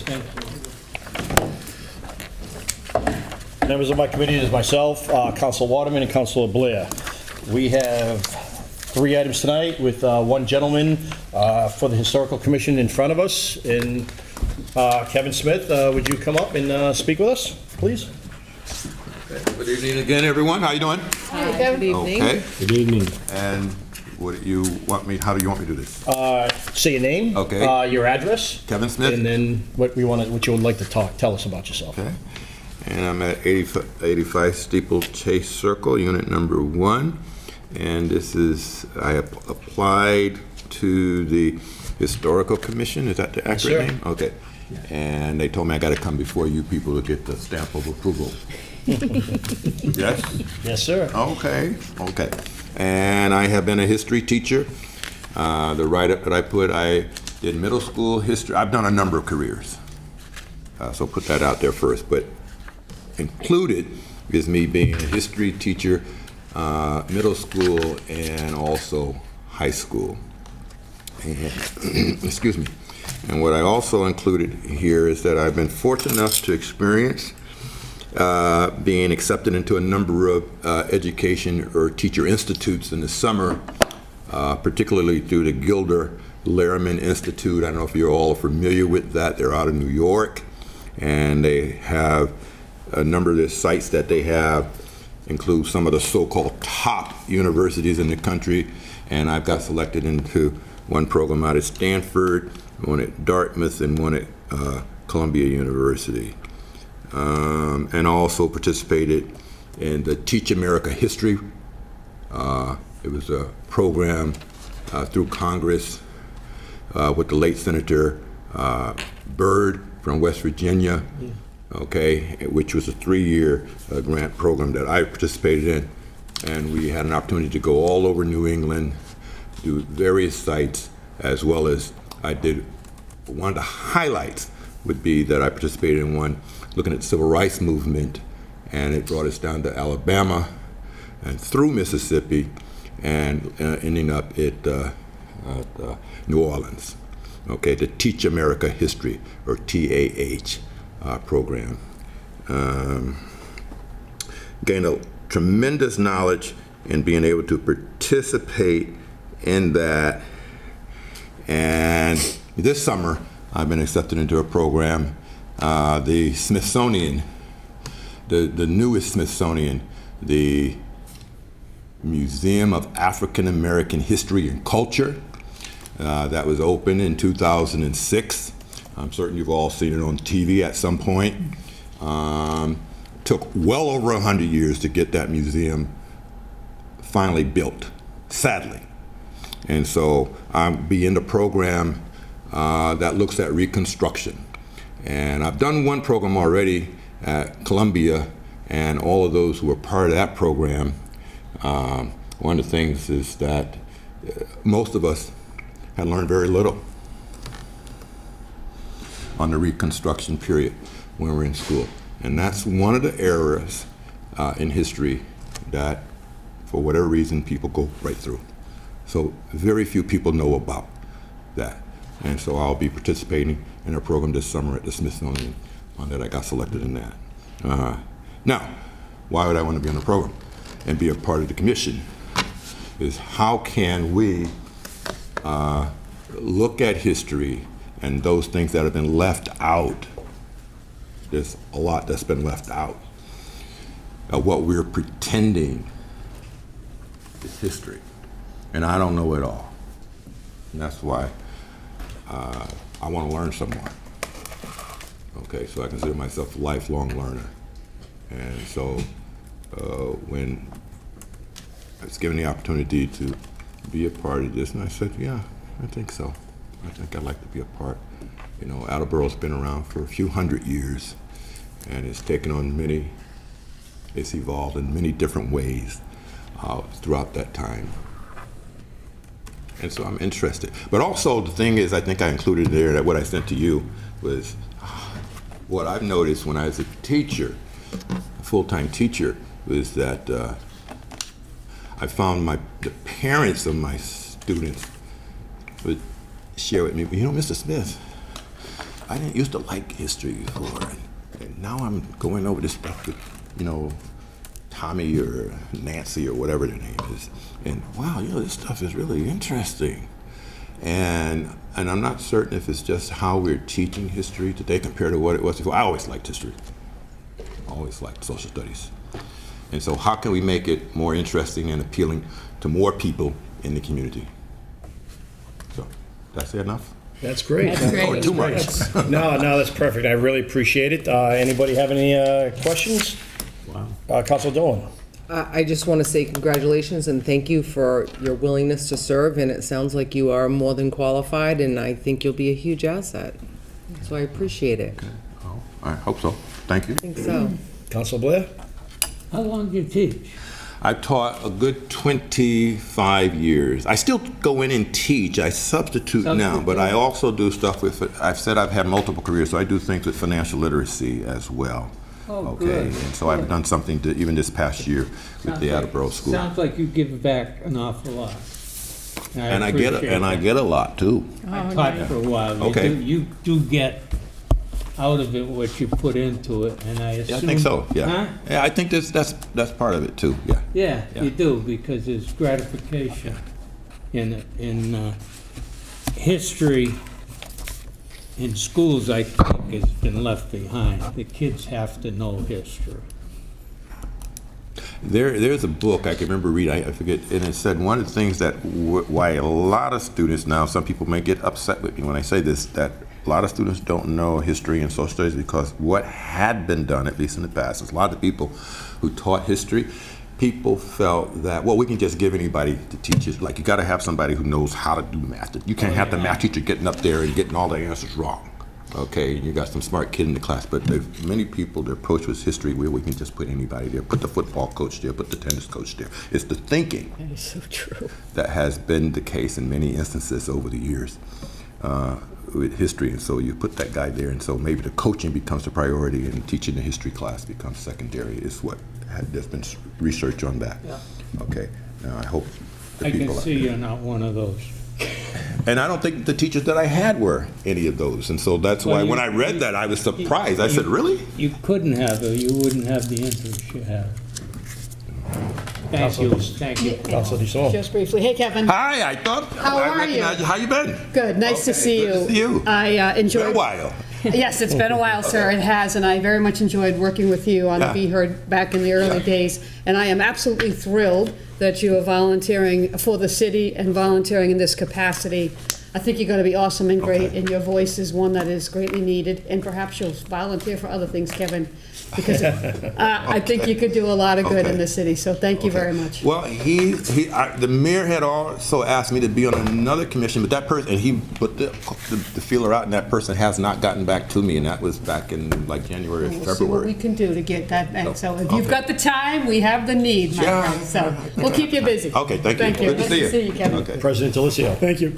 please. Members of my committee, is myself, Councilor Waterman, and Councilor Blair. We have 3 items tonight with one gentleman for the Historical Commission in front of us. And Kevin Smith, would you come up and speak with us, please? Okay. Good evening again, everyone. How you doing? Hi, good evening. Okay. Good evening. And what do you want me? How do you want me to do this? Say your name. Okay. Your address. Kevin Smith. And then what you would like to tell us about yourself. Okay. And I'm at 85 Steeplechase Circle, unit number 1. And this is, I have applied to the Historical Commission. Is that the accurate name? Okay. And they told me I got to come before you people to get the stamp of approval. Yes? Yes, sir. Okay. Okay. And I have been a history teacher. The write-up that I did middle school history. I've done a number of careers. So put that out there first. But included is me being a history teacher, middle school, and also high school. And, excuse me. And what I also included here is that I've been fortunate enough to experience being accepted into a number of education or teacher institutes in the summer, particularly through the Gilder Lehrman Institute. I don't know if you're all familiar with that. They're out of New York, and they have a number of the sites that they have include some of the so-called top universities in the country, and I've got selected into one program out at Stanford, one at Dartmouth, and one at Columbia University. And also participated in the Teach America History. It was a program through Congress with the late Senator Byrd from West Virginia, okay, which was a 3-year grant program that I participated in. And we had an opportunity to go all over New England, do various sites, as well as I did. One of the highlights would be that I participated in one looking at the civil rights movement, and it brought us down to Alabama and through Mississippi, and ending up at New Orleans. Okay, the Teach America History, or TAH program. Gained a tremendous knowledge in being able to participate in that. And this summer, I've been accepted into a program, the Smithsonian, the newest Smithsonian, the Museum of African American History and Culture. That was opened in 2006. I'm certain you've all seen it on TV at some point. Took well over 100 years to get that museum finally built, sadly. And so I'll be in the program that looks at reconstruction. And I've done one program already at Columbia, and all of those who were part of that program, one of the things is that most of us had learned very little on the Reconstruction period when we were in school. And that's one of the errors in history that, for whatever reason, people go right through. So very few people know about that. And so I'll be participating in a program this summer at the Smithsonian on that. I got selected in that. Now, why would I want to be on the program and be a part of the commission? Is how can we look at history and those things that have been left out. There's a lot that's been left out of what we're pretending is history. And I don't know it all. And that's why I want to learn some more. Okay, so I consider myself a lifelong learner. And so when I was given the opportunity to be a part of this, and I said, yeah, I think so. I think I'd like to be a part. You know, Attleboro's been around for a few hundred years, and it's taken on it's evolved in many different ways throughout that time. And so I'm interested. But also the thing is, I think I included there that what I sent to you was what I've noticed when I was a teacher, a full-time teacher, was that I found the parents of my students would share with me, you know, Mr. Smith, I didn't used to like history before, and now I'm going over this stuff with, Tommy or Nancy or whatever their name is, and wow, this stuff is really interesting. And I'm not certain if it's just how we're teaching history today compared to what it was before. I always liked history. Always liked social studies. And so how can we make it more interesting and appealing to more people in the community? So, did I say enough? That's great. That's great. Or too much? No, that's perfect. I really appreciate it. Anybody have any questions? Wow. Council Dolan. I just want to say congratulations and thank you for your willingness to serve, and it sounds like you are more than qualified, and I think you'll be a huge asset. So I appreciate it. Okay. Oh, I hope so. Thank you. I think so. Council Blair? How long do you teach? I've taught a good 25 years. I still go in and teach. I substitute now, but I also do stuff with, I've said I've had multiple careers, so I do things with financial literacy as well. Oh, okay, good. and so I've done something even this past year with the Attleboro School. Sounds like you give back an awful lot. And I get a lot too. I taught for a while. Okay. You do get out of it what you put into it, and I assume. Yeah, I think so. Yeah. Huh? Yeah, I think that's part of it too. Yeah. Yeah, Yeah. you do, because there's gratification in history. In schools, I think, has been left behind. The kids have to know history. There's a book I can remember reading, I forget, and it said one of the things that why a lot of students now, some people may get upset with me when I say this, that a lot of students don't know history and social studies because what had been done, at least in the past, is a lot of people who taught history, people felt that, well, we can just give anybody to teach it. Like, you got to have somebody who knows how to do math. You can't have the math teacher getting up there and getting all the answers wrong. Okay, you got some smart kid in the class, but there's many people, their approach was history where we can just put anybody there, put the football coach there, put the tennis coach there. It's the thinking That is so true. that has been the case in many instances over the years with history, and so you put that guy there, and so maybe the coaching becomes the priority and teaching the history class becomes secondary, is what there's been research on that. Yeah. Okay, now I hope the I can people see you're not one of those. and I don't think the teachers that I had were any of those, and so that's why Well, when I read that I was surprised. I said, really? You couldn't have, or you wouldn't have the interest you have. Thank you, thank you. Council DeSorbo. Just briefly. Hey, Kevin. Hi, I thought How I are recognized you? How you been? Good. Nice to Okay, see you. good to see you. I It's been a enjoyed. while. Yes, it's been a while, sir. It has, and I very much enjoyed working with you on Yeah. Be Heard back in the early Yeah. days. And I am absolutely thrilled that you are volunteering for the city and volunteering in this capacity. I think you're going to be awesome and great, Okay. and your voice is one that is greatly needed. And perhaps you'll volunteer for other things, Kevin, because I think you could do a lot of good Okay. in the city. So thank you very much. Well, the mayor had also asked me to be on another commission, but that person, and he put the feeler out, and that person has not gotten back to me, and that was back in like January or We'll see what we February. can do to get that back. So if Okay. you've got the time, we have the need, my Yeah. friend. So we'll keep you busy. Okay, thank you. Thank you. Good to Nice see to you. see you, Kevin. Okay. President Delicio. Thank you.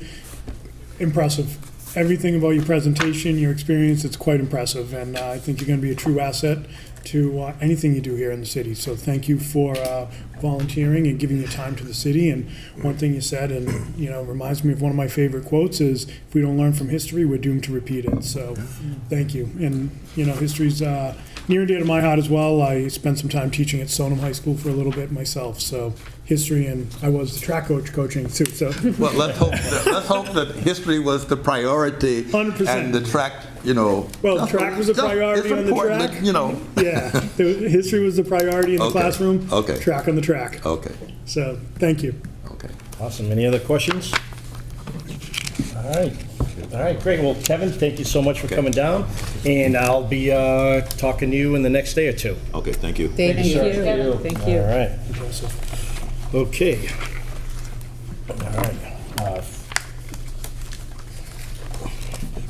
Impressive. Everything about your presentation, your experience, it's quite impressive, and I think you're going to be a true asset to anything you do here in the city. So thank you for volunteering and giving your time to the city. And one thing you said, and reminds me of one of my favorite quotes, is if we don't learn from history, we're doomed to repeat it. So thank you. And history's near and dear to my heart as well. I spent some time teaching at Sonam High School for a little bit myself. So history, and I was the track coach coaching too. So Well, let's hope that history was the priority 100%. and the track, Well, track was a priority on the track. Yeah, history was the priority in the Okay. classroom. Okay. Track on the track. Okay, So thank you. okay. Awesome. Any other questions? All right, great. Well, Kevin, thank you so much for coming down, and I'll be talking to you in the next day or two. Okay, thank you. Thank you. sir. Thank you. All right. Okay. All right.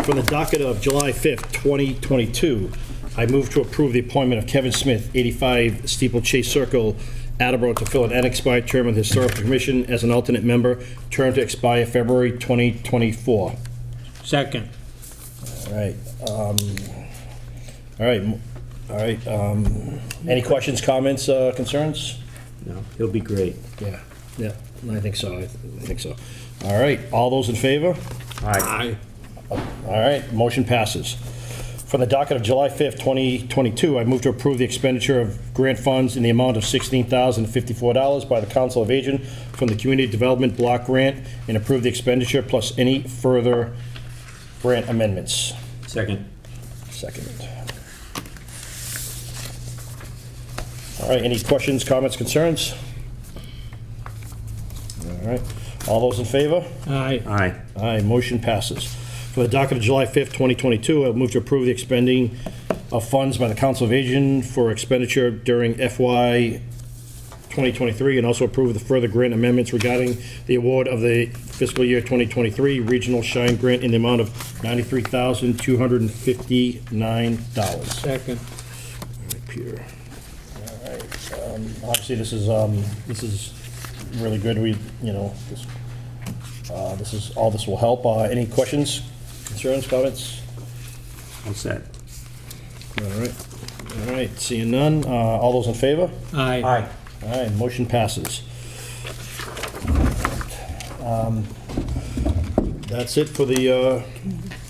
From the docket of July 5th, 2022, I move to approve the appointment of Kevin Smith, 85 Steeplechase Circle, Attleboro, to fill an unexpired term of the Historical Commission as an alternate member, term to expire February 2024. Second. All right. Any questions, comments, concerns? No, he'll be great. Yeah, I think so. I think so. All right, all those in favor? Aye. All right, motion passes. From the docket of July 5th, 2022, I move to approve the expenditure of grant funds in the amount of $16,054 by the Council of Aging from the Community Development Block Grant and approve the expenditure plus any further grant amendments. Second. Second. All right, any questions, comments, concerns? All right, all those in favor? Aye. Aye. Aye, motion passes. For the docket of July 5th, 2022, I move to approve the expending of funds by the Council of Aging for expenditure during FY 2023 and also approve the further grant amendments regarding the award of the fiscal year 2023 Regional Shine Grant in the amount of $93,259. Second. All right, Peter. All right, obviously, this is really good. This is, all this will help. Any questions, concerns, comments? All set. All right, seeing none. All those in favor? Aye. Aye. All right, motion passes. That's it for the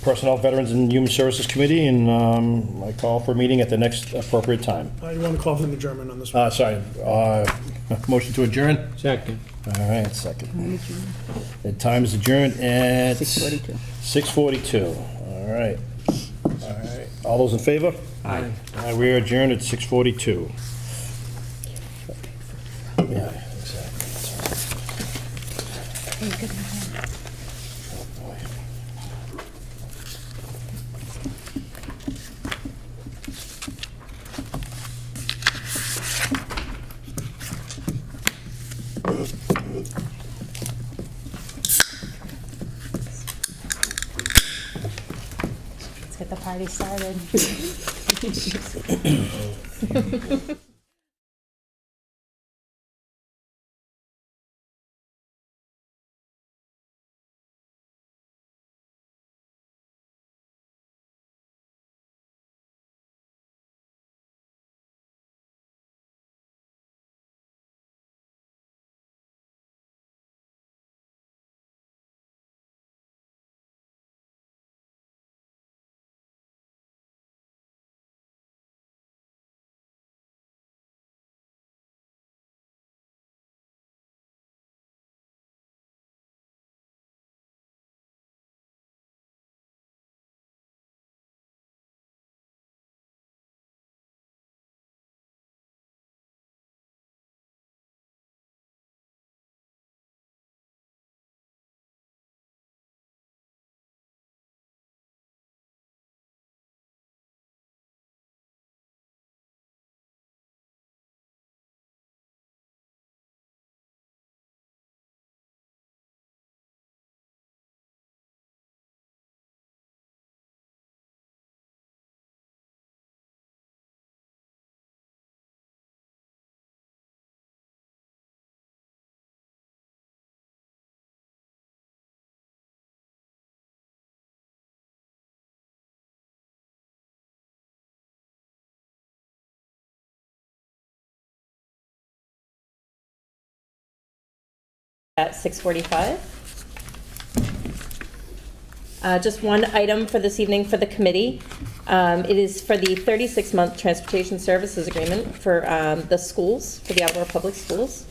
Personnel, Veterans, and Human Services Committee, and I call for a meeting at the next appropriate time. You want to call for an adjournment on this one? Sorry, motion to adjourn? Second. All right, second. The time is adjourned at 6:42. All right. All those in favor? Aye. We are adjourned at 6:42. Yeah, exactly. Let's get the party started. At 6:45. Just one item for this evening for the committee. It is for the 36-month transportation services agreement for the schools, for the Attleboro Public Schools.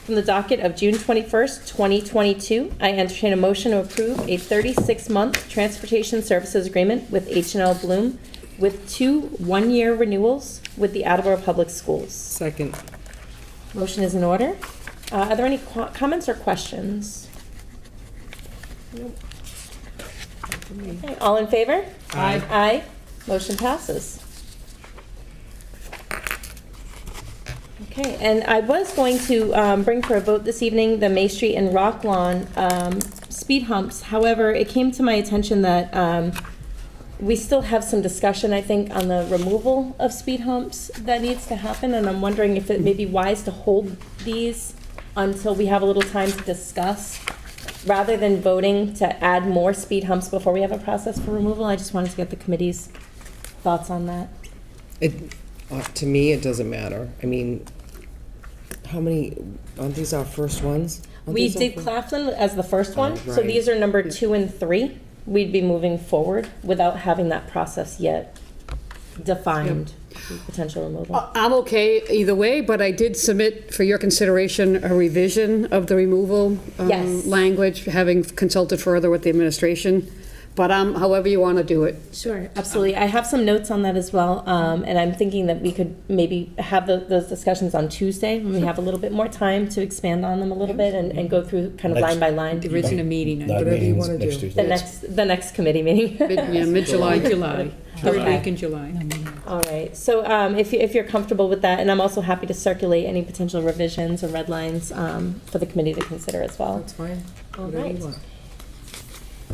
From the docket of June 21st, 2022, I entertain a motion to approve a 36-month transportation services agreement with H&L Bloom with 2 one-year renewals with the Attleboro Public Schools. Second. Motion is in order. Are there any comments or questions? Nope. Okay, all in favor? Aye. Aye. Motion passes. Okay, and I was going to bring for a vote this evening the May Street and Rock Lawn speed humps. However, it came to my attention that we still have some discussion, I think, on the removal of speed humps that needs to happen, and I'm wondering if it may be wise to hold these until we have a little time to discuss, rather than voting to add more speed humps before we have a process for removal. I just wanted to get the committee's thoughts on that. To me, it doesn't matter. I mean, how many, aren't these our first ones? Aren't We these our did first- Claflin as the first one, so right. these are number 2 and 3. We'd be moving forward without having that process yet defined potential removal. I'm okay either way, but I did submit for your consideration a revision of the removal Yes. language, having consulted further with the administration. But however you want to do it. Sure, absolutely. I have some notes on that as well, and I'm thinking that we could maybe have those discussions on Tuesday when we have a little bit more time to expand on them a little bit and go through kind of line by line. There isn't a meeting. That Whatever you meeting's wanna next do. Tuesday. The next committee meeting. Mid-July. July, third Okay. week in July. All right, so if you're comfortable with that, and I'm also happy to circulate any potential revisions or red lines for the committee to consider as well. That's fine. All Whatever you right. want.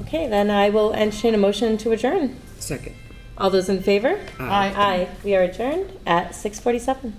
Okay, then I will entertain a motion to adjourn. Second. All those in favor? Aye. Aye. We are adjourned at 6:47.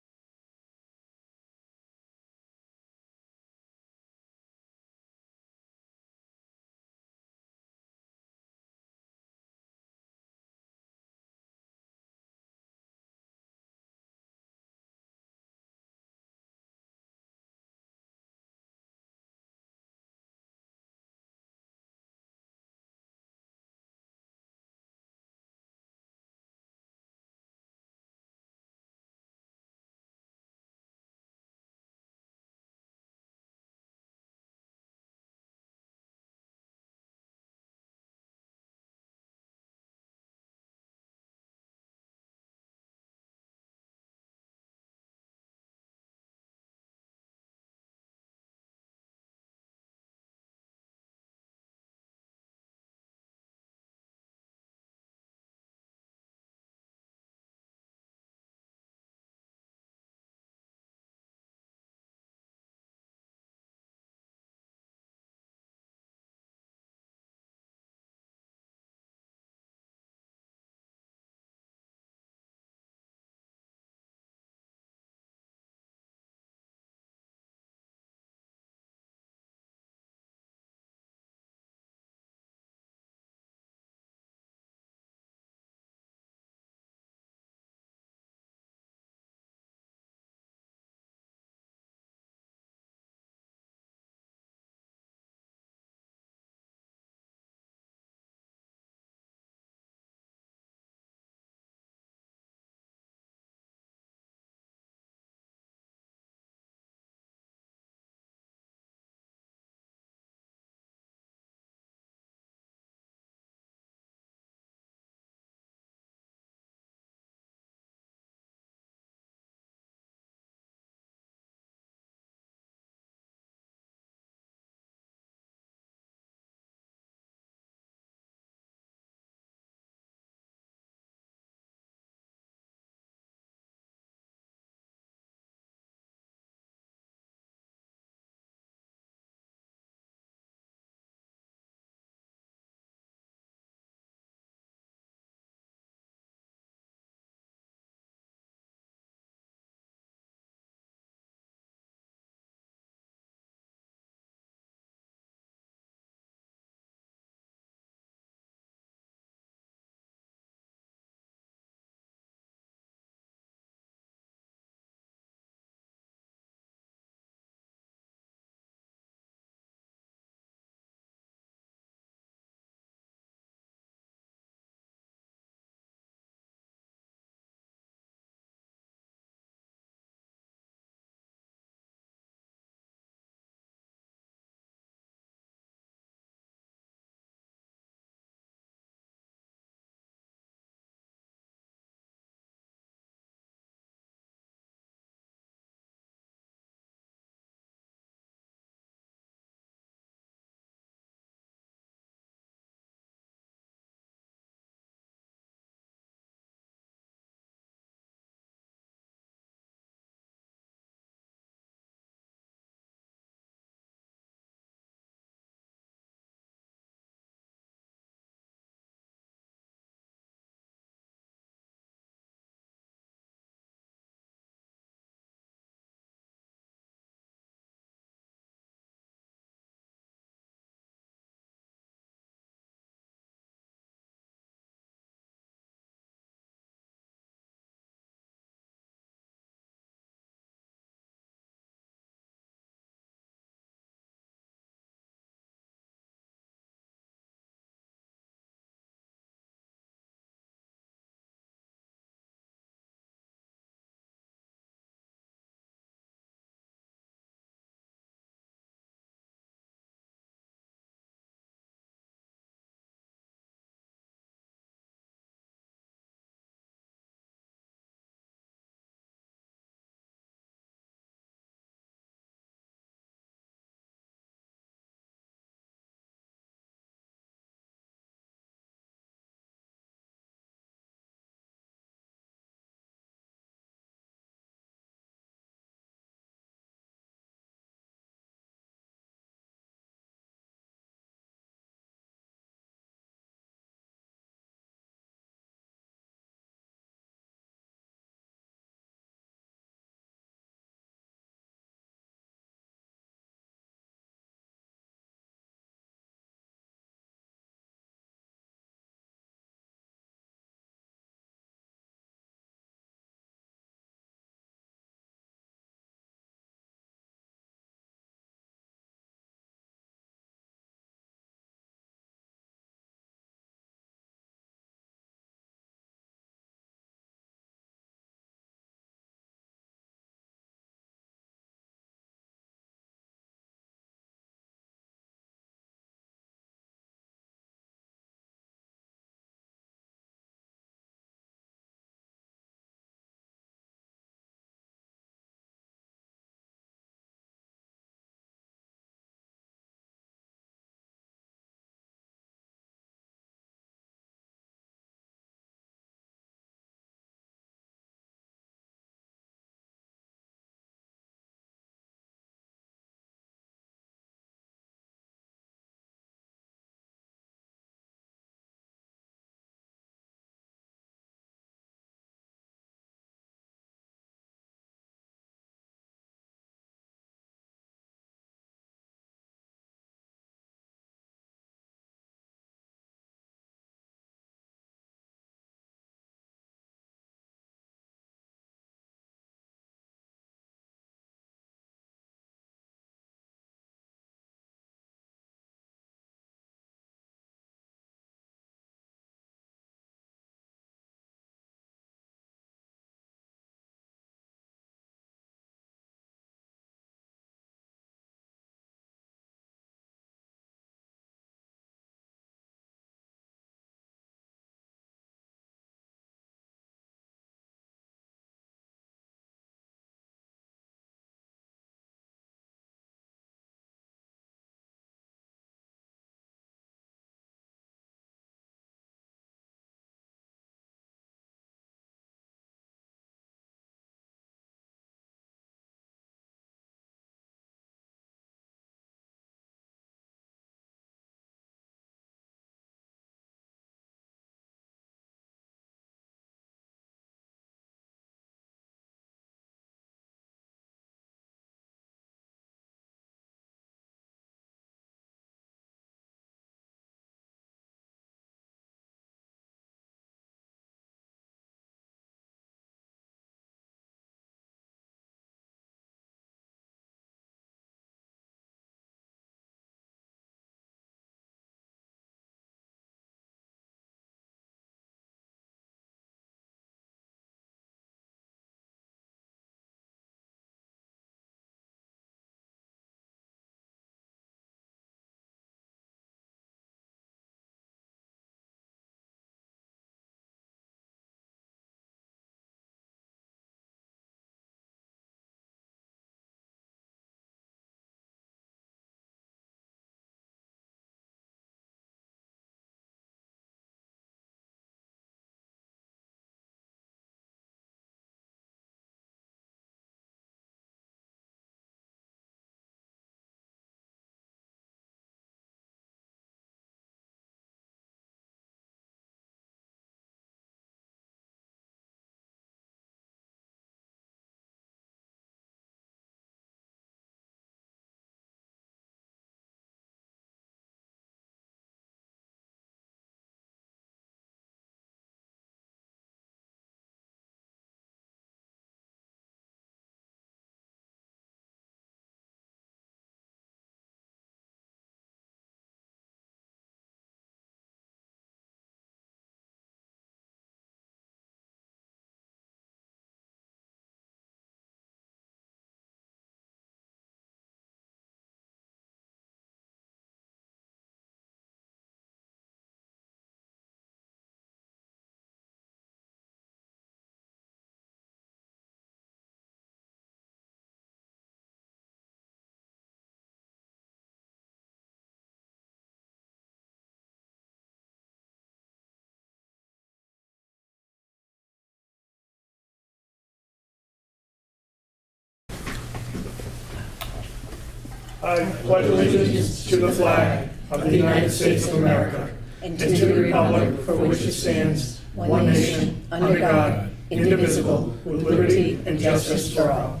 I pledge allegiance to the flag of the United States of America and to the republic for which it stands, one nation, under God, indivisible, with liberty and justice for all.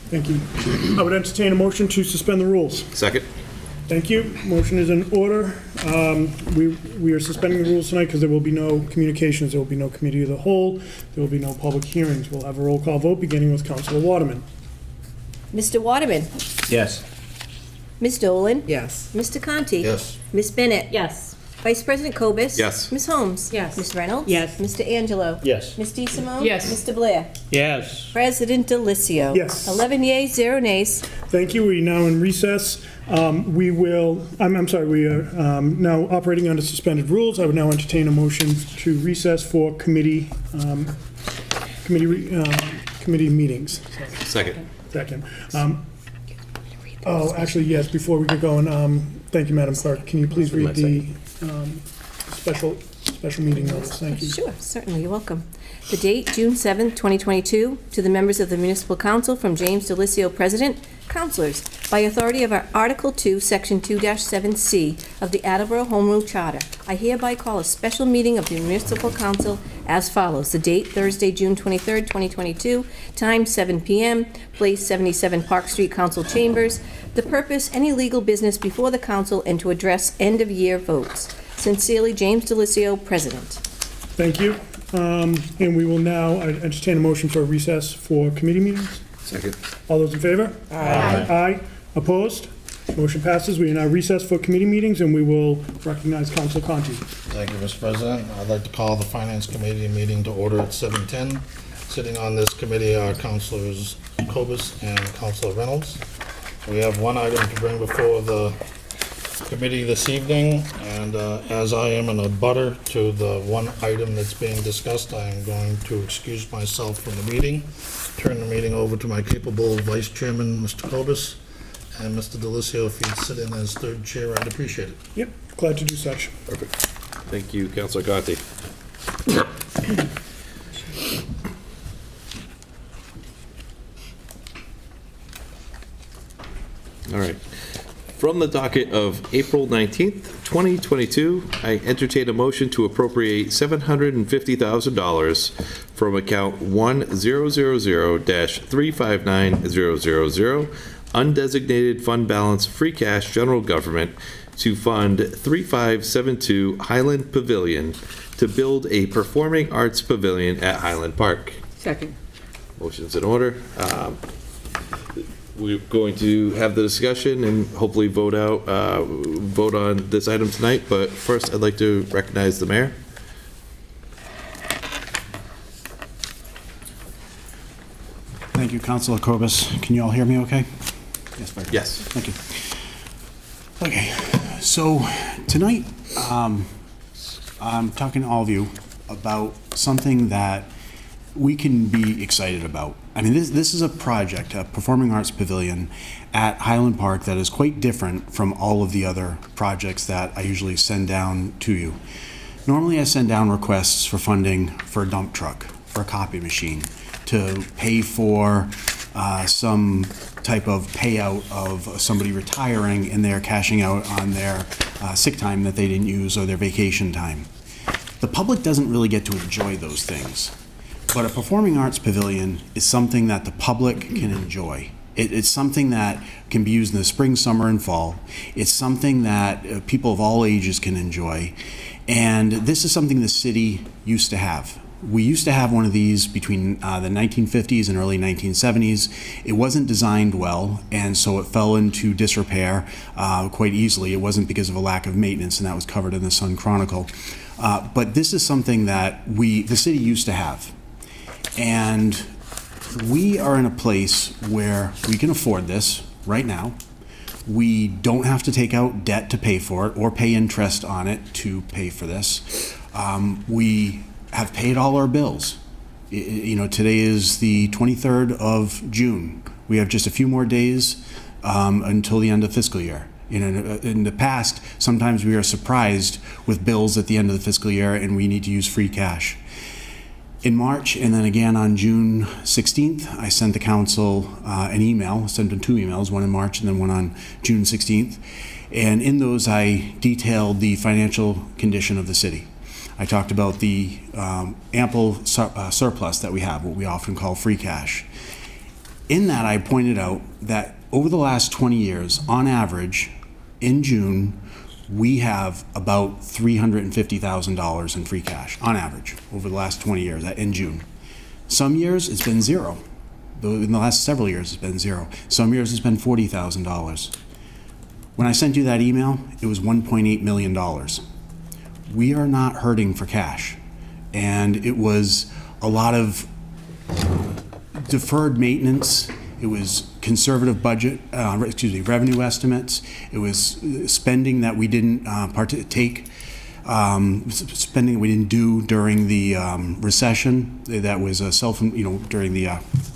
Thank you. I would entertain a motion to suspend the rules. Second. Thank you. Motion is in order. We are suspending the rules tonight because there will be no communications, there will be no committee of the whole, there will be no public hearings. We'll have a roll call vote beginning with Councilor Waterman. Mr. Waterman? Yes. Ms. Dolan? Yes. Mr. Conti? Yes. Ms. Bennett? Yes. Vice President Kobus? Yes. Ms. Holmes? Yes. Ms. Reynolds? Yes. Mr. Angelo? Yes. Ms. DeSimone? Yes. Mr. Blair? Yes. President Delicio? Yes. 11 yeas, 0 nays. Thank you. We are now in recess. We are now operating under suspended rules. I would now entertain a motion to recess for committee meetings. Second. Second. Actually, yes, before we get going, thank you, Madam Clerk. Can you please read the special meeting notice? Thank you. Sure, certainly, you're welcome. The date, June 7th, 2022, to the members of the Municipal Council from James Delicio, President. Councilors, by authority of our Article 2, Section 2-7C of the Attleboro Home Rule Charter, I hereby call a special meeting of the Municipal Council as follows. The date, Thursday, June 23rd, 2022, time 7 p.m., place 77 Park Street, Council Chambers. The purpose, any legal business before the council and to address end-of-year votes. Sincerely, James Delicio, President. Thank you. And we will now entertain a motion for a recess for committee meetings. Second. All those in favor? Aye. Aye. Opposed? Motion passes. We are now recessed for committee meetings, and we will recognize Council Conti. Thank you, Mr. President. I'd like to call the Finance Committee meeting to order at 7:10. Sitting on this committee are Councilors Kobus and Councilor Reynolds. We have one item to bring before the committee this evening, and as I am an abutter to the one item that's being discussed, I am going to excuse myself from the meeting, turn the meeting over to my capable Vice Chairman, Mr. Kobus, and Mr. Delicio, if you'd sit in as third chair, I'd appreciate it. Yep, glad to do such. Perfect. Thank you, Councilor Conti. All right. From the docket of April 19th, 2022, I entertain a motion to appropriate $750,000 from account 1000-359000, undesignated fund balance, free cash, general government, to fund 3572 Highland Pavilion to build a performing arts pavilion at Highland Park. Second. Motion's in order. We're going to have the discussion and hopefully vote on this item tonight, but first I'd like to recognize the mayor. Thank you, Councilor Kobus. Can you all hear me okay? Yes, very good. Yes. Thank you. Okay, so tonight, I'm talking to all of you about something that we can be excited about. I mean, this is a project, a performing arts pavilion at Highland Park that is quite different from all of the other projects that I usually send down to you. Normally I send down requests for funding for a dump truck, for a copy machine, to pay for some type of payout of somebody retiring and they're cashing out on their sick time that they didn't use or their vacation time. The public doesn't really get to enjoy those things. But a performing arts pavilion is something that the public can enjoy. It's something that can be used in the spring, summer, and fall. It's something that people of all ages can enjoy. And this is something the city used to have. We used to have one of these between the 1950s and early 1970s. It wasn't designed well, and so it fell into disrepair quite easily. It wasn't because of a lack of maintenance, and that was covered in the Sun Chronicle. But this is something that the city used to have. And we are in a place where we can afford this right now. We don't have to take out debt to pay for it or pay interest on it to pay for this. We have paid all our bills. Today is the 23rd of June. We have just a few more days until the end of fiscal year. In the past, sometimes we are surprised with bills at the end of the fiscal year and we need to use free cash. In March, and then again on June 16th, I sent the council an email, sent them 2 emails, one in March and then one on June 16th. And in those, I detailed the financial condition of the city. I talked about the ample surplus that we have, what we often call free cash. In that, I pointed out that over the last 20 years, on average, in June, we have about $350,000 in free cash, on average, over the last 20 years, in June. Some years, it's been zero. In the last several years, it's been zero. Some years, it's been $40,000. When I sent you that email, it was $1.8 million. We are not hurting for cash. And it was a lot of deferred maintenance. It was conservative budget, revenue estimates. It was spending that we didn't spending that we didn't do during the recession. That was during the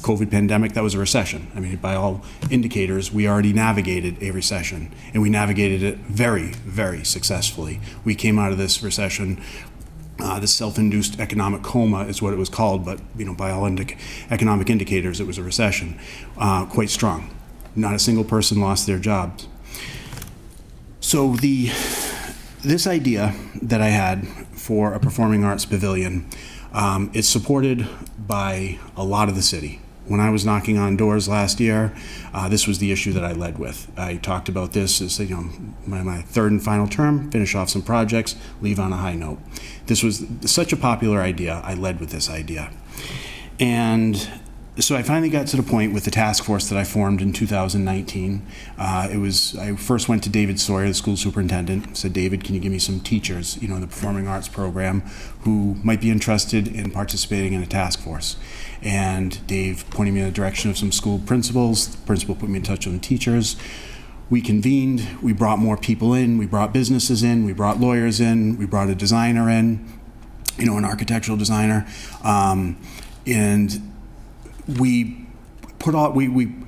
COVID pandemic, that was a recession. I mean, by all indicators, we already navigated a recession, and we navigated it very, very successfully. We came out of this recession. This self-induced economic coma is what it was called, but by all economic indicators, it was a recession, quite strong. Not a single person lost their jobs. So this idea that I had for a performing arts pavilion is supported by a lot of the city. When I was knocking on doors last year, this was the issue that I led with. I talked about this as my third and final term, finish off some projects, leave on a high note. This was such a popular idea, I led with this idea. And so I finally got to the point with the task force that I formed in 2019. I first went to David Sawyer, the school superintendent, said, David, can you give me some teachers, in the performing arts program who might be interested in participating in a task force? And Dave pointed me in the direction of some school principals. The principal put me in touch with some teachers. We convened, we brought more people in, we brought businesses in, we brought lawyers in, we brought a designer in, an architectural designer. And we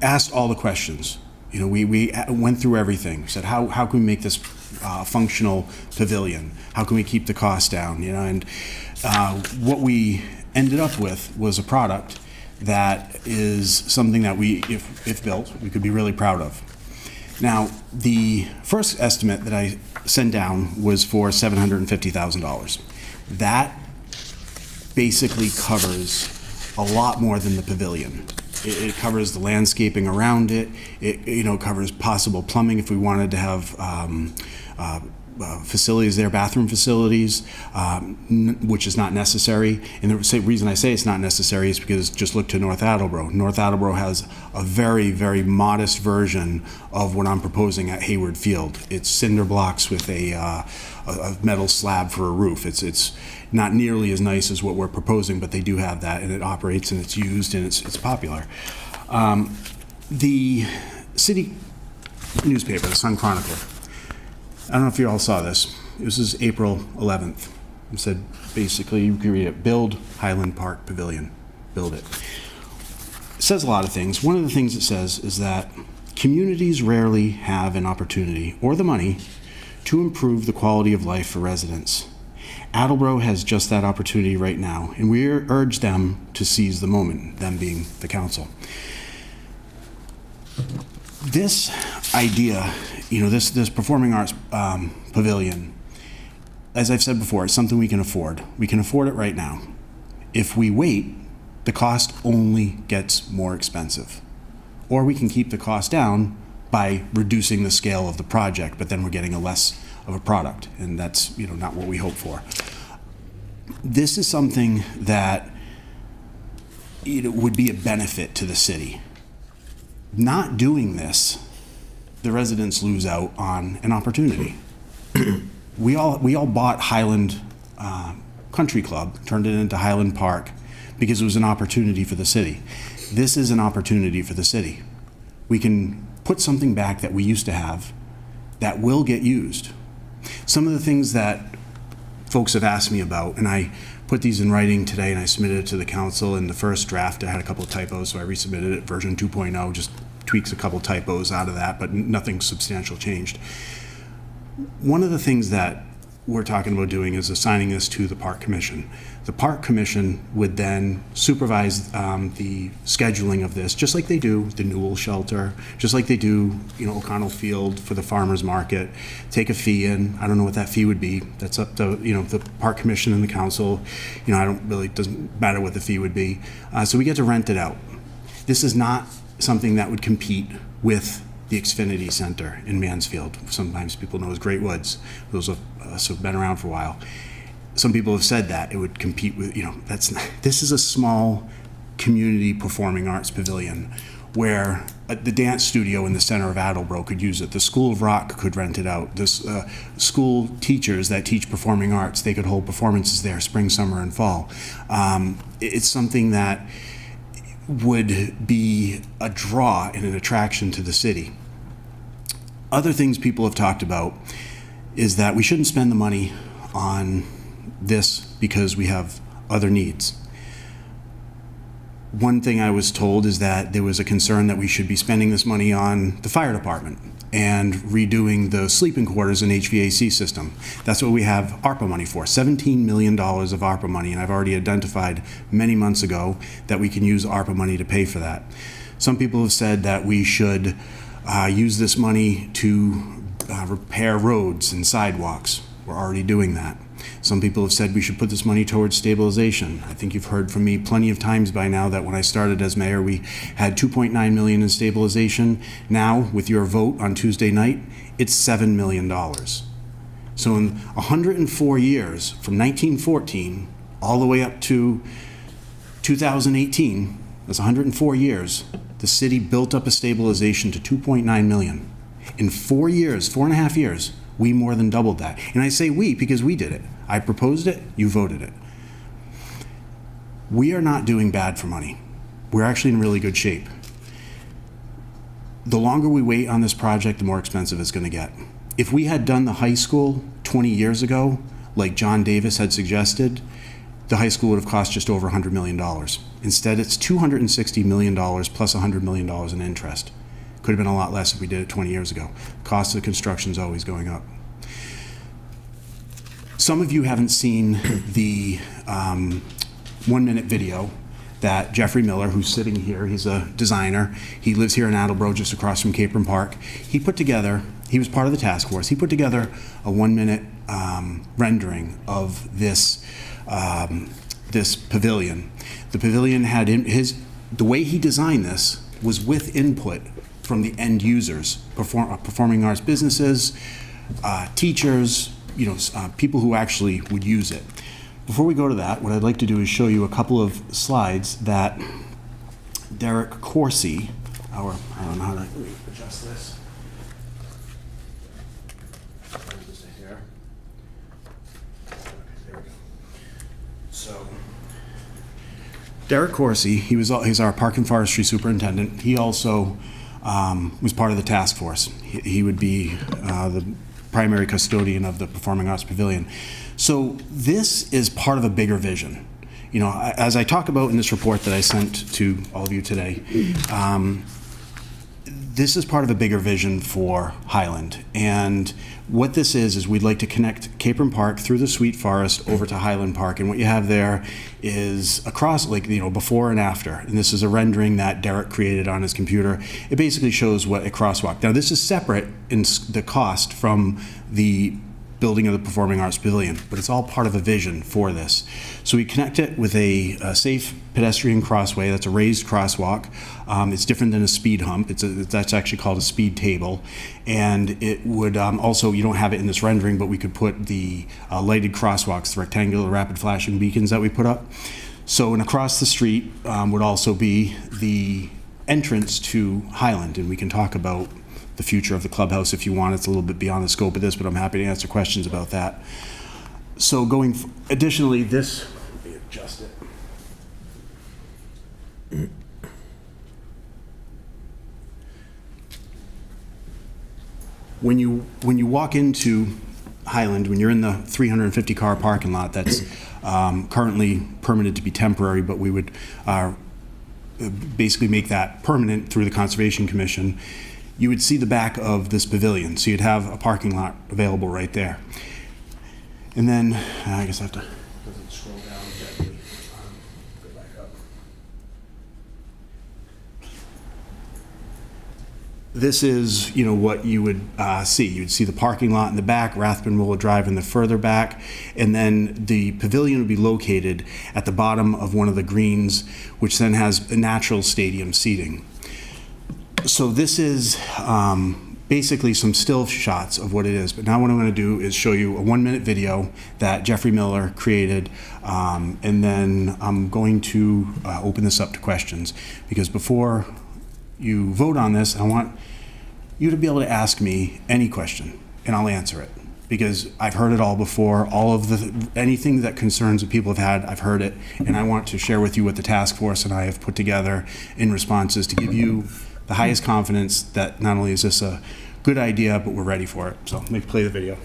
asked all the questions. We went through everything. Said, how can we make this functional pavilion? How can we keep the cost down? And what we ended up with was a product that is something that we, if built, we could be really proud of. Now, the first estimate that I sent down was for $750,000. That basically covers a lot more than the pavilion. It covers the landscaping around it. It covers possible plumbing if we wanted to have facilities there, bathroom facilities, which is not necessary. And the reason I say it's not necessary is because just look to North Attleboro. North Attleboro has a very, very modest version of what I'm proposing at Hayward Field. It's cinder blocks with a metal slab for a roof. It's not nearly as nice as what we're proposing, but they do have that, and it operates and it's used and it's popular. The city newspaper, the Sun Chronicle, I don't know if you all saw this. This is April 11th. It said, basically, you can read it, build Highland Park Pavilion. Build it. It says a lot of things. One of the things it says is that communities rarely have an opportunity or the money to improve the quality of life for residents. Attleboro has just that opportunity right now, and we urge them to seize the moment, them being the council. This idea, this performing arts pavilion, as I've said before, it's something we can afford. We can afford it right now. If we wait, the cost only gets more expensive. Or we can keep the cost down by reducing the scale of the project, but then we're getting a less of a product, and that's not what we hope for. This is something that would be a benefit to the city. Not doing this, the residents lose out on an opportunity. We all bought Highland Country Club, turned it into Highland Park, because it was an opportunity for the city. This is an opportunity for the city. We can put something back that we used to have that will get used. Some of the things that folks have asked me about, and I put these in writing today and I submitted it to the council. In the first draft, I had a couple of typos, so I resubmitted it. Version 2.0 just tweaks a couple typos out of that, but nothing substantial changed. One of the things that we're talking about doing is assigning this to the Park Commission. The Park Commission would then supervise the scheduling of this, just like they do the Newell Shelter, just like they do, O'Connell Field for the farmers market, take a fee in. I don't know what that fee would be. That's up to, the Park Commission and the council. Doesn't matter what the fee would be. So we get to rent it out. This is not something that would compete with the Xfinity Center in Mansfield. Sometimes people know as Great Woods. Those have been around for a while. Some people have said that it would compete with, this is a small community performing arts pavilion where the dance studio in the center of Attleboro could use it. The School of Rock could rent it out. This school teachers that teach performing arts, they could hold performances there spring, summer, and fall. It's something that would be a draw and an attraction to the city. Other things people have talked about is that we shouldn't spend the money on this because we have other needs. One thing I was told is that there was a concern that we should be spending this money on the fire department and redoing the sleeping quarters and HVAC system. That's what we have ARPA money for, $17 million of ARPA money, and I've already identified many months ago that we can use ARPA money to pay for that. Some people have said that we should use this money to repair roads and sidewalks. We're already doing that. Some people have said we should put this money towards stabilization. I think you've heard from me plenty of times by now that when I started as mayor, we had $2.9 million in stabilization. Now, with your vote on Tuesday night, it's $7 million. So in 104 years, from 1914 all the way up to 2018, that's 104 years, the city built up a stabilization to $2.9 million. In 4 years, 4.5 years, we more than doubled that. And I say we because we did it. I proposed it, you voted it. We are not doing bad for money. We're actually in really good shape. The longer we wait on this project, the more expensive it's going to get. If we had done the high school 20 years ago, like John Davis had suggested, the high school would have cost just over $100 million. Instead, it's $260 million plus $100 million in interest. Could have been a lot less if we did it 20 years ago. Cost of construction is always going up. Some of you haven't seen the 1-minute video that Jeffrey Miller, who's sitting here, he's a designer. He lives here in Attleboro, just across from Capron Park. He was part of the task force. He put together a 1-minute rendering of this pavilion. The pavilion had the way he designed this was with input from the end users, performing arts businesses, teachers, people who actually would use it. Before we go to that, what I'd like to do is show you a couple of slides that Derek Corsi, I don't know how to adjust this. Here. Okay, there we go. So, Derek Corsi, he's our Park and Forestry Superintendent. He also was part of the task force. He would be the primary custodian of the Performing Arts Pavilion. So this is part of a bigger vision. As I talk about in this report that I sent to all of you today, this is part of a bigger vision for Highland. And what this is we'd like to connect Capron Park through the Sweet Forest over to Highland Park. And what you have there is a cross, before and after. And this is a rendering that Derek created on his computer. It basically shows what a crosswalk. Now, this is separate in the cost from the building of the Performing Arts Pavilion, but it's all part of a vision for this. So we connect it with a safe pedestrian crossway. That's a raised crosswalk. It's different than a speed hump. That's actually called a speed table. And it would also, you don't have it in this rendering, but we could put the lighted crosswalks, the rectangular rapid flashing beacons that we put up. So, and across the street would also be the entrance to Highland, and we can talk about the future of the clubhouse if you want. It's a little bit beyond the scope of this, but I'm happy to answer questions about that. So additionally, this, let me adjust it. When you walk into Highland, when you're in the 350 car parking lot that's currently permitted to be temporary, but we would basically make that permanent through the Conservation Commission, you would see the back of this pavilion. So you'd have a parking lot available right there. And then, I guess I have to, does it scroll down gently? Go back up. This is, what you would see. You'd see the parking lot in the back, Rathbun Willow Drive in the further back, and then the pavilion would be located at the bottom of one of the greens, which then has natural stadium seating. So this is basically some still shots of what it is, but now what I'm going to do is show you a 1-minute video that Jeffrey Miller created, and then I'm going to open this up to questions, because before you vote on this, I want you to be able to ask me any question, and I'll answer it, because I've heard it all before. All of anything that concerns that people have had, I've heard it, and I want to share with you what the task force and I have put together in responses to give you the highest confidence that not only is this a good idea, but we're ready for it. So let me play the video.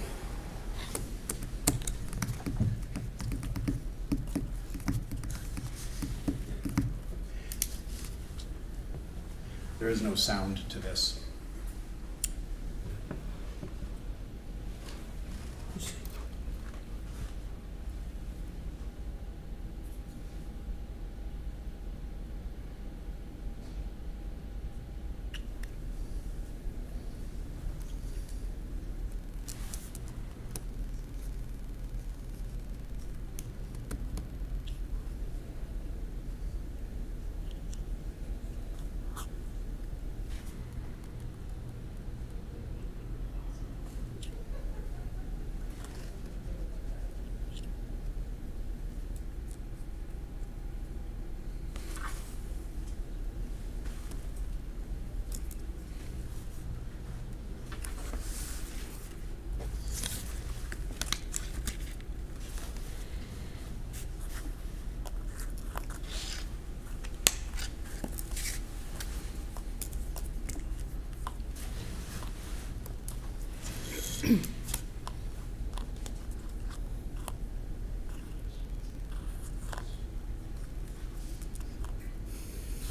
There is no sound to this.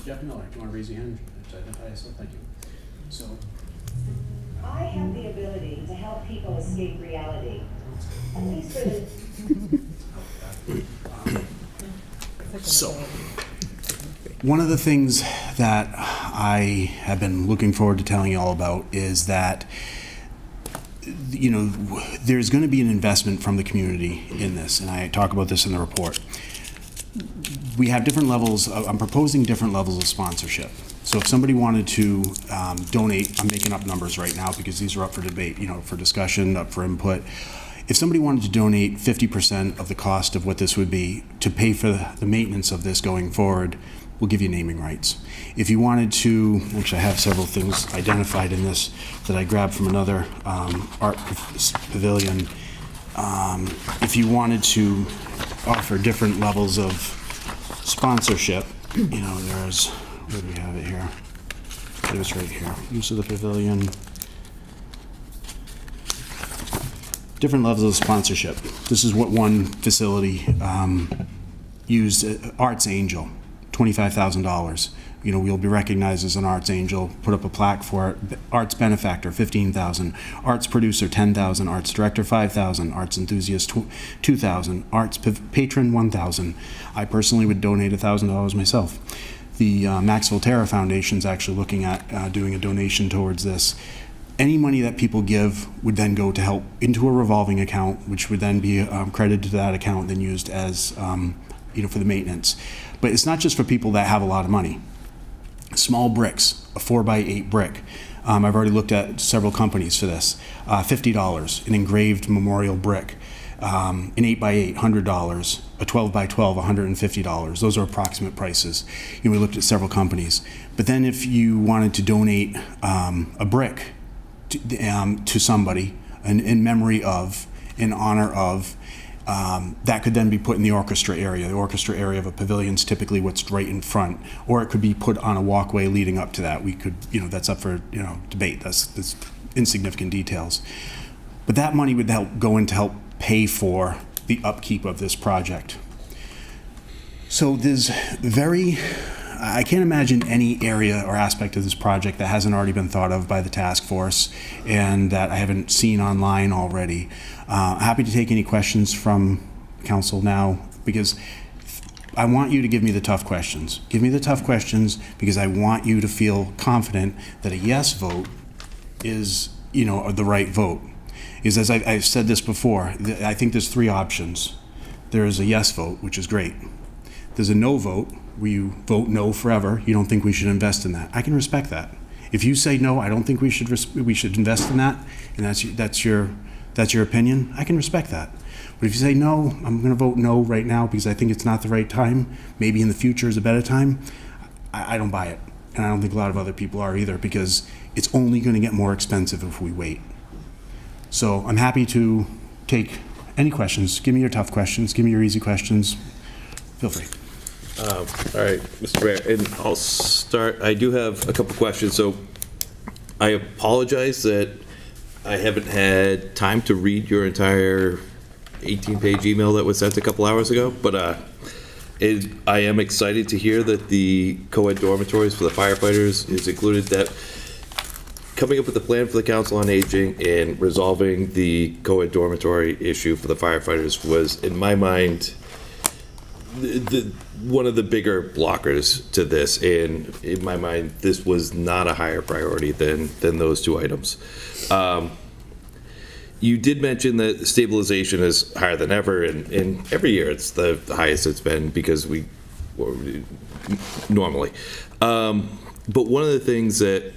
Jeff Miller, do you want to raise your hand to identify yourself? Thank you. So, I have the ability to help people escape reality. At least for the... So, one of the things that I have been looking forward to telling you all about is that, there's going to be an investment from the community in this, and I talk about this in the report. We have different levels I'm proposing different levels of sponsorship. So if somebody wanted to donate, I'm making up numbers right now because these are up for debate, for discussion, up for input. If somebody wanted to donate 50% of the cost of what this would be to pay for the maintenance of this going forward, we'll give you naming rights. If you wanted to, which I have several things identified in this that I grabbed from another art pavilion, if you wanted to offer different levels of sponsorship, there's, where do we have it here? It was right here. Use of the pavilion. Different levels of sponsorship. This is what one facility used, Arts Angel, $25,000. We'll be recognized as an Arts Angel, put up a plaque for it. Arts Benefactor, $15,000. Arts Producer, $10,000. Arts Director, $5,000. Arts Enthusiast, $2,000. Arts Patron, $1,000. I personally would donate $1,000 myself. The Max Volterra Foundation is actually looking at doing a donation towards this. Any money that people give would then go to help into a revolving account, which would then be credited to that account, then used as for the maintenance. But it's not just for people that have a lot of money. Small bricks, a 4x8 brick. I've already looked at several companies for this. $50, an engraved memorial brick. An 8x8, $100. A 12x12, $150. Those are approximate prices. We looked at several companies. But then if you wanted to donate a brick to somebody in memory of, in honor of, that could then be put in the orchestra area. The orchestra area of a pavilion is typically what's right in front, or it could be put on a walkway leading up to that. We could, that's up for debate. That's insignificant details. But that money would go in to help pay for the upkeep of this project. So there's very I can't imagine any area or aspect of this project that hasn't already been thought of by the task force and that I haven't seen online already. Happy to take any questions from council now, because I want you to give me the tough questions. Give me the tough questions because I want you to feel confident that a yes vote is, the right vote. Because as I've said this before, I think there's three options. There is a yes vote, which is great. There's a no vote, where you vote no forever. You don't think we should invest in that. I can respect that. If you say no, I don't think we should invest in that, and that's your opinion, I can respect that. But if you say no, I'm going to vote no right now because I think it's not the right time, maybe in the future is a better time, I don't buy it. And I don't think a lot of other people are either, because it's only going to get more expensive if we wait. So I'm happy to take any questions. Give me your tough questions. Give me your easy questions. Feel free. All right, Mr. Mayor, and I'll start. I do have a couple questions. So I apologize that I haven't had time to read your entire 18-page email that was sent a couple hours ago, but I am excited to hear that the co-ed dormitories for the firefighters is included. That coming up with a plan for the Council on Aging and resolving the co-ed dormitory issue for the firefighters was, in my mind, one of the bigger blockers to this. And in my mind, this was not a higher priority than those two items. You did mention that stabilization is higher than ever, and every year it's the highest it's been because normally. But one of the things that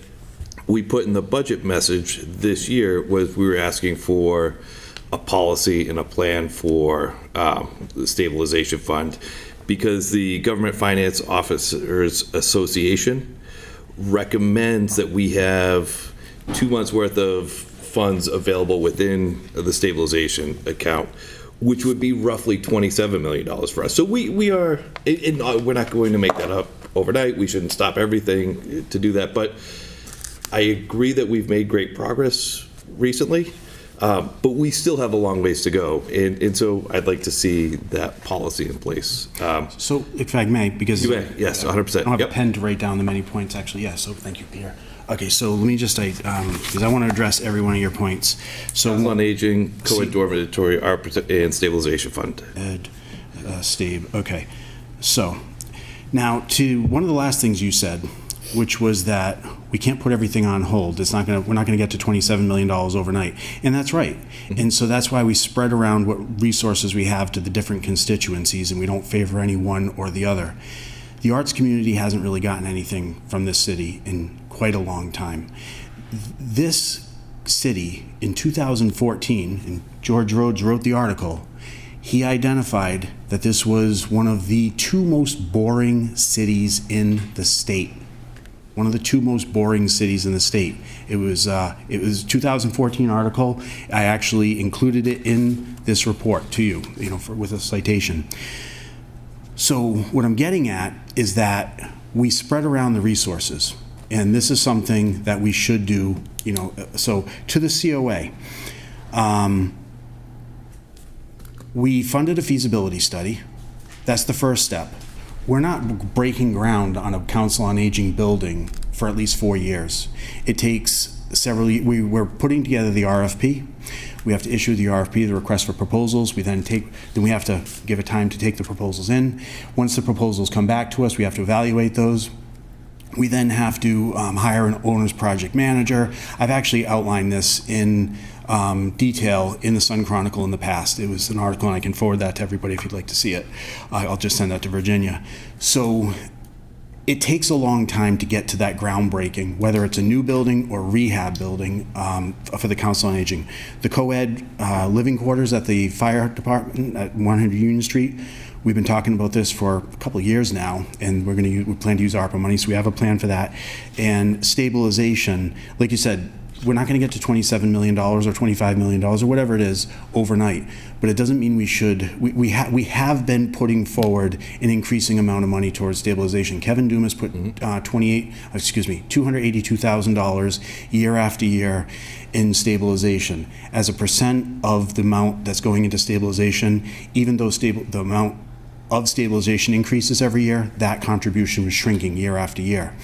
we put in the budget message this year was we were asking for a policy and a plan for the stabilization fund, because the Government Finance Officers Association recommends that we have 2 months worth of funds available within the stabilization account, which would be roughly $27 million for us. So we are, we're not going to make that up overnight. We shouldn't stop everything to do that. But I agree that we've made great progress recently, but we still have a long ways to go. And so I'd like to see that policy in place. So if I may, because you may, yes, 100%. I don't have a pen to write down the many points, actually. Yes, so thank you, Peter. Okay, so let me just, because I want to address every one of your points. So Council on Aging, co-ed dormitory, and stabilization fund. Okay. So now to one of the last things you said, which was that we can't put everything on hold. We're not going to get to $27 million overnight. And that's right. And so that's why we spread around what resources we have to the different constituencies, and we don't favor any one or the other. The arts community hasn't really gotten anything from this city in quite a long time. This city, in 2014, and George Rhodes wrote the article, he identified that this was one of the 2 most boring cities in the state. One of the 2 most boring cities in the state. It was a 2014 article. I actually included it in this report to you, with a citation. So what I'm getting at is that we spread around the resources, and this is something that we should do. So to the COA, we funded a feasibility study. That's the first step. We're not breaking ground on a Council on Aging building for at least 4 years. It takes several. We're putting together the RFP. We have to issue the RFP, the request for proposals. Then we have to give it time to take the proposals in. Once the proposals come back to us, we have to evaluate those. We then have to hire an owner's project manager. I've actually outlined this in detail in the Sun Chronicle in the past. It was an article, and I can forward that to everybody if you'd like to see it. I'll just send that to Virginia. So it takes a long time to get to that groundbreaking, whether it's a new building or rehab building for the Council on Aging. The co-ed living quarters at the fire department at 100 Union Street, we've been talking about this for a couple of years now, and we plan to use ARPA money, so we have a plan for that. And stabilization, like you said, we're not going to get to $27 million or $25 million or whatever it is overnight, but it doesn't mean we should. We have been putting forward an increasing amount of money towards stabilization. Kevin Dumas put $282,000 year after year in stabilization. As a percent of the amount that's going into stabilization, even though the amount of stabilization increases every year, that contribution was shrinking year after year.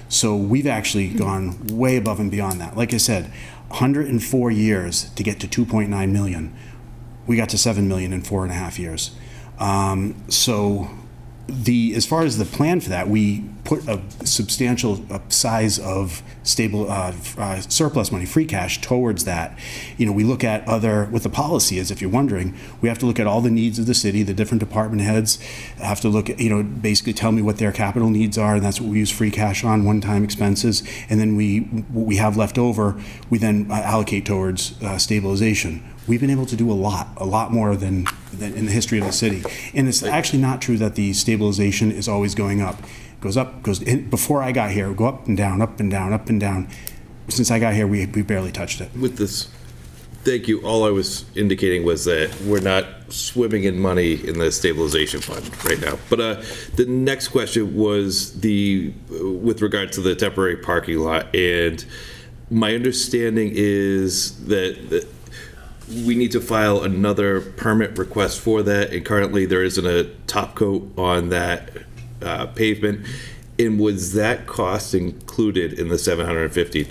So we've actually gone way above and beyond that. Like I said, 104 years to get to 2.9 million. We got to 7 million in 4.5 years. So as far as the plan for that, we put a substantial size of stable surplus money, free cash, towards that. We look at what the policy is, if you're wondering. We have to look at all the needs of the city. The different department heads have to look at, basically tell me what their capital needs are, and that's what we use free cash on, one-time expenses. And then what we have left over, we then allocate towards stabilization. We've been able to do a lot more than in the history of the city. And it's actually not true that the stabilization is always going up. It goes up, goes in. Before I got here, it would go up and down, up and down, up and down. Since I got here, we barely touched it. With this, thank you. All I was indicating was that we're not swimming in money in the stabilization fund right now. But the next question was with regard to the temporary parking lot. And my understanding is that we need to file another permit request for that, and currently there isn't a top coat on that pavement. And was that cost included in the $750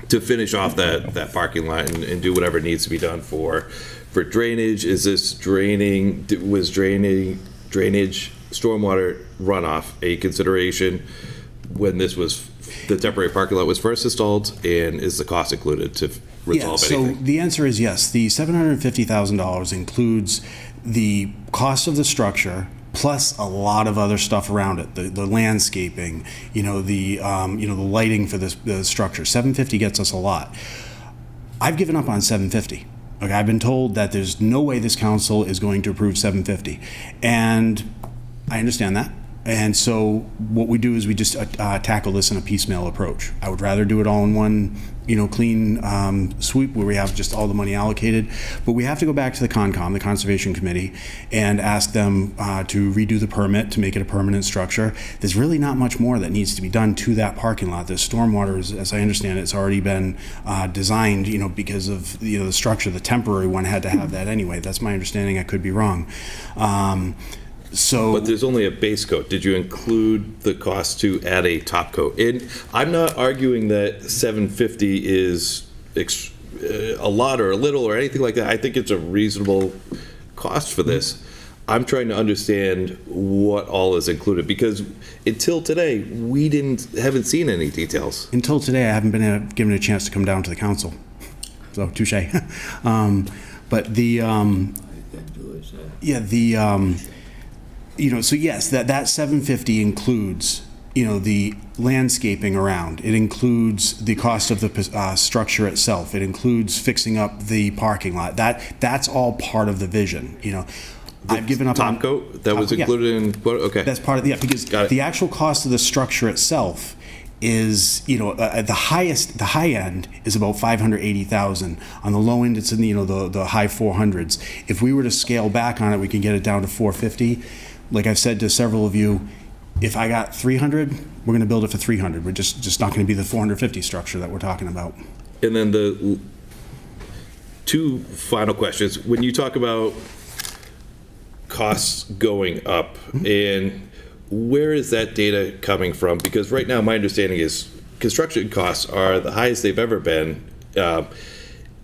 to finish off that parking lot and do whatever needs to be done for drainage? Is this drainage, stormwater runoff a consideration when the temporary parking lot was first installed, and is the cost included to resolve anything? So the answer is yes. The $750,000 includes the cost of the structure plus a lot of other stuff around it, the landscaping, the lighting for the structure. $750 gets us a lot. I've given up on $750. Okay, I've been told that there's no way this council is going to approve $750, and I understand that. And so what we do is we just tackle this in a piecemeal approach. I would rather do it all in one, clean sweep where we have just all the money allocated. But we have to go back to the the Conservation Committee, and ask them to redo the permit to make it a permanent structure. There's really not much more that needs to be done to that parking lot. The stormwater, as I understand it, it's already been designed, because of the structure. The temporary one had to have that anyway. That's my understanding. I could be wrong. But there's only a base coat. Did you include the cost to add a top coat? And I'm not arguing that $750 is a lot or a little or anything like that. I think it's a reasonable cost for this. I'm trying to understand what all is included, because until today, we haven't seen any details. Until today, I haven't been given a chance to come down to the council. So, touche. But so yes, that 750 includes, the landscaping around. It includes the cost of the structure itself. It includes fixing up the parking lot. That's all part of the vision. I've given up top coat that was included in. Okay, that's part of because the actual cost of the structure itself is, at the high end is about $580,000. On the low end, it's in the high 400s. If we were to scale back on it, we can get it down to 450. Like I've said to several of you, if I got 300, we're going to build it for 300. We're just not going to be the 450 structure that we're talking about. And then the two final questions. When you talk about costs going up, and where is that data coming from? Because right now, my understanding is construction costs are the highest they've ever been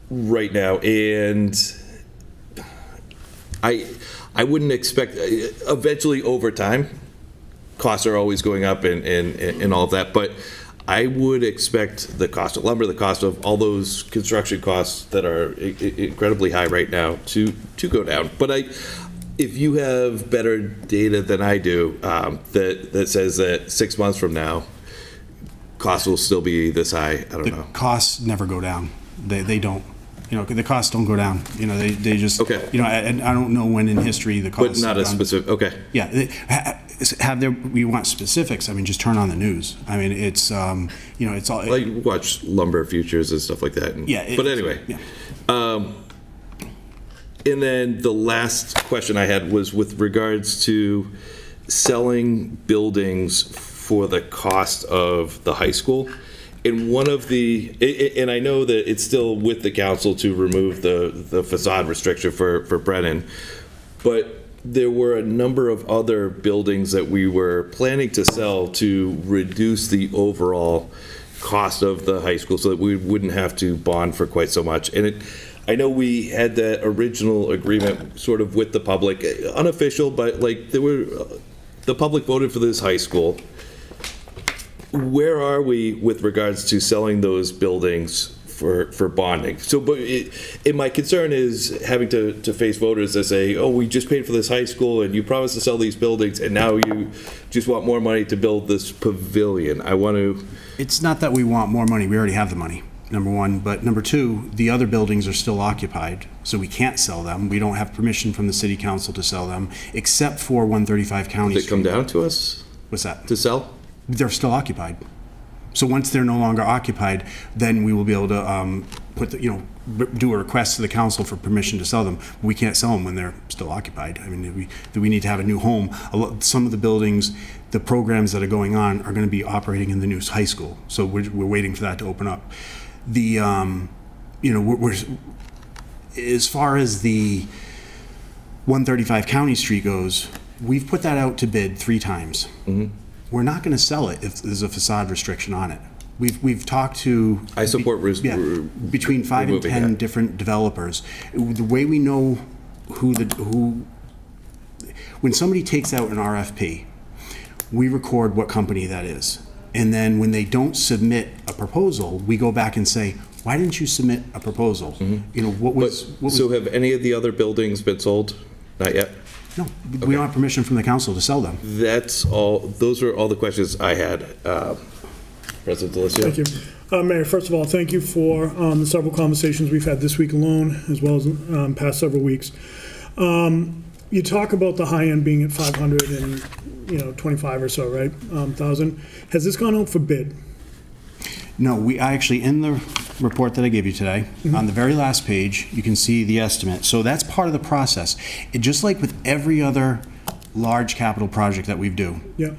right now, and I wouldn't expect, eventually over time, costs are always going up and all of that, but I would expect the cost of lumber, the cost of all those construction costs that are incredibly high right now to go down. But if you have better data than I do, that says that 6 months from now, costs will still be this high, I don't know. Costs never go down. They don't. The costs don't go down. They just. Okay. And I don't know when in history the costs. But not as specific. Okay. Yeah. We want specifics. I mean, just turn on the news. I mean, it's it's all. Like watch lumber futures and stuff like that. But anyway. Yeah. And then the last question I had was with regards to selling buildings for the cost of the high school. And and I know that it's still with the council to remove the facade restriction for Brennan, but there were a number of other buildings that we were planning to sell to reduce the overall cost of the high school so that we wouldn't have to bond for quite so much. And I know we had that original agreement sort of with the public, unofficial, but like the public voted for this high school. Where are we with regards to selling those buildings for bonding? So, but my concern is having to face voters that say, oh, we just paid for this high school and you promised to sell these buildings and now you just want more money to build this pavilion. I want to... It's not that we want more money, we already have the money, number one. But number two, the other buildings are still occupied, so we can't sell them. We don't have permission from the city council to sell them, except for 135 County They Street. come down to us What's that? to sell? They're still occupied. So once they're no longer occupied, then we will be able to do a request to the council for permission to sell them. We can't sell them when they're still occupied. I mean, we need to have a new home. Some of the buildings, the programs that are going on are going to be operating in the new high school. So we're waiting for that to open up. The we're as far as the 135 County Street goes, we've put that out to bid 3 times. Mm-hmm. We're not going to sell it if there's a facade restriction on it. We've talked to... I support between 5 and 10 different developers. The way we know who... When somebody takes out an RFP, we record what company that is. And then when they don't submit a proposal, we go back and say, why didn't you submit a proposal? Mm-hmm. What was... So have any of the other buildings been sold? Not yet? No, we don't have permission from the council to sell them. That's all. Those are all the questions I had. President Delisio. Thank you. Mayor, first of all, thank you for the several conversations we've had this week alone, as well as past several weeks. You talk about the high end being at 525 or so, right? Thousand. Has this gone out for bid? No, I actually, in the report that I gave you today, on the very last page, you can see the estimate. So that's part of the process. Just like with every other large capital project that we do. Yeah.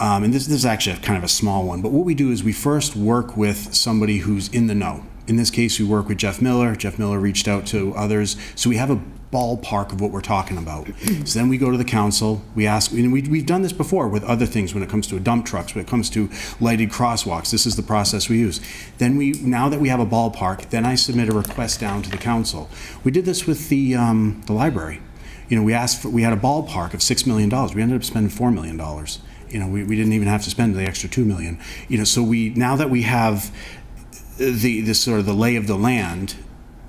And this is actually kind of a small one, but what we do is we first work with somebody who's in the know. In this case, we work with Jeff Miller. Jeff Miller reached out to others. So we have a ballpark of what we're talking about. So then we go to the council, we ask, and we've done this before with other things when it comes to dump trucks, when it comes to lighted crosswalks. This is the process we use. Then now that we have a ballpark, then I submit a request down to the council. We did this with the library. We asked we had a ballpark of $6 million. We ended up spending $4 million. We didn't even have to spend the extra $2 million. So now that we have the sort of the lay of the land,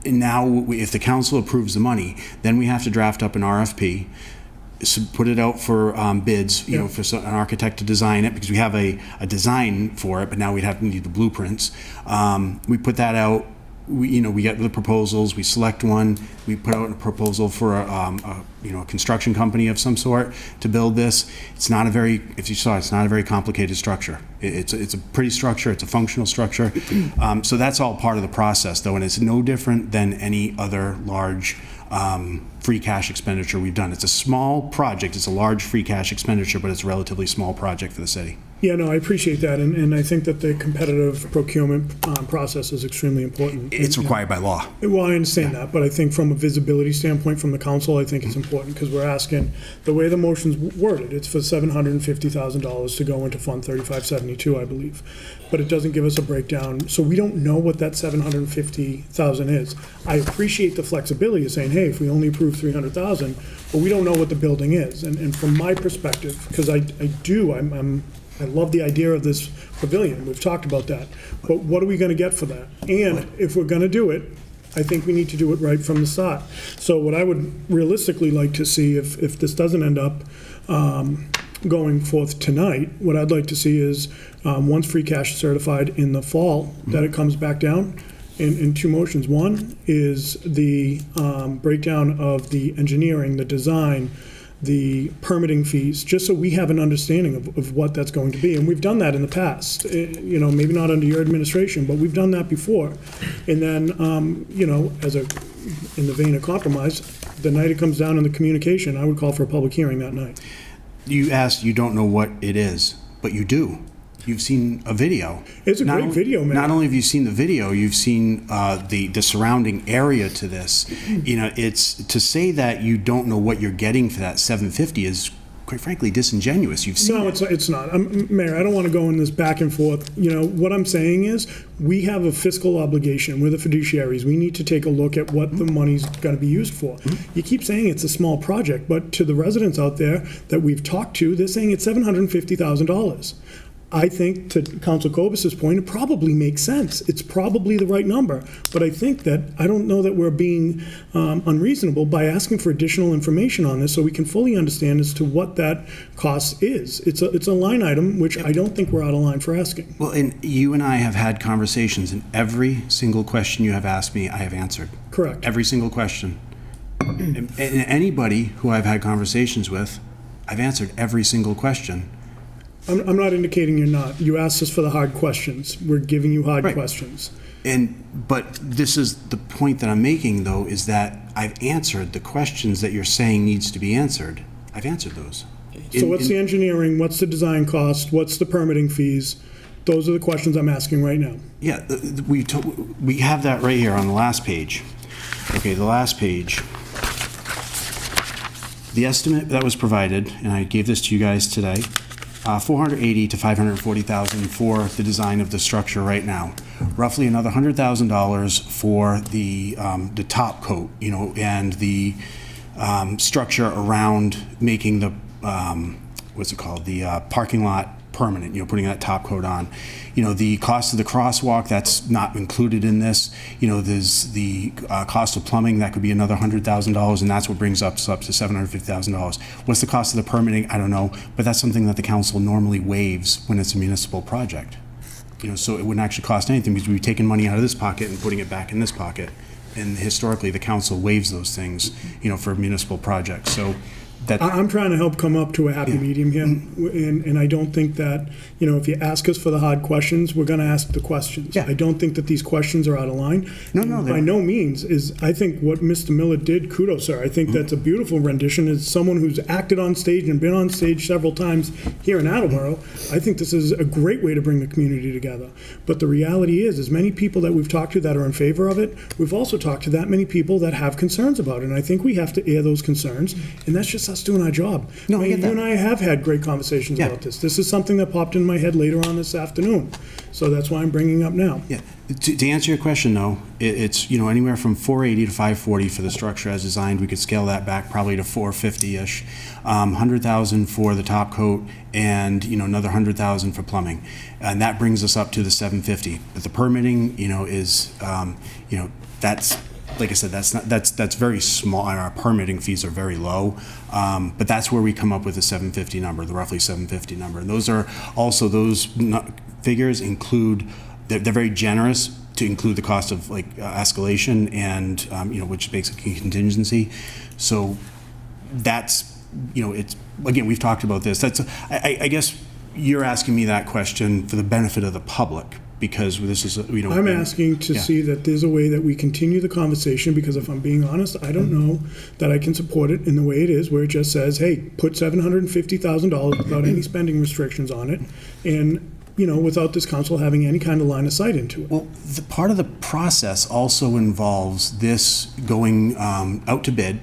and now if the council approves the money, then we have to draft up an RFP, put it out for bids, for an architect to design it, because we have a design for it, but now we'd need the blueprints. We put that out. We get the proposals, we select one, we put out a proposal for a construction company of some sort to build this. It's not a very, if you saw, it's not a very complicated structure. It's a pretty structure, it's a functional structure. So that's all part of the process though, and it's no different than any other large free cash expenditure we've done. It's a small project, it's a large free cash expenditure, but it's a relatively small project for the city. Yeah, no, I appreciate that, and I think that the competitive procurement process is extremely important. It's required by law. Well, I understand that, but I think from a visibility standpoint from the council, I think it's important, because we're asking, the way the motion's worded, it's for $750,000 to go into Fund 3572, I believe. But it doesn't give us a breakdown, so we don't know what that $750,000 is. I appreciate the flexibility of saying, hey, if we only approve $300,000, but we don't know what the building is. And from my perspective, because I love the idea of this pavilion, we've talked about that, but what are we gonna get for that? And if we're gonna do it, I think we need to do it right from the start. So what I would realistically like to see, if this doesn't end up going forth tonight, what I'd like to see is, once free cash is certified in the fall, that it comes back down in 2 motions. One is the breakdown of the engineering, the design, the permitting fees, just so we have an understanding of what that's going to be. And we've done that in the past, maybe not under your administration, but we've done that before. And then, in the vein of compromise, the night it comes down in the communication, I would call for a public hearing that night. You asked, you don't know what it is, but you do. you've seen a video. It's a great video, man. Not only have you seen the video, you've seen the surrounding area to this. You know, it's to say that you don't know what you're getting for that 750 is, quite frankly, disingenuous. You've seen No, it's not. Mayor, I don't want to go in this back and forth. You know, what I'm saying is, we have a fiscal obligation. We're the fiduciaries. We need to take a look at what the money's going to be used for. You keep saying it's a small project, but to the residents out there that we've talked to, they're saying it's $750,000. I think, to Council Cobus's point, it probably makes sense. It's probably the right number. But I think that, I don't know that we're being unreasonable by asking for additional information on this so we can fully understand as to what that cost is. It's a line item, which I don't think we're out of line for asking. Well, and you and I have had conversations, and every single question you have asked me, I have answered. Correct. Every single question. And anybody who I've had conversations with, I've answered every single question. I'm not indicating you're not. You asked us for the hard questions. We're giving you hard questions. But this is the point that I'm making, though, is that I've answered the questions that you're saying needs to be answered. I've answered those. So what's the engineering? What's the design cost? What's the permitting fees? Those are the questions I'm asking right now. Yeah, we have that right here on the last page. Okay, the last page. The estimate that was provided, and I gave this to you guys today, $480,000 to $540,000 for the design of the structure right now. Roughly another $100,000 for the top coat, you know, and the structure around making the what's it called, the parking lot permanent, you know, putting that top coat on. You know, the cost of the crosswalk, that's not included in this. You know, there's the cost of plumbing, that could be another $100,000, and that's what brings us up to $750,000. What's the cost of the permitting? I don't know, but that's something that the council normally waives when it's a municipal project. You know, so it wouldn't actually cost anything because we'd be taking money out of this pocket and putting it back in this pocket. And historically, the council waives those things, you know, for municipal projects. So I'm trying to help come up to a happy medium here, and I don't think that, you know, if you ask us for the hard questions, we're going to ask the questions. Yeah. I don't think that these questions are out of line. No, by no means is, I think what Mr. Miller did, kudos, sir. I think that's a beautiful rendition. As someone who's acted on stage and been on stage several times here in Attleboro, I think this is a great way to bring the community together. But the reality is, as many people that we've talked to that are in favor of it, we've also talked to that many people that have concerns about it. And I think we have to air those concerns, and that's just us doing our job. No, I get that. You and I have had great conversations about this. This is something that popped in my head later on this afternoon. So that's why I'm bringing it up now. Yeah. To answer your question, though, it's, you know, anywhere from 480 to 540 for the structure as designed. We could scale that back probably to 450-ish. 100,000 for the top coat, and, you know, another 100,000 for plumbing, and that brings us up to the 750. But the permitting, you know, is, you know, that's, like I said, that's very small. Our permitting fees are very low, but that's where we come up with the 750 number, the roughly 750 number. And those are also, those figures include, they're very generous to include the cost of like escalation and you know, which is basically contingency. So that's, you know, it's, again, we've talked about this. That's, I guess you're asking me that question for the benefit of the public, because this is, you know. I'm asking to see that there's a way that we continue the conversation, because if I'm being honest, I don't know that I can support it in the way it is, where it just says, hey, put $750,000 without any spending restrictions on it, and, you know, without this council having any kind of line of sight into it. Well, the part of the process also involves this going out to bid.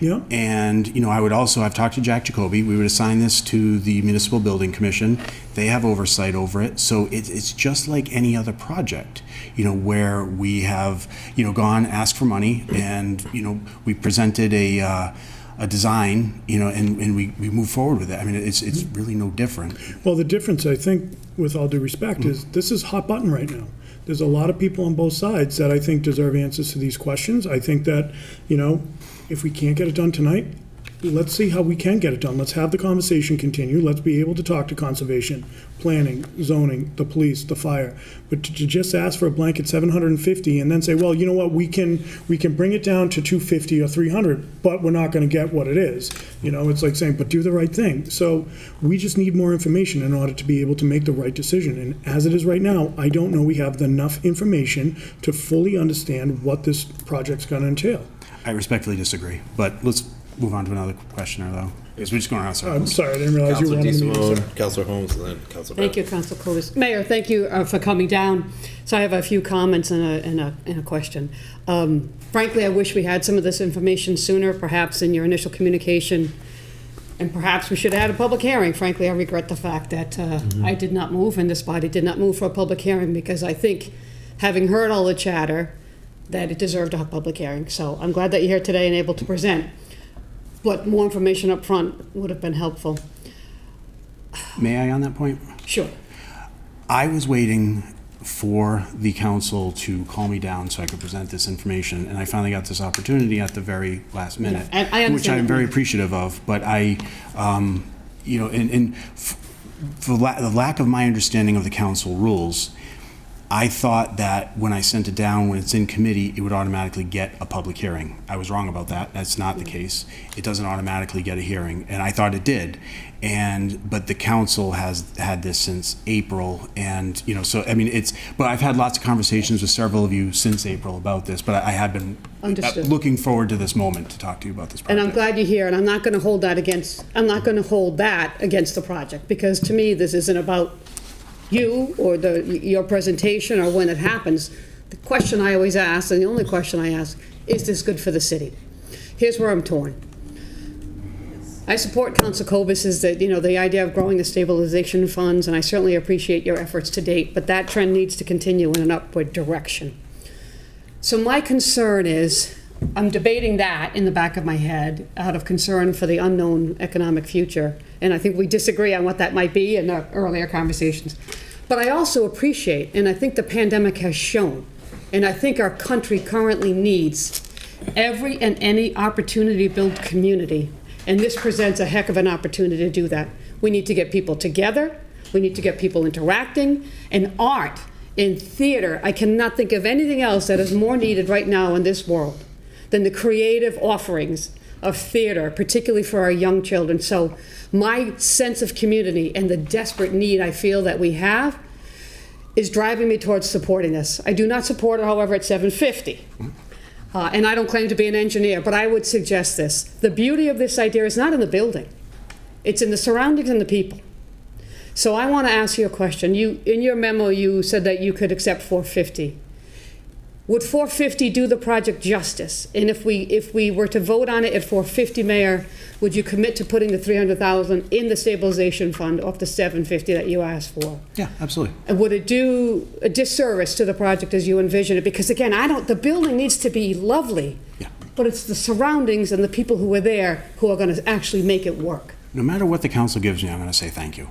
Yeah. And, you know, I've talked to Jack Jacoby. We would assign this to the Municipal Building Commission. They have oversight over it. So it's just like any other project, you know, where we have, you know, gone, asked for money, and, you know, we presented a design, you know, and we move forward with it. I mean, it's really no different. Well, the difference, I think, with all due respect, is this is hot button right now. There's a lot of people on both sides that I think deserve answers to these questions. I think that, you know, if we can't get it done tonight, let's see how we can get it done. Let's have the conversation continue. Let's be able to talk to conservation, planning, zoning, the police, the fire. But to just ask for a blanket 750 and then say, well, you know what, we can bring it down to 250 or 300, but we're not going to get what it is. You know, it's like saying, but do the right thing. So we just need more information in order to be able to make the right decision. And as it is right now, I don't know we have enough information to fully understand what this project's going to entail. I respectfully disagree, but let's move on to another questioner, though? Because we're just going around I'm circles. sorry, I didn't realize you Counselor wanted me to. DeSimone, Counselor Holmes, and then Counselor Thank you, Council Cobus. Mayor, thank you for coming down. So I have a few comments and a question. Frankly, I wish we had some of this information sooner, perhaps in your initial communication, and perhaps we should have had a public hearing. Frankly, I regret the fact that I did not move, and this body did not move for a public hearing, because I think, having heard all the chatter, that it deserved a public hearing. So I'm glad that you're here today and able to present. But more information up front would have been helpful. May I on that point? Sure. I was waiting for the council to call me down so I could present this information, and I finally got this opportunity at the very last minute, Yeah, and I understand which I'm that. very appreciative of. But I, you know, for the lack of my understanding of the council rules, I thought that when I sent it down, when it's in committee, it would automatically get a public hearing. I was wrong about that. That's not the case. It doesn't automatically get a hearing, and I thought it did. But the council has had this since April, and you know, so I mean, But I've had lots of conversations with several of you since April about this. But I have been Understood. looking forward to this moment to talk to you about this project. And I'm glad you're here, and I'm not going to hold that against the project, because to me, this isn't about you or your presentation or when it happens. The question I always ask, and the only question I ask, is this good for the city? Here's where I'm torn. I support Council Cobus's, that, you know, the idea of growing the stabilization funds, and I certainly appreciate your efforts to date, but that trend needs to continue in an upward direction. So my concern is, I'm debating that in the back of my head out of concern for the unknown economic future. And I think we disagree on what that might be in the earlier conversations. But I also appreciate, and I think the pandemic has shown, and I think our country currently needs every and any opportunity to build community. And this presents a heck of an opportunity to do that. We need to get people together. We need to get people interacting. And art, in theater, I cannot think of anything else that is more needed right now in this world than the creative offerings of theater, particularly for our young children. So my sense of community and the desperate need I feel that we have is driving me towards supporting this. I do not support it, however, at $750. And I don't claim to be an engineer, but I would suggest this. The beauty of this idea is not in the building. It's in the surroundings and the people. So I want to ask you a question. In your memo, you said that you could accept $450. Would $450 do the project justice? And if we were to vote on it at $450, Mayor, would you commit to putting the $300,000 in the stabilization fund off the $750 that you asked for? Yeah, absolutely. And would it do a disservice to the project as you envision it? Because again, the building needs to be lovely, Yeah. but it's the surroundings and the people who are there who are going to actually make it work. No matter what the council gives me, I'm going to say thank you.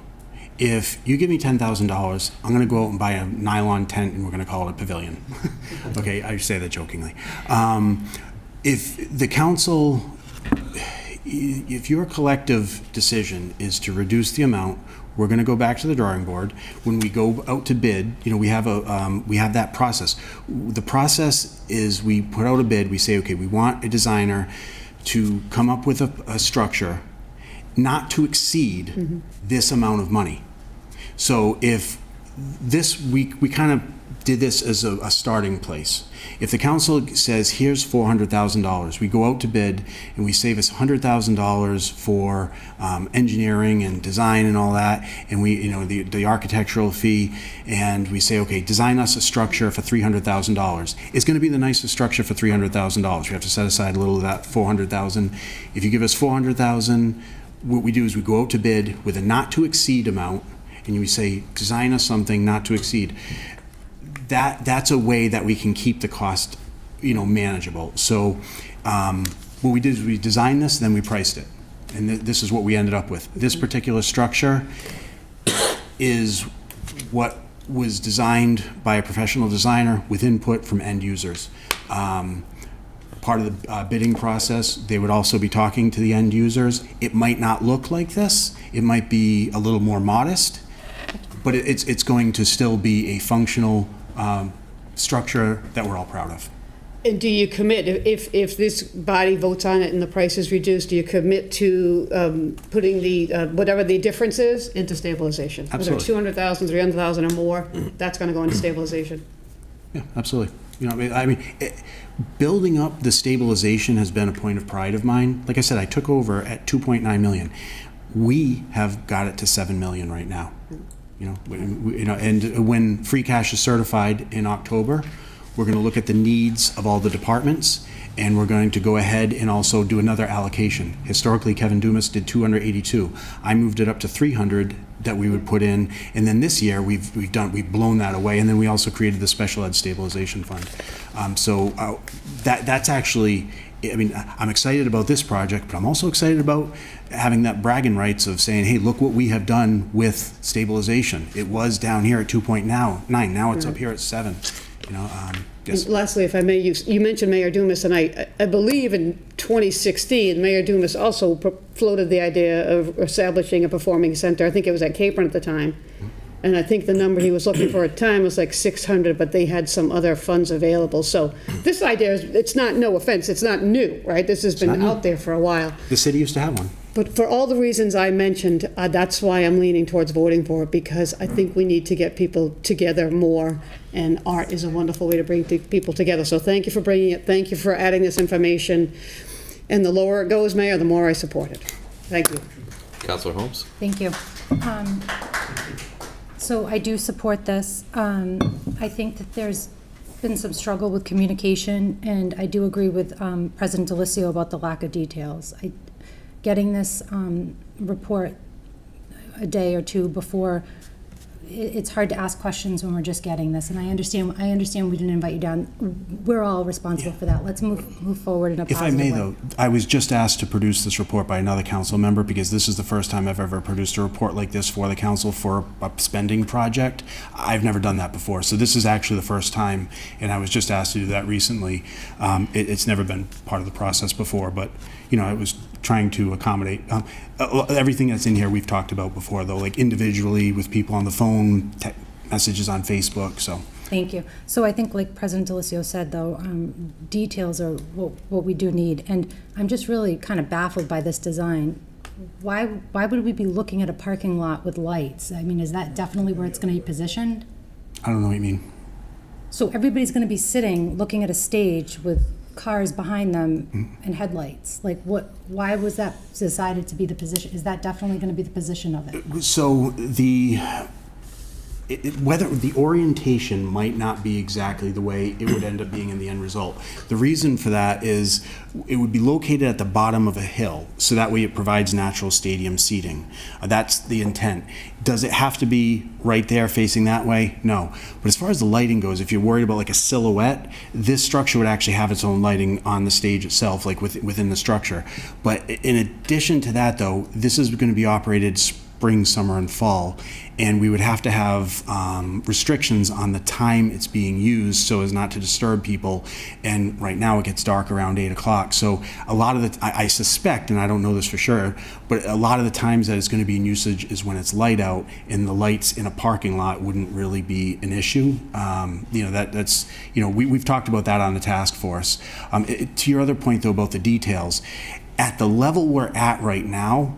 If you give me $10,000, I'm going to go out and buy a nylon tent, and we're going to call it a pavilion. Okay, I say that jokingly. If the council, if your collective decision is to reduce the amount, we're going to go back to the drawing board. When we go out to bid, you know, we have that process. The process is we put out a bid. We say, okay, we want a designer to come up with a structure not to exceed this amount of money. So if this, we kind of did this as a starting place. If the council says, here's $400,000, we go out to bid and we save us $100,000 for engineering and design and all that, and we, you know, the architectural fee, and we say, okay, design us a structure for $300,000. It's going to be the nicest structure for $300,000. We have to set aside a little of that $400,000. If you give us $400,000, what we do is we go out to bid with a not to exceed amount, and we say, design us something not to exceed. That's a way that we can keep the cost, you know, manageable. So what we did is we designed this, then we priced it. And this is what we ended up with. This particular structure is what was designed by a professional designer with input from end users. Part of the bidding process, they would also be talking to the end users. It might not look like this. It might be a little more modest, but it's going to still be a functional structure that we're all proud of. And do you commit, if this body votes on it and the price is reduced, do you commit to putting the, whatever the difference is, into stabilization? Absolutely. Whether it's $200,000, $300,000 or more, that's going to go into stabilization. Yeah, absolutely. You know, I mean, building up the stabilization has been a point of pride of mine. Like I said, I took over at 2.9 million. We have got it to 7 million right now. You know, and when free cash is certified in October, we're going to look at the needs of all the departments, and we're going to go ahead and also do another allocation. Historically, Kevin Dumas did 282. I moved it up to 300 that we would put in, and then this year we've blown that away, and then we also created the Special Ed Stabilization Fund. That's actually, I mean, I'm excited about this project, but I'm also excited about having that bragging rights of saying, hey, look what we have done with stabilization. It was down here at 2.9, now it's up here at 7. You know, yes. And lastly, if I may, you mentioned Mayor Dumas, and I believe in 2016, Mayor Dumas also floated the idea of establishing a performing center. I think it was at Capron at the time. And I think the number he was looking for at the time was like 600, but they had some other funds available. So this idea is, it's not, no offense, it's not new, right? This has been out there for a while. The city used to have one. But for all the reasons I mentioned, that's why I'm leaning towards voting for it, because I think we need to get people together more, and art is a wonderful way to bring people together. So thank you for bringing it. Thank you for adding this information. And the lower it goes, Mayor, the more I support it. Thank you. Councilor Holmes? Thank you. So I do support this. I think that there's been some struggle with communication, and I do agree with President Delisio about the lack of details. Getting this report a day or two before, it's hard to ask questions when we're just getting this, and I understand we didn't invite you down. We're all responsible for that. Let's move forward in a positive way. If I may, though, I was just asked to produce this report by another council member, because this is the first time I've ever produced a report like this for the council for a spending project. I've never done that before, so this is actually the first time, and I was just asked to do that recently. It's never been part of the process before, but you know, I was trying to accommodate everything that's in here we've talked about before, though, like individually with people on the phone, messages on Facebook, so. Thank you. So I think, like President Delisio said, though, details are what we do need, and I'm just really kind of baffled by this design. Why would we be looking at a parking lot with lights? I mean, is that definitely where it's going to be positioned? I don't know what you mean. So everybody's going to be sitting, looking at a stage with cars behind them and headlights. Like, what? Why was that decided to be the position? Is that definitely going to be the position of it? So whether the orientation might not be exactly the way it would end up being in the end result. The reason for that is it would be located at the bottom of a hill, so that way it provides natural stadium seating. That's the intent. Does it have to be right there facing that way? No. But as far as the lighting goes, if you're worried about like a silhouette, this structure would actually have its own lighting on the stage itself, like within the structure. But in addition to that, though, this is going to be operated spring, summer, and fall, and we would have to have restrictions on the time it's being used so as not to disturb people. And right now it gets dark around 8 o'clock. So a lot of the, I suspect, and I don't know this for sure, but a lot of the times that it's going to be in usage is when it's light out, and the lights in a parking lot wouldn't really be an issue. You know, that's, you know, we've talked about that on the task force. To your other point, though, about the details, at the level we're at right now,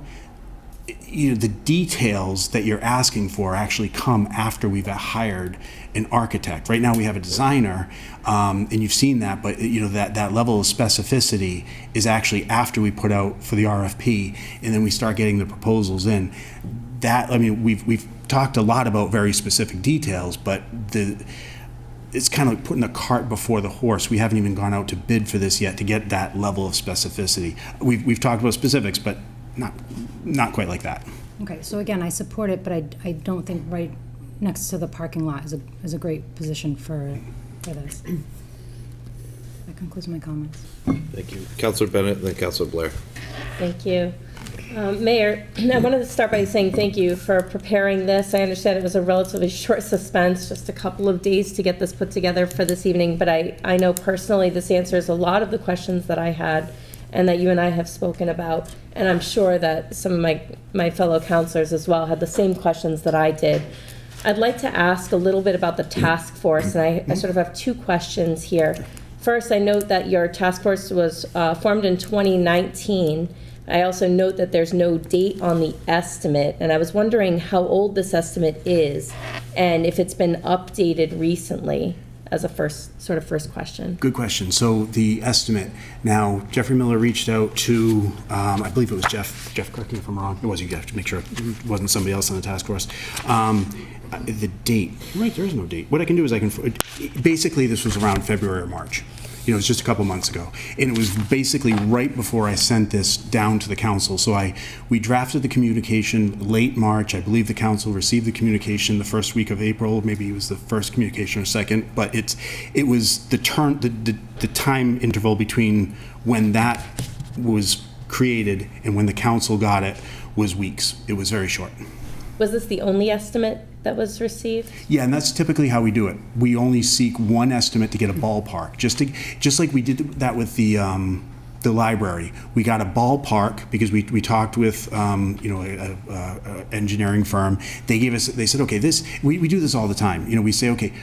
you know, the details that you're asking for actually come after we've hired an architect. Right now we have a designer, and you've seen that, but you know, that level of specificity is actually after we put out for the RFP, and then we start getting the proposals in. That, I mean, we've talked a lot about very specific details, but it's kind of like putting the cart before the horse. We haven't even gone out to bid for this yet to get that level of specificity. We've talked about specifics, but not quite like that. Okay, so again, I support it, but I don't think right next to the parking lot is a great position for this. That concludes my comments. Thank you. Councilor Bennett, and then Councilor Blair. Thank you. Mayor, I wanted to start by saying thank you for preparing this. I understand it was a relatively short suspense, just a couple of days to get this put together for this evening, but I know personally this answers a lot of the questions that I had and that you and I have spoken about, and I'm sure that some of my fellow councilors as well had the same questions that I did. I'd like to ask a little bit about the task force, and I sort of have two questions here. First, I note that your task force was formed in 2019. I also note that there's no date on the estimate, and I was wondering how old this estimate is and if it's been updated recently. as a first question. Good question. So the estimate, now Jeffrey Miller reached out to, I believe it was Jeff, correct me if I'm wrong, it was you, Jeff, to make sure it wasn't somebody else on the task force. The date, right, there is no date. What I can do is basically this was around February or March. You know, it was just a couple months ago. And it was basically right before I sent this down to the council. So we drafted the communication late March. I believe the council received the communication the first week of April. Maybe it was the first communication or second. But it was the time interval between when that was created and when the council got it was weeks. It was very short. Was this the only estimate that was received? Yeah, and that's typically how we do it. We only seek one estimate to get a ballpark, just like we did that with the library. We got a ballpark because we talked with a engineering firm. They said, okay, we do this all the time. You know, we say, okay,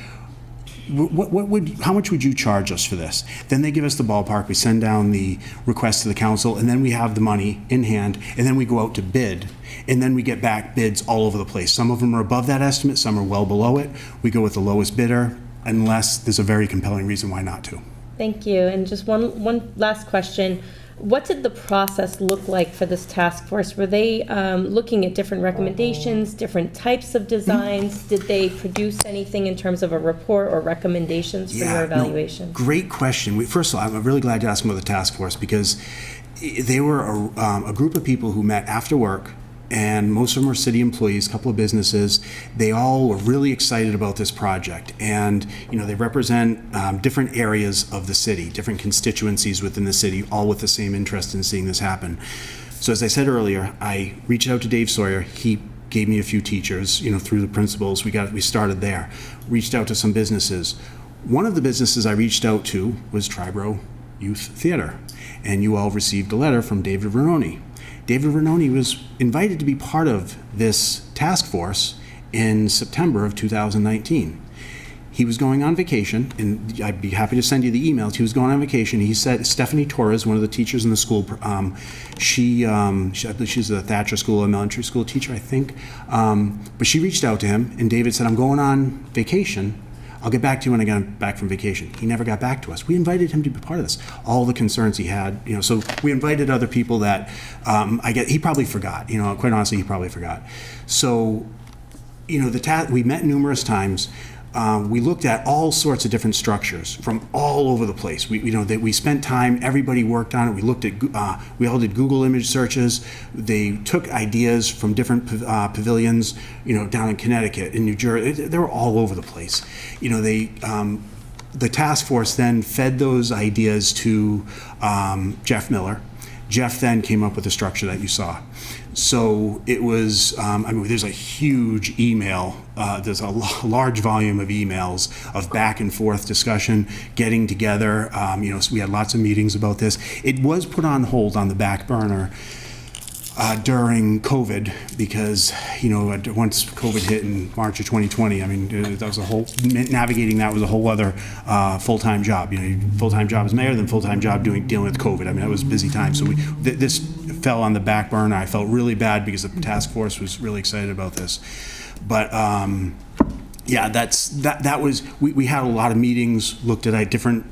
how much would you charge us for this? Then they give us the ballpark, we send down the request to the council, and then we have the money in hand, and then we go out to bid, and then we get back bids all over the place. Some of them are above that estimate, some are well below it. We go with the lowest bidder, unless there's a very compelling reason why not to. Thank you. And just one last question. What did the process look like for this task force? Were they looking at different recommendations, different types of designs? Did they produce anything in terms of a report or recommendations for your evaluation? No, great question. First of all, I'm really glad you asked about the task force because they were a group of people who met after work, and most of them are city employees, a couple of businesses. They all were really excited about this project, and they represent different areas of the city, different constituencies within the city, all with the same interest in seeing this happen. So as I said earlier, I reached out to Dave Sawyer. He gave me a few teachers, through the principals. We started there. Reached out to some businesses. One of the businesses I reached out to was Triborough Youth Theater, and you all received a letter from David Vernoni. David Vernoni was invited to be part of this task force in September of 2019. He was going on vacation, and I'd be happy to send you the emails. He was going on vacation. He said, Stephanie Torres, one of the teachers in the school, I believe she's a Thatcher School elementary school teacher, I think. But she reached out to him, and David said, I'm going on vacation. I'll get back to you when I get back from vacation. He never got back to us. We invited him to be part of this. All the concerns he had, so we invited other people that he probably forgot. Quite honestly, he probably forgot. So, we met numerous times. We looked at all sorts of different structures from all over the place. We spent time. Everybody worked on it. We looked at. We all did Google image searches. They took ideas from different pavilions. Down in Connecticut, in New Jersey. They were all over the place. The task force then fed those ideas to Jeff Miller. Jeff then came up with the structure that you saw. So it was, there's a huge email, there's a large volume of emails of back and forth discussion, getting together. So we had lots of meetings about this. It was put on hold on the back burner during COVID because, once COVID hit in March of 2020, that was navigating that was a whole other full-time job. Full-time job as mayor, then full-time job dealing with COVID. That was a busy time. So this fell on the back burner. I felt really bad because the task force was really excited about this. But that was, we had a lot of meetings, looked at different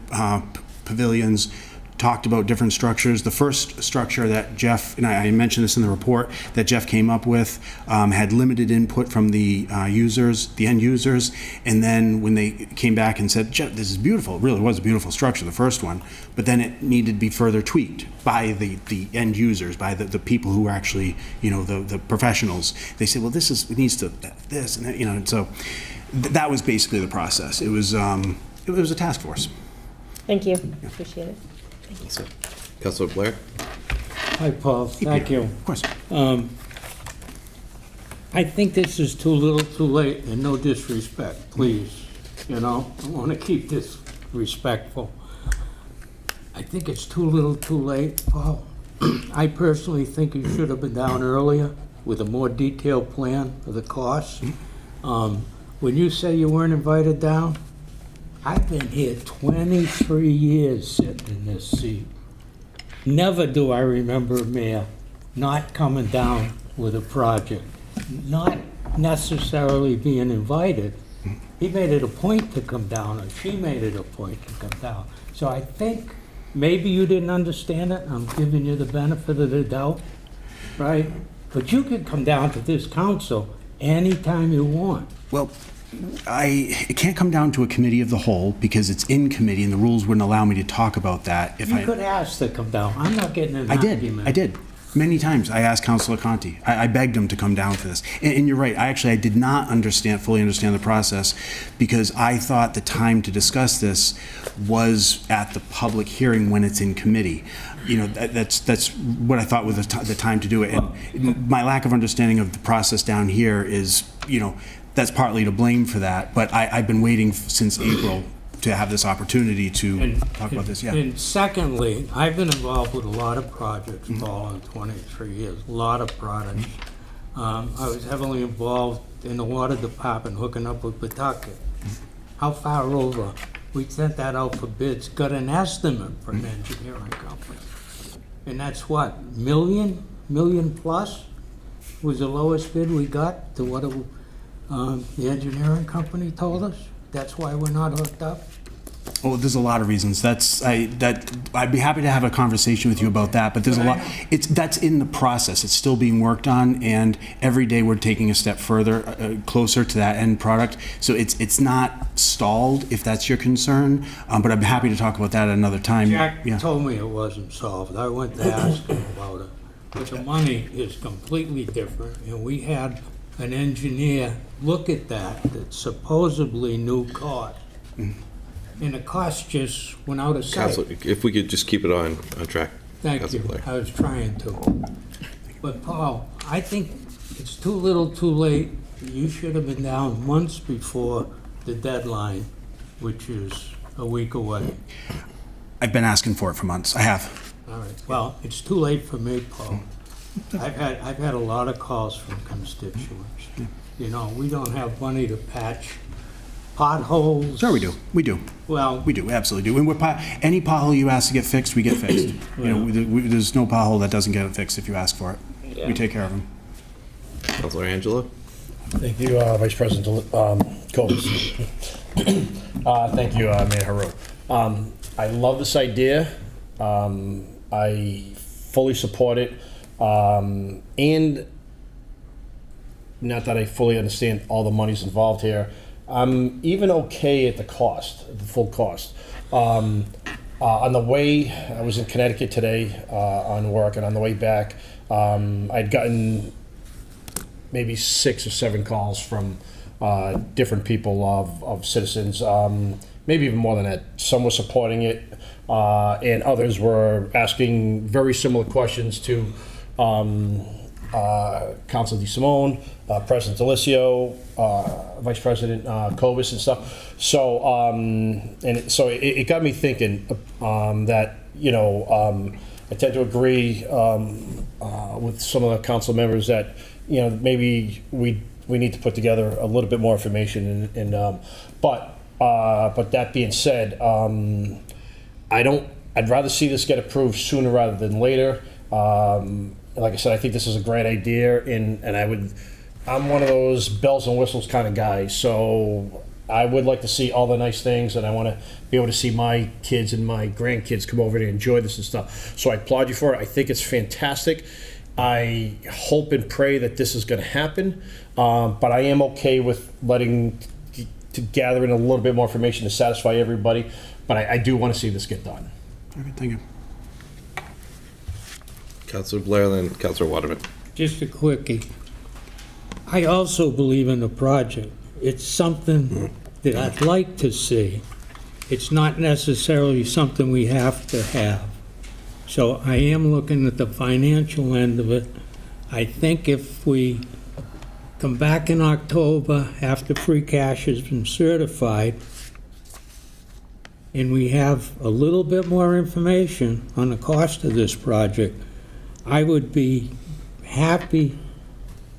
pavilions, talked about different structures. The first structure that Jeff, and I mentioned this in the report, that Jeff came up with had limited input from the users, the end users, and then when they came back and said, Jeff, this is beautiful, it really was a beautiful structure, the first one, but then it needed to be further tweaked by the end users, by the people who are actually, the professionals. They said, well, it needs to, this, and that, and so that was basically the process. It was a task force. Thank you. Appreciate it. Thank you. Councilor Blair? Hi, Paul. Thank you. Of course. I think this is too little too late, and no disrespect, please. I want to keep this respectful. I think it's too little too late, Paul. I personally think you should have been down earlier with a more detailed plan of the costs. When you say you weren't invited down, I've been here 23 years sitting in this seat. Never do I remember a mayor not coming down with a project, not necessarily being invited, He made it a point to come down, or she made it a point to come down. So I think maybe you didn't understand it, I'm giving you the benefit of the doubt, right? But you could come down to this council anytime you want. Well, it can't come down to a committee of the whole because it's in committee and the rules wouldn't allow me to talk about that if You could ask to come down. I'm not getting in an argument. I did. Many times I asked Councilor Conti. I begged him to come down for this. And you're right, I did not fully understand the process because I thought the time to discuss this was at the public hearing when it's in committee. You know, that's what I thought was the time to do it. And my lack of understanding of the process down here is, you know, that's partly to blame for that. But I've been waiting since April to have this opportunity to talk about this, yeah. And secondly, I've been involved with a lot of projects Paul, in 23 years, a lot of projects. I was heavily involved in the water department hooking up with Pawtucket. How far over? We sent that out for bids, got an estimate from an engineering company. And that's what, million plus was the lowest bid we got to what the engineering company told us? That's why we're not hooked up? Oh, there's a lot of reasons. I'd be happy to have a conversation with you about that, but there's a lot. That's in the process. It's still being worked on, and every day we're taking a step further, closer to that end product. So it's not stalled, if that's your concern. But I'm happy to talk about that at another time. Jack told me it wasn't solved. I went to ask him about it. But the money is completely different, and we had an engineer look at that supposedly knew cost. And the cost just went out of sight. Counselor, if we could just keep it on track. Thank Counselor you. Blair. I was trying to. But Paul, I think it's too little too late. You should have been down months before the deadline, which is a week away. I've been asking for it for months. I have. All right. Well, it's too late for me, Paul. I've had a lot of calls from constituents. You know, we don't have money to patch potholes. Sure we do. We do. Well, we do, absolutely do. And any pothole you ask to get fixed, we get fixed. You know, there's no pothole that doesn't get fixed if you ask for it. Yeah. We take care of them. Councilor Angelo? Thank you, Vice President Cobus. Thank you, Mayor Haru. I love this idea. I fully support it. And not that I fully understand all the monies involved here. I'm even okay at the cost, the full cost. On the way, I was in Connecticut today on work, and on the way back, I'd gotten maybe 6 or 7 calls from different people of citizens, maybe even more than that. Some were supporting it, and others were asking very similar questions to Councilor DeSimone, President Delisio, Vice President Cobus and stuff. So, it got me thinking that, you know, I tend to agree with some of the council members that, you know, maybe we need to put together a little bit more information. But that being said, I'd rather see this get approved sooner rather than later. Like I said, I think this is a great idea, and I'm one of those bells and whistles kind of guys, so I would like to see all the nice things, and I want to be able to see my kids and my grandkids come over to enjoy this and stuff. So I applaud you for it. I think it's fantastic. I hope and pray that this is going to happen, but I am okay with gathering a little bit more information to satisfy everybody, but I do want to see this get done. Okay, thank you. Councilor Blair, then Councilor Waterman. just a quickie. I also believe in the project. It's something that I'd like to see. It's not necessarily something we have to have. So I am looking at the financial end of it. I think if we come back in October after free cash has been certified and we have a little bit more information on the cost of this project, I would be happy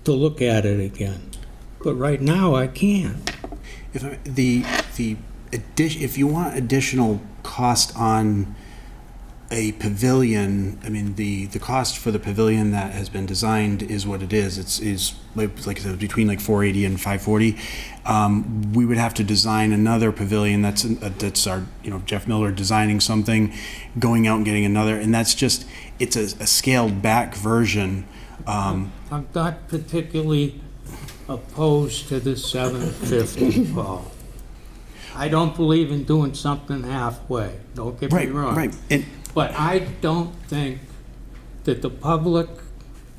to look at it again. But right now, I can't. If you want additional cost on a pavilion, I mean, the cost for the pavilion that has been designed is what it is. It's like I said, between like 480 and 540. We would have to design another pavilion that's our, Jeff Miller designing something, going out and getting another, and that's just, it's a scaled back version. I'm not particularly opposed to the 750, Paul. I don't believe in doing something halfway, don't get me wrong. Right. But I don't think that the public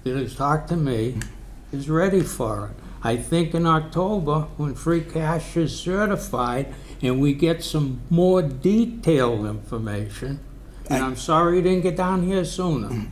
that has talked to me is ready for it. I think in October, when free cash is certified and we get some more detailed information, and I'm sorry you didn't get down here sooner.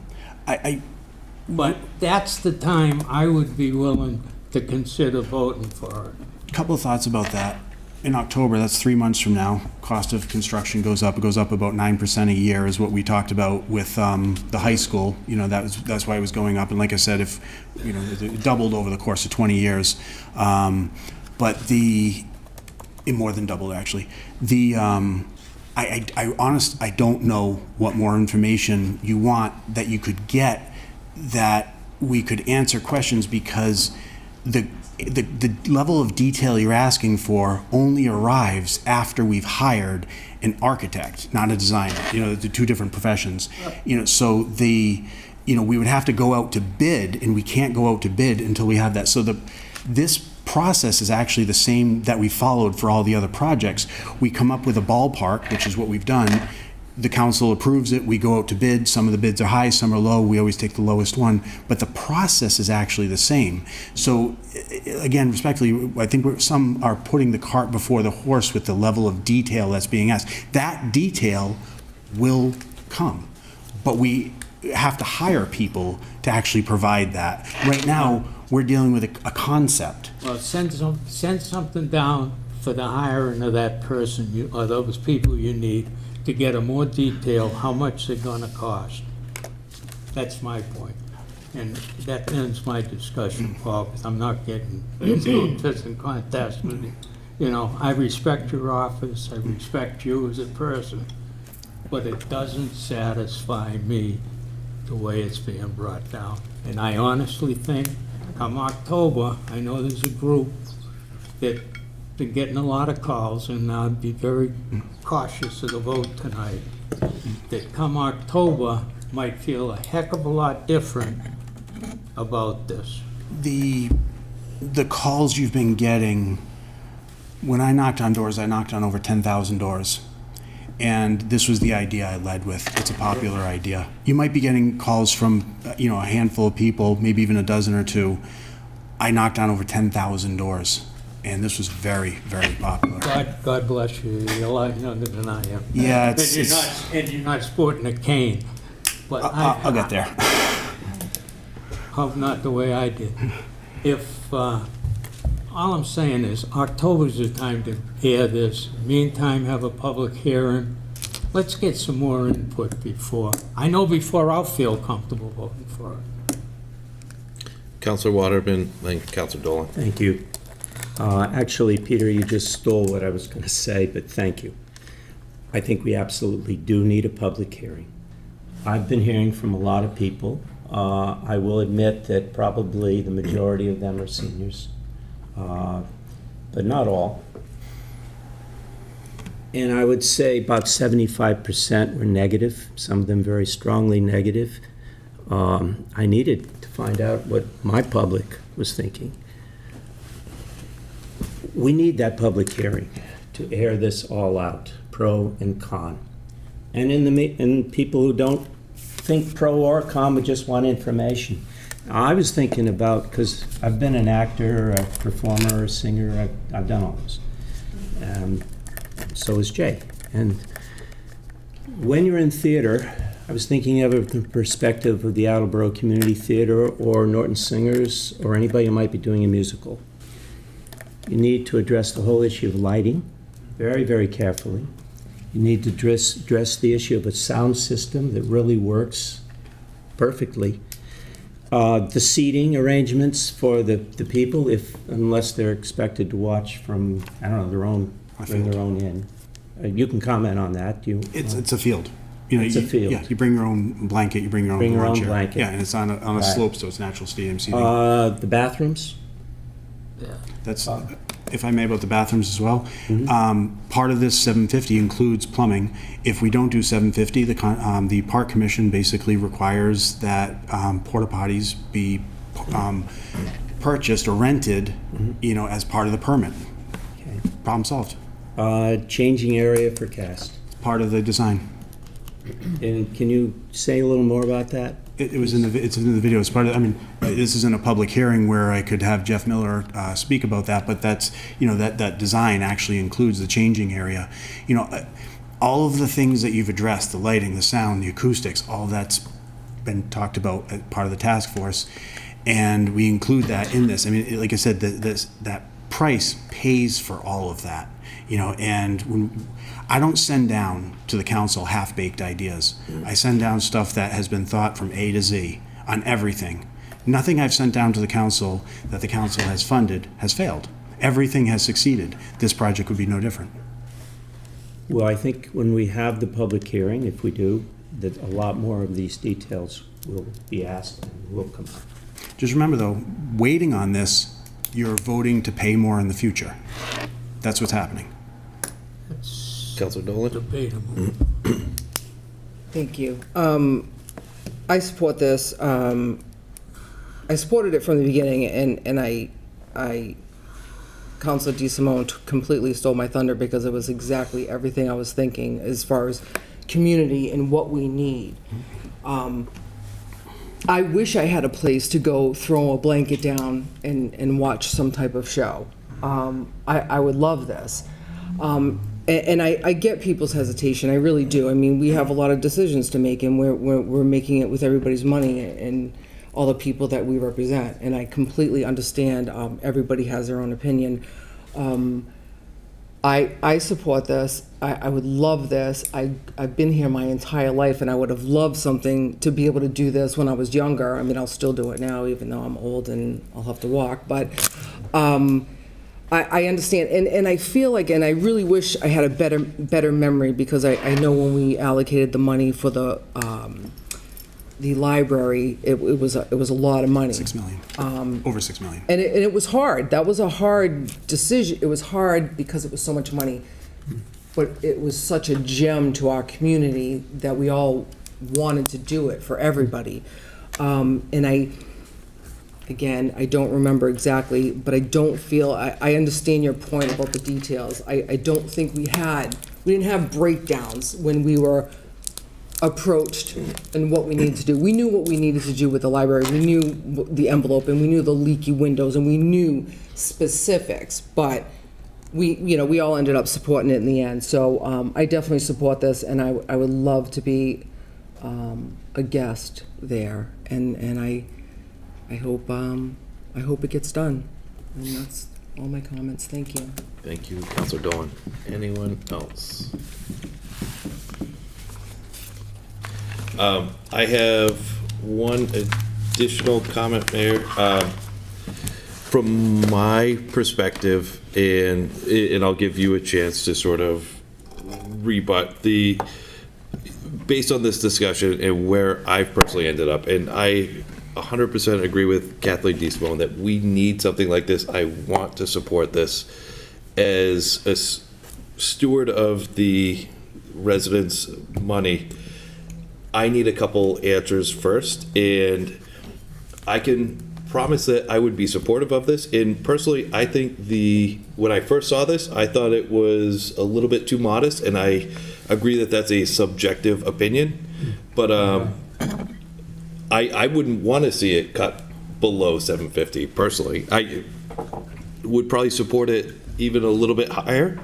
But that's the time I would be willing to consider voting for it. Couple of thoughts about that. In October, that's 3 months from now, cost of construction goes up. It goes up about 9% a year is what we talked about with the high school. That's why it was going up. And like I said, if, it doubled over the course of 20 years. But it more than doubled actually. I don't know what more information you want that you could get that we could answer questions, because the level of detail you're asking for only arrives after we've hired an architect, not a designer. The two different professions. So we would have to go out to bid, and we can't go out to bid until we have that. So this process is actually the same that we followed for all the other projects. We come up with a ballpark, which is what we've done. The council approves it, we go out to bid. Some of the bids are high, some are low. We always take the lowest one, but the process is actually the same. So again, respectfully, I think some are putting the cart before the horse with the level of detail that's being asked. That detail will come, but we have to hire people to actually provide that. Right now, we're dealing with a concept. Well, send something down for the hiring of that person, or those people you need, to get a more detail how much they're gonna cost. That's my point. And that ends my discussion, Paul, because I'm not getting into a pissing contest with you. I respect your office, I respect you as a person, but it doesn't satisfy me the way it's being brought down. And I honestly think, come October, I know there's a group that been getting a lot of calls, and I'd be very cautious of the vote tonight, that come October might feel a heck of a lot different about this. The calls you've been getting, when I knocked on doors, I knocked on over 10,000 doors. And this was the idea I led with. It's a popular idea. You might be getting calls from, a handful of people, maybe even a dozen or two. I knocked on over 10,000 doors. And this was very, very popular. God bless you. You're a lot younger than I am. Yeah, and you're not sporting a cane. But I'll get there. Hope not the way I did. If all I'm saying is October's the time to air this. Meantime, have a public hearing. Let's get some more input before. I know before I'll feel comfortable voting for it. Councilor Waterman and Councilor Dolan. Thank you. Actually, Peter, you just stole what I was going to say, but thank you. I think we absolutely do need a public hearing. I've been hearing from a lot of people. I will admit that probably the majority of them are seniors, but not all. And I would say about 75% were negative, some of them very strongly negative. I needed to find out what my public was thinking. We need that public hearing to air this all out, pro and con. And in people who don't think pro or con, but just want information. Now, I was thinking about, because I've been an actor, a performer, a singer, I've done all this. So is Jay. And when you're in theater, I was thinking of it from the perspective of the Attleboro Community Theater or Norton Singers or anybody who might be doing a musical. You need to address the whole issue of lighting very, very carefully. You need to address the issue of a sound system that really works perfectly. The seating arrangements for the people, unless they're expected to watch from, I don't know, bring their own in. You can comment on that. It's a field. You know, It's a field. Yeah, you bring your own blanket, you bring your own Bring your lawn own chair. blanket. Yeah, and it's on a Right. slope, so it's natural stadium seating. The bathrooms? That's, if I may, about the bathrooms as well. Part of this 750 includes plumbing. If we don't do 750, the park commission basically requires that porta potties be purchased or rented, you know, as part of the permit. Problem solved. Changing area for cast. Part of the design. And can you say a little more about that? It's in the video. It's part of, I mean, this isn't a public hearing where I could have Jeff Miller speak about that, but that's, you know, that design actually includes the changing area. You know, all of the things that you've addressed, the lighting, the sound, the acoustics, all that's been talked about as part of the task force, and we include that in this. I mean, like I said, that price pays for all of that, you know, and when I don't send down to the council half-baked ideas. I send down stuff that has been thought from A to Z on everything. Nothing I've sent down to the council that the council has funded has failed. Everything has succeeded. This project would be no different. Well, I think when we have the public hearing, if we do, that a lot more of these details will be asked and will come up. Just remember, though, waiting on this, you're voting to pay more in the future. That's what's happening. Councilor Dolan? Debatable. Thank you. I support this. I supported it from the beginning, and Councilor DeSimone completely stole my thunder because it was exactly everything I was thinking as far as community and what we need. I wish I had a place to go throw a blanket down and watch some type of show. I would love this. And I get people's hesitation, I really do. I mean, we have a lot of decisions to make, and we're making it with everybody's money and all the people that we represent. And I completely understand everybody has their own opinion. I support this. I would love this. I've been here my entire life, and I would have loved something to be able to do this when I was younger. I mean, I'll still do it now, even though I'm old and I'll have to walk. But I understand, and I feel like, and I really wish I had a better memory, because I know when we allocated the money for the library, it was a lot of money. 6 million. Over 6 million. And it was hard. That was a hard decision. It was hard because it was so much money, but it was such a gem to our community that we all wanted to do it for everybody. Again, I don't remember exactly, but I don't feel, I understand your point about the details. I don't think we didn't have breakdowns when we were approached and what we needed to do. We knew what we needed to do with the library. We knew the envelope, and we knew the leaky windows, and we knew specifics, but we all ended up supporting it in the end. So I definitely support this, and I would love to be a guest there, and I hope it gets done. And that's all my comments. Thank you. Thank you, Councilor Dolan. Anyone else? I have one additional comment, Mayor. From my perspective, and I'll give you a chance to sort of rebut based on this discussion and where I've personally ended up, and I 100% agree with Kathleen DeSimone that we need something like this. I want to support this as a steward of the residents' money. I need a couple answers first, and I can promise that I would be supportive of this. And personally, I think when I first saw this, I thought it was a little bit too modest, and I agree that that's a subjective opinion. But I wouldn't want to see it cut below 750 personally. I would probably support it even a little bit higher,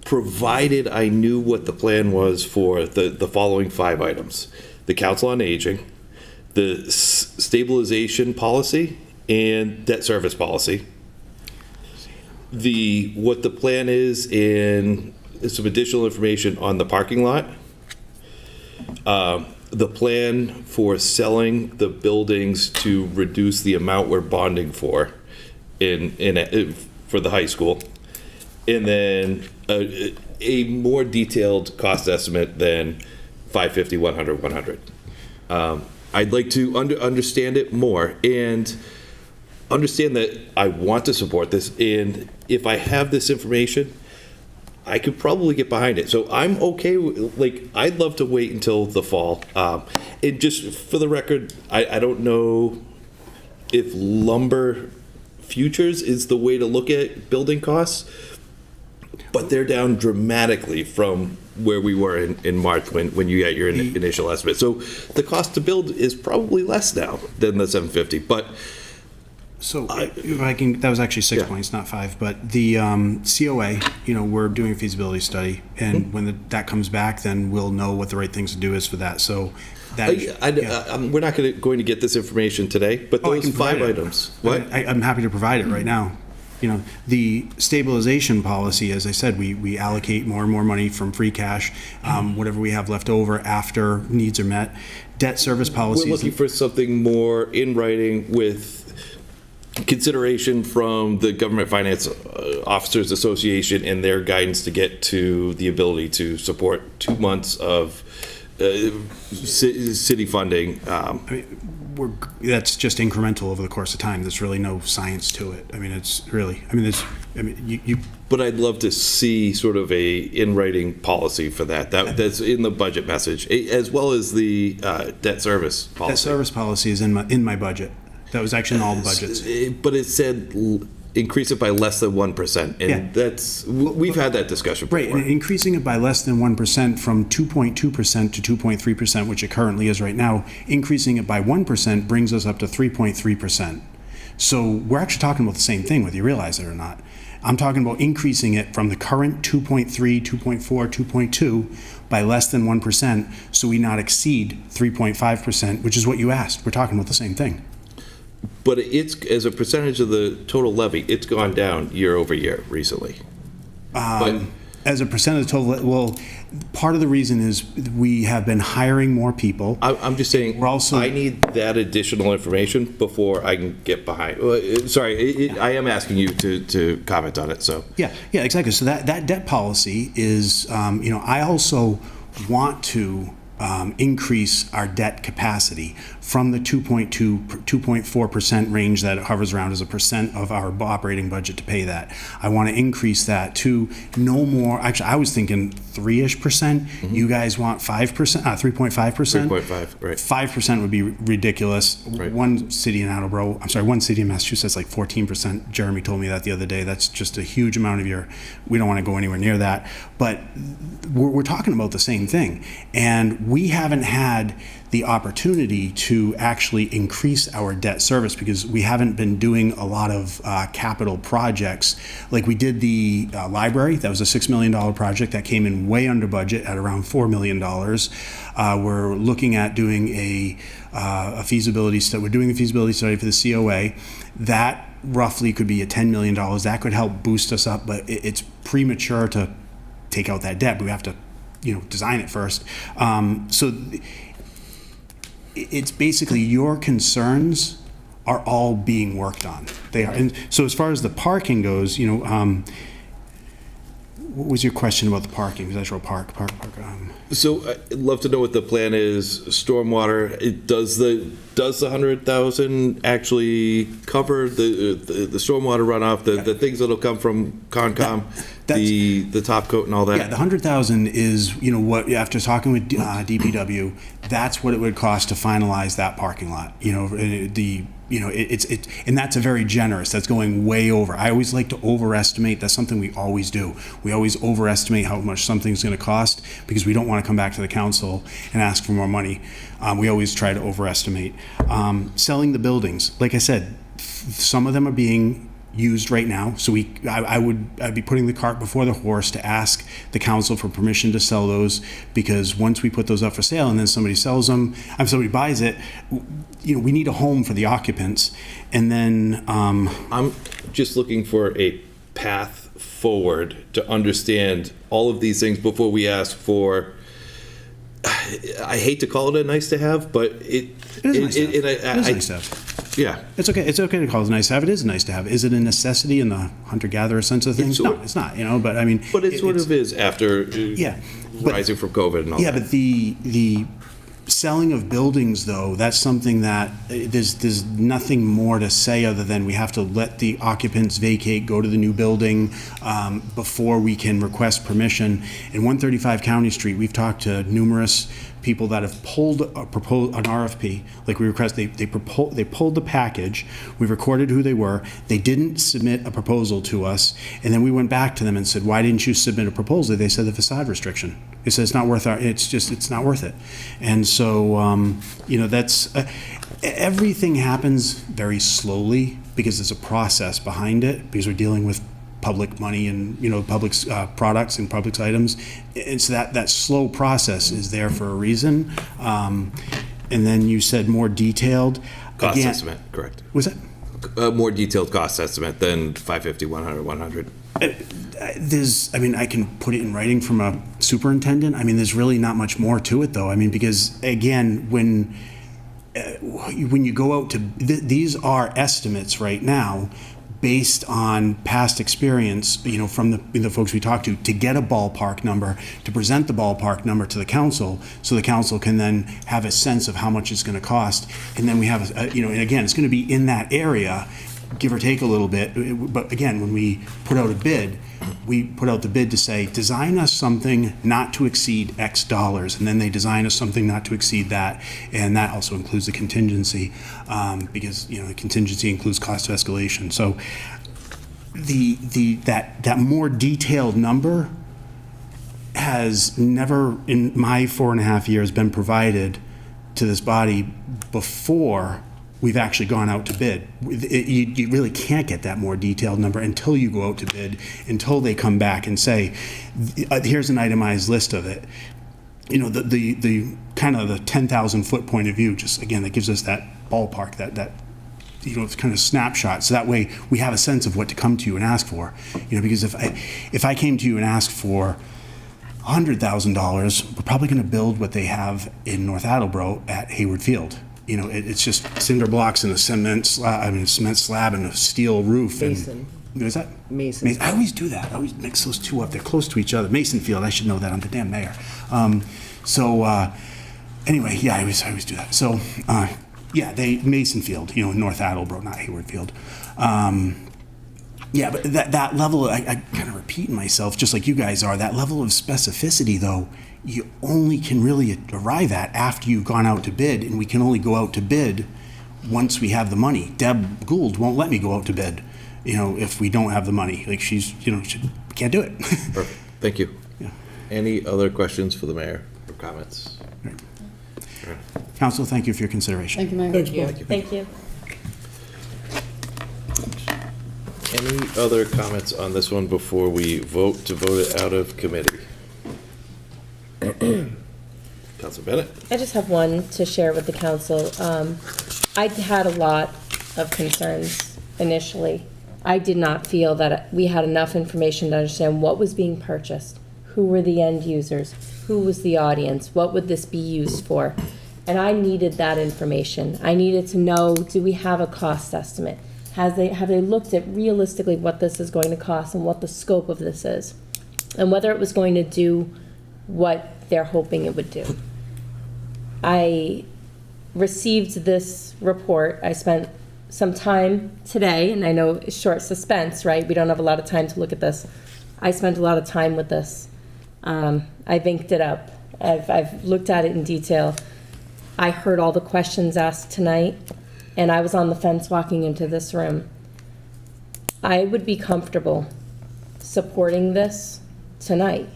provided I knew what the plan was for the following 5 items: the Council on Aging, the stabilization policy, and debt service policy. What the plan is, and some additional information on the parking lot. The plan for selling the buildings to reduce the amount we're bonding for for the high school. And then a more detailed cost estimate than 550, 100, 100. I'd like to understand it more and understand that I want to support this. And if I have this information, I could probably get behind it. So I'm okay with, like, I'd love to wait until the fall. And just for the record, I don't know if lumber futures is the way to look at building costs, but they're down dramatically from where we were in March when you got your initial estimate. So the cost to build is probably less now than the 750. But So if I can, that was actually 6 points, not 5. But the COA, we're doing a feasibility study, and when that comes back, then we'll know what the right things to do is for that. So that we're not going to get this information today, but those 5 items. What? I'm happy to provide it right now. The stabilization policy, as I said, we allocate more and more money from free cash, whatever we have left over after needs are met. Debt service policies. We're looking for something more in writing with consideration from the Government Finance Officers Association and their guidance to get to the ability to support 2 months of city funding. That's just incremental over the course of time. There's really no science to it. But I'd love to see sort of a in-writing policy for that's in the budget message, as well as the debt service policy. Debt service policy is in my budget. That was actually in all the budgets. But it said increase it by less than 1%, and we've had that discussion before. Right, and increasing it by less than 1% from 2.2% to 2.3%, which it currently is right now, increasing it by 1% brings us up to 3.3%. So we're actually talking about the same thing, whether you realize it or not. I'm talking about increasing it from the current 2.3, 2.4, 2.2 by less than 1%, so we not exceed 3.5%, which is what you asked. We're talking about the same thing. But it's, as a percentage of the total levy, it's gone down year over year recently. As a percent of the total, well, part of the reason is we have been hiring more people. I'm just saying, I need that additional information before I can get behind. I am asking you to comment on it. So yeah, exactly. So that debt policy is, I also want to increase our debt capacity from the 2.4% range that it hovers around as a percent of our operating budget to pay that. I want to increase that to no more. Actually, I was thinking 3-ish%. Mm-hmm. You guys want 5%, 3.5%. 3.5, right? 5% would be ridiculous. Right. One city in Massachusetts, like 14%. Jeremy told me that the other day. That's just a huge amount of we don't want to go anywhere near that. But we're talking about the same thing, and we haven't had the opportunity to actually increase our debt service because we haven't been doing a lot of capital projects. Like we did the library, that was a $6 million project that came in way under budget at around $4 million. We're looking at doing a feasibility study. We're doing the feasibility study for the COA. That roughly could be $10 million. That could help boost us up, but it's premature to take out that debt. We have to, design it first. So it's basically your concerns are all being worked on. They are. And so as far as the parking goes, what was your question about the parking? Because I wrote park. So I'd love to know what the plan is. Stormwater. Does the 100,000 actually cover the stormwater runoff? The things that'll come from Concom, the top coat and all that. Yeah, the 100,000 is what after talking with DPW, that's what it would cost to finalize that parking lot. And that's a very generous. That's going way over. I always like to overestimate. That's something we always do. We always overestimate how much something's going to cost because we don't want to come back to the council and ask for more money. We always try to overestimate. Selling the buildings, like I said, some of them are being used right now. So I'd be putting the cart before the horse to ask the council for permission to sell those, because once we put those up for sale and then somebody sells them, somebody buys it, we need a home for the occupants. And then I'm just looking for a path forward to understand all of these things before we ask for. I hate to call it a nice to have, but it is nice to have. Yeah. It's okay. It's okay to call it nice to have. It is nice to have. Is it a necessity in the hunter-gatherer sense of things? No, it's not, but I mean. But it sort of is after. Yeah. rising from COVID and all Yeah, that. but the selling of buildings, though, that's something that there's nothing more to say other than we have to let the occupants vacate, go to the new building before we can request permission. In 135 County Street, we've talked to numerous people that have pulled an RFP, like we request, they pulled the package, we recorded who they were, they didn't submit a proposal to us, and then we went back to them and said, why didn't you submit a proposal? They said the facade restriction. They said it's not worth it's not worth it. And so, that's, everything happens very slowly because there's a process behind it, because we're dealing with public money and, public products and public items. And so that slow process is there for a reason. And then you said more detailed. Cost estimate, correct. Was that? A more detailed cost estimate than 550, 100, 100. I can put it in writing from a superintendent. There's really not much more to it, though. because, again, when you go out to, these are estimates right now, based on past experience, from the folks we talked to get a ballpark number, to present the ballpark number to the council, so the council can then have a sense of how much it's going to cost. And then we have, and again, it's going to be in that area, give or take a little bit. But again, when we put out a bid, we put out the bid to say, design us something not to exceed X dollars. And then they design us something not to exceed that. And that also includes the contingency, because, the contingency includes cost of escalation. So that more detailed number has never, in my 4.5 years, been provided to this body before we've actually gone out to bid. You really can't get that more detailed number until you go out to bid, until they come back and say, here's an itemized list of it. The kind of the 10,000 foot point of view, just again, that gives us that ballpark, that it's kind of snapshot. So that way we have a sense of what to come to you and ask for. Because if I came to you and asked for $100,000, we're probably going to build what they have in North Attleboro at Hayward Field. It's just cinder blocks and a cement slab and a steel roof. Mason. And, is that? Mason. I always do that. I always mix those two up. They're close to each other. Mason Field, I should know that. I'm the damn mayor. Anyway, yeah, I always do that. So, Mason Field, North Attleboro, not Hayward Field. But that level, I kind of repeating myself, just like you guys are, that level of specificity, though, you only can really arrive at after you've gone out to bid, and we can only go out to bid once we have the money. Deb Gould won't let me go out to bid, if we don't have the money. Like she can't do it. Perfect. Thank you. Yeah. Any other questions for the mayor or comments? Right. Council, thank you for your consideration. Thank you, Mayor. Thank you. Any other comments on this one before we vote it out of committee? Council Bennett? I just have one to share with the council. I had a lot of concerns initially. I did not feel that we had enough information to understand what was being purchased, who were the end users, who was the audience, what would this be used for? And I needed that information. I needed to know, do we have a cost estimate? Have they looked at realistically what this is going to cost and what the scope of this is? And whether it was going to do what they're hoping it would do. I received this report. I spent some time today, and I know it's short suspense, right? We don't have a lot of time to look at this. I spent a lot of time with this. I've inked it up. I've looked at it in detail. I heard all the questions asked tonight, and I was on the fence walking into this room. I would be comfortable supporting this tonight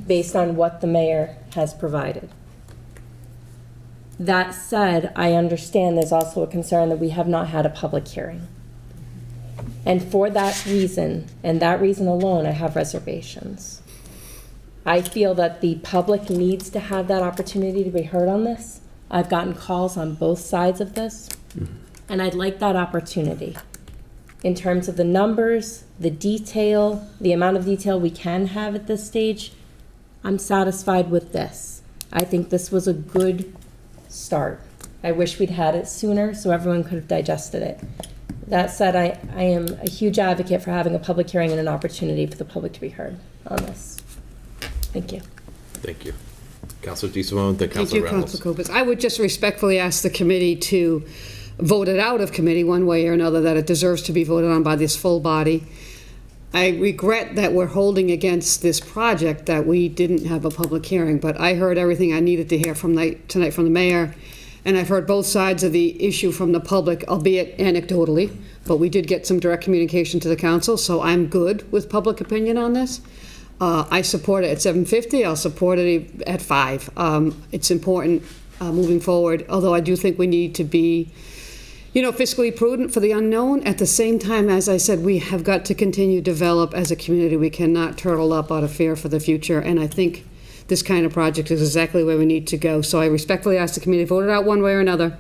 based on what the mayor has provided. That said, I understand there's also a concern that we have not had a public hearing. And for that reason, and that reason alone, I have reservations. I feel that the public needs to have that opportunity to be heard on this. I've gotten calls on both sides of this, and I'd like that opportunity. In terms of the numbers, the detail, the amount of detail we can have at this stage, I'm satisfied with this. I think this was a good start. I wish we'd had it sooner so everyone could have digested it. That said, I am a huge advocate for having a public hearing and an opportunity for the public to be heard on this. Thank you. Thank you. Councilor DeSimone, then Thank Councilor you, Reynolds. Council Copus. I would just respectfully ask the committee to vote it out of committee one way or another, that it deserves to be voted on by this full body. I regret that we're holding against this project that we didn't have a public hearing, but I heard everything I needed to hear tonight from the mayor, and I've heard both sides of the issue from the public, albeit anecdotally, but we did get some direct communication to the council, so I'm good with public opinion on this. I support it at 750. I'll support it at 5. It's important moving forward, although I do think we need to be, fiscally prudent for the unknown. At the same time, as I said, we have got to continue to develop as a community. We cannot turtle up out of fear for the future, and I think this kind of project is exactly where we need to go. So I respectfully ask the committee to vote it out one way or another.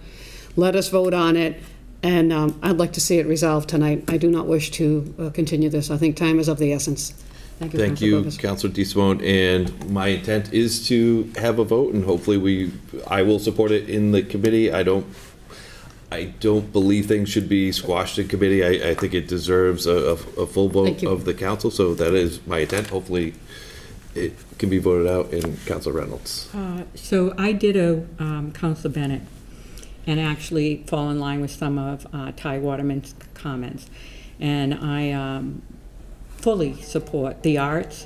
Let us vote on it, and I'd like to see it resolved tonight. I do not wish to continue this. I think time is of the essence. Thank you, Thank Councilor you, Copus. Councilor DeSimone, and my intent is to have a vote, and hopefully I will support it in the committee. I don't believe things should be squashed in committee. I think it deserves a full vote of the council, so that is my intent. Hopefully it can be voted out in Councilor Reynolds. So I ditto Councilor Bennett and actually fall in line with some of Ty Waterman's comments. And I fully support the arts,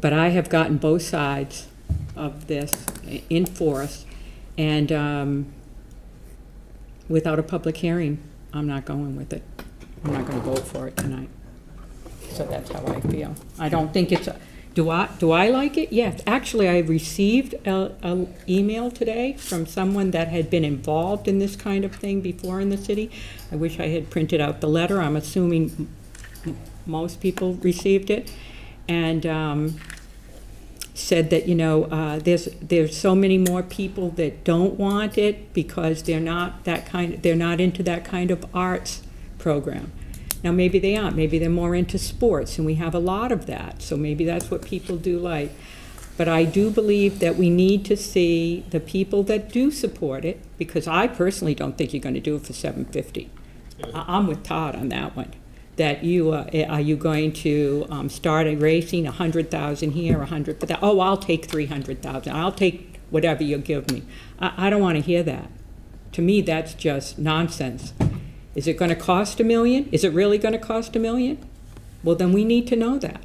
but I have gotten both sides of this in force, and without a public hearing, I'm not going with it. I'm not going to vote for it tonight. So that's how I feel. I don't think it's, do I like it? Yes. Actually, I received a email today from someone that had been involved in this kind of thing before in the city. I wish I had printed out the letter. I'm assuming most people received it, and said that there's so many more people that don't want it because they're not into that kind of arts program. Now maybe they aren't. Maybe they're more into sports, and we have a lot of that. So maybe that's what people do like. But I do believe that we need to see the people that do support it, because I personally don't think you're going to do it for $750. I'm with Todd on that one. That are you going to start erasing 100,000 here, 100 for that? Oh, I'll take 300,000. I'll take whatever you give me. I don't want to hear that. To me, that's just nonsense. Is it going to cost $1 million? Is it really going to cost $1 million? Well, then we need to know that.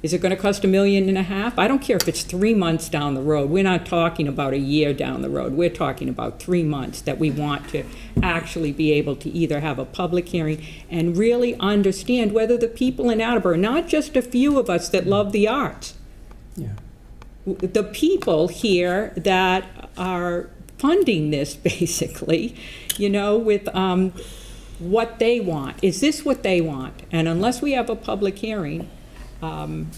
Is it going to cost $1.5 million? I don't care if it's 3 months down the road. We're not talking about a year down the road. We're talking about 3 months that we want to actually be able to either have a public hearing and really understand whether the people in Attleboro, not just a few of us that love the arts, the people here that are funding this basically, with what they want. Is this what they want? And unless we have a public hearing, I'm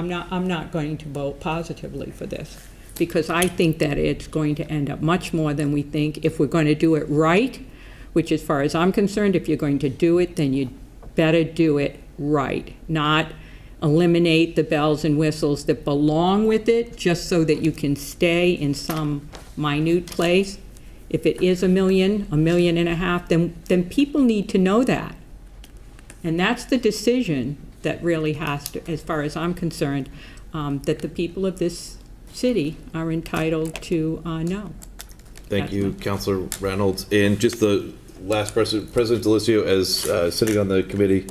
not going to vote positively for this, because I think that it's going to end up much more than we think if we're going to do it right, which as far as I'm concerned, if you're going to do it, then you better do it right, not eliminate the bells and whistles that belong with it just so that you can stay in some minute place. If it is $1 million, $1.5 million, then people need to know that. And that's the decision that really has to, as far as I'm concerned, that the people of this city are entitled to know. Thank you, Councilor Reynolds. And just the last person, President Delisio, as sitting on the committee,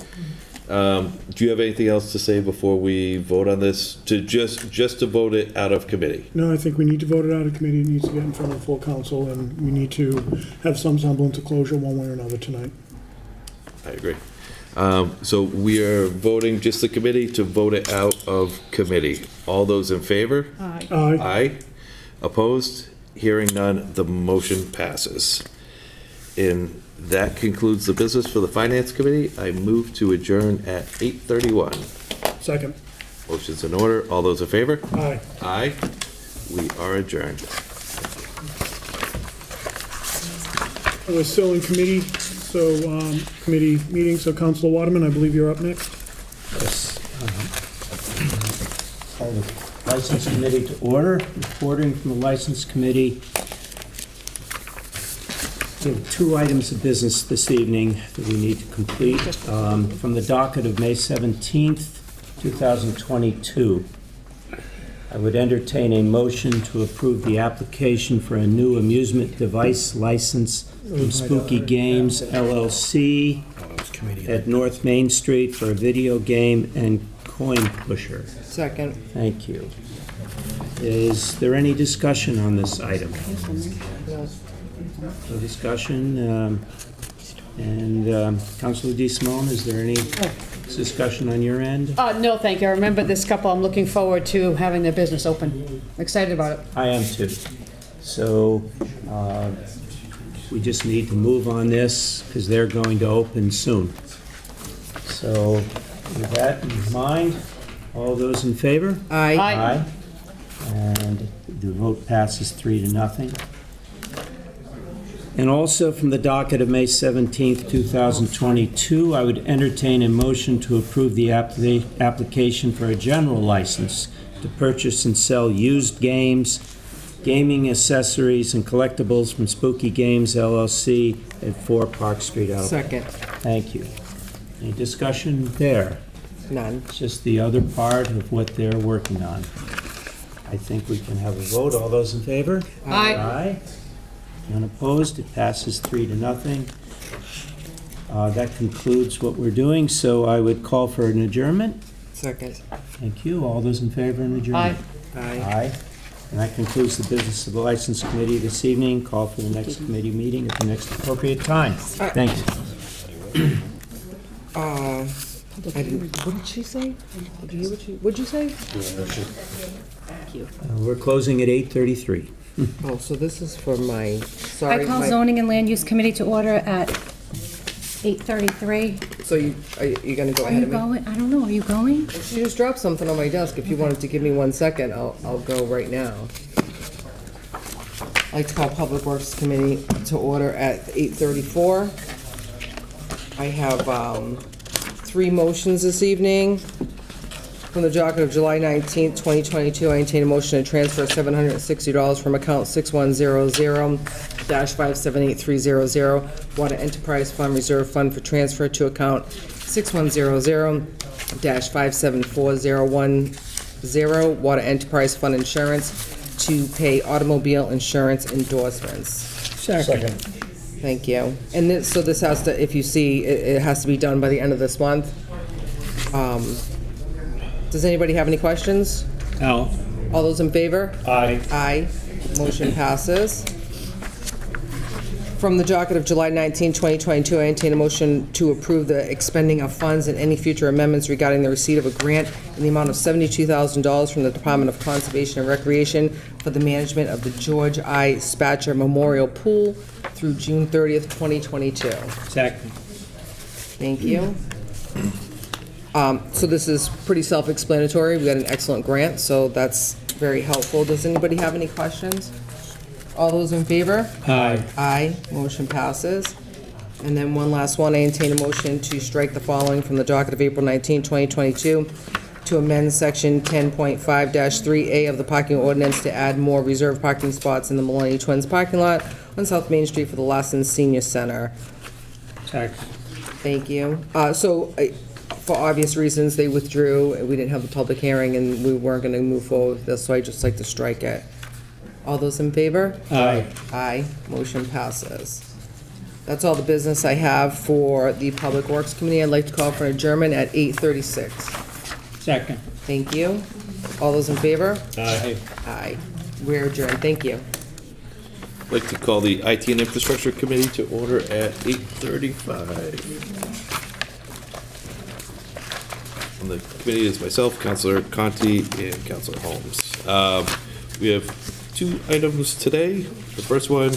do you have anything else to say before we vote on this? To just to vote it out of committee? No, I think we need to vote it out of committee. It needs to get in front of the full council, and we need to have some semblance of closure one way or another tonight. I agree. So we are voting just the committee to vote it out of committee. All those in favor? Aye. Aye. Aye. Opposed? Hearing none, the motion passes. And that concludes the business for the Finance Committee. I move to adjourn at 8:31. Second. Motion's in order. All those in favor? Aye. Aye. We are adjourned. We're still in committee, so, committee meeting, so Councilor Waterman, I believe you're up next. Yes. Call the License Committee to order. Reporting from the License Committee. We have 2 items of business this evening that we need to complete. From the docket of May 17th, 2022. I would entertain a motion to approve the application for a new amusement device license from Spooky Games LLC at North Main Street for a video game and coin pusher. Second. Thank you. Is there any discussion on this item? No discussion. Councilor DeSimone, is there any discussion on your end? No, thank you. I remember this couple. I'm looking forward to having their business open. Excited about it. I am too. So we just need to move on this because they're going to open soon. So with that in mind, all those in favor? Aye. Aye. And the vote passes 3-0. And also from the docket of May 17th, 2022, I would entertain a motion to approve the application for a general license to purchase and sell used games, gaming accessories, and collectibles from Spooky Games LLC at 4 Park Street, Attleboro. Second. Thank you. Any discussion there? None. It's just the other part of what they're working on. I think we can have a vote. All those in favor? Aye. Aye. None opposed. It passes 3-0. That concludes what we're doing, so I would call for an adjournment. Second. Thank you. All those in favor of adjournment? Aye. Aye. And that concludes the business of the License Committee this evening. Call for the next committee meeting at the next appropriate time. Thanks. What did she say? Did you hear what'd you say? We're closing at 8:33. Oh, so this is for my, sorry. I call my- zoning and land use committee to order at 8:33. So you gonna go Are ahead you of me? going? I don't know, are you going? She just dropped something on my desk. If you wanted to give me 1 second, I'll go right now. I'd like to call Public Works Committee to order at 8:34. I have 3 motions this evening. From the docket of July 19th, 2022, I entertain a motion to transfer $760 from account 6100-578300, Water Enterprise Fund Reserve Fund for transfer to account 6100-574010, Water Enterprise Fund Insurance, to pay automobile insurance endorsements. Second. Thank you. And this, so this has to, if you see, it has to be done by the end of this month. Does anybody have any questions? Al? All those in favor? Aye. Aye. Motion passes. From the docket of July 19, 2022, I entertain a motion to approve the expending of funds and any future amendments regarding the receipt of a grant in the amount of $72,000 from the Department of Conservation and Recreation for the management of the George I. Spatcher Memorial Pool through June 30th, 2022. Second. Thank you. So this is pretty self-explanatory. We got an excellent grant, so that's very helpful. Does anybody have any questions? All those in favor? Aye. Aye. Motion passes. And then one last one, I entertain a motion to strike the following from the docket of April 19, 2022, to amend section 10.5-3A of the parking ordinance to add more reserved parking spots in the Millennium Twins parking lot on South Main Street for the Lawson Senior Center. Second. Thank you. For obvious reasons, they withdrew. We didn't have the public hearing, and we weren't going to move forward with this, so I'd just like to strike it. All those in favor? Aye. Aye. Motion passes. That's all the business I have for the Public Works Committee. I'd like to call for an adjournment at 8:36. Second. Thank you. All those in favor? Aye. Aye. We're adjourned. Thank you. I'd like to call the IT and Infrastructure Committee to order at 8:35. On the committee is myself, Councilor Conti, and Councilor Holmes. We have 2 items today. The first one,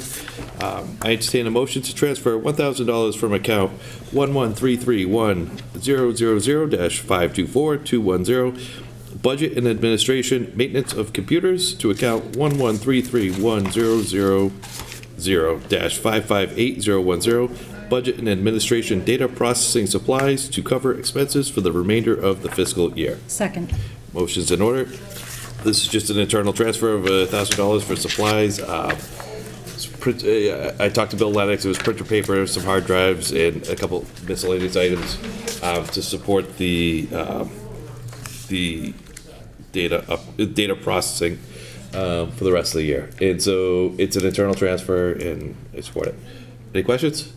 I entertain a motion to transfer $1,000 from account 113310000-524210, Budget and Administration Maintenance of Computers, to account 1133100-558010, Budget and Administration Data Processing Supplies, to cover expenses for the remainder of the fiscal year. Second. Motion's in order. This is just an internal transfer of $1,000 for supplies. I talked to Bill Lennox. It was printer paper, some hard drives, and a couple miscellaneous items to support the data processing for the rest of the year. And so it's an internal transfer, and I support it. Any questions?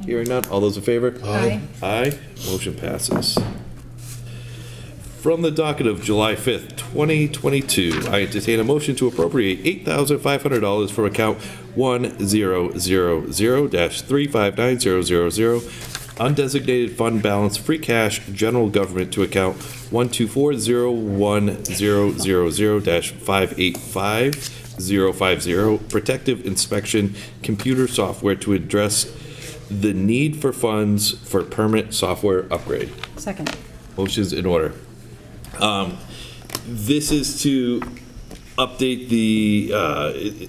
Hearing none. All those in favor? Aye. Aye. Motion passes. From the docket of July 5th, 2022, I entertain a motion to appropriate $8,500 from account 1000-359000, undesignated fund balance, free cash, general government, to account 1240100-585050, protective inspection computer software, to address the need for funds for permanent software upgrade. Second. Motion's in order. This is to update the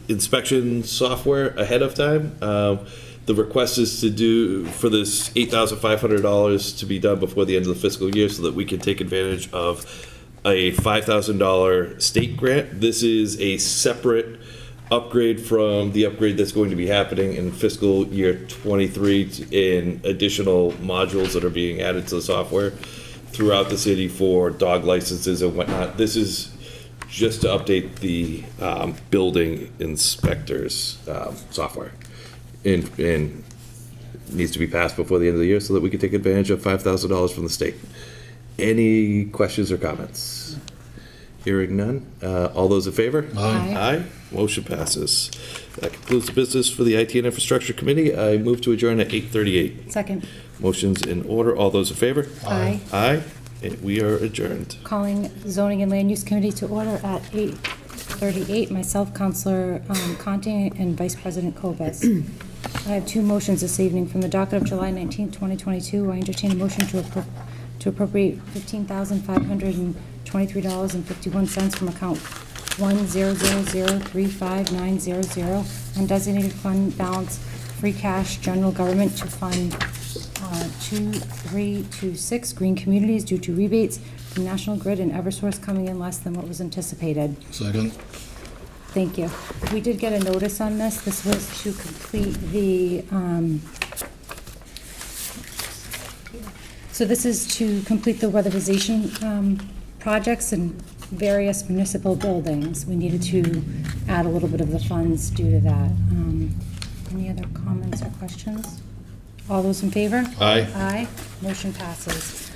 inspection software ahead of time. The request is to do for this $8,500 to be done before the end of the fiscal year so that we can take advantage of a $5,000 state grant. This is a separate upgrade from the upgrade that's going to be happening in fiscal year 23 in additional modules that are being added to the software throughout the city for dog licenses and whatnot. This is just to update the building inspectors software, and needs to be passed before the end of the year so that we can take advantage of $5,000 from the state. Any questions or comments? Hearing none. All those in favor? Aye. Aye. Motion passes. That concludes the business for the IT and Infrastructure Committee. I move to adjourn at 8:38. Second. Motion's in order. All those in favor? Aye. Aye. And we are adjourned. Calling Zoning and Land Use Committee to order at 8:38. Myself, Counselor Conti, and Vice President Kobus. I have two motions this evening. From the docket of July 19th, 2022, I entertain a motion to appropriate $15,523.51 from account 100035900, undesignated fund balance, free cash, general government, to fund 2326 green communities due to rebates from National Grid and Eversource coming in less than what was anticipated. Second. Thank you. We did get a notice on this. This was to complete the, so this is to complete the weatherization projects in various municipal buildings. We needed to add a little bit of the funds due to that. Any other comments or questions? All those in favor? Aye. Aye. Motion passes.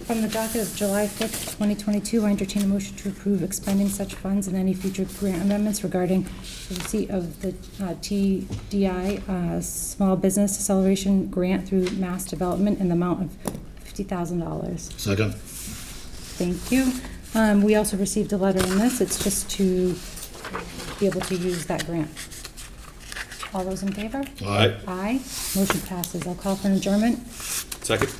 From the docket of July 5th, 2022, I entertain a motion to approve expending such funds and any future grant amendments regarding the receipt of the TDI Small Business Acceleration Grant through Mass Development in the amount of $50,000. Second. Thank you. We also received a letter on this. It's just to be able to use that grant. All those in favor? Aye. Aye. Motion passes. I'll call for an adjournment. Second.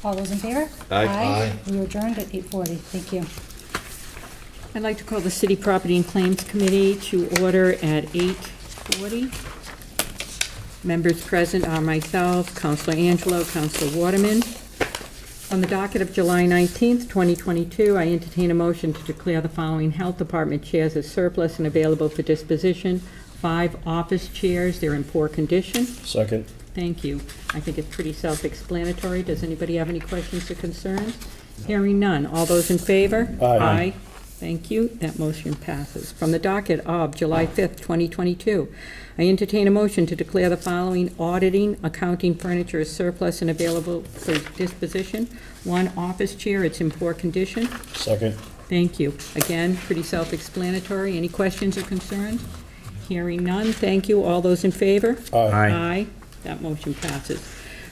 All those in favor? Aye. Aye. We are adjourned at 8:40. Thank you. I'd like to call the City Property and Claims Committee to order at 8:40. Members present are myself, Councilor Angelo, Councilor Waterman. On the docket of July 19th, 2022, I entertain a motion to declare the following Health Department chairs as surplus and available for disposition. 5 office chairs, they're in poor condition. Second. Thank you. I think it's pretty self-explanatory. Does anybody have any questions or concerns? Hearing none. All those in favor? Aye. Thank you. That motion passes. From the docket of July 5th, 2022, I entertain a motion to declare the following auditing, accounting furniture as surplus and available for disposition. 1 office chair, it's in poor condition. Second. Thank you. Again, pretty self-explanatory. Any questions or concerns? Hearing none. Thank you. All those in favor? Aye. Aye. That motion passes.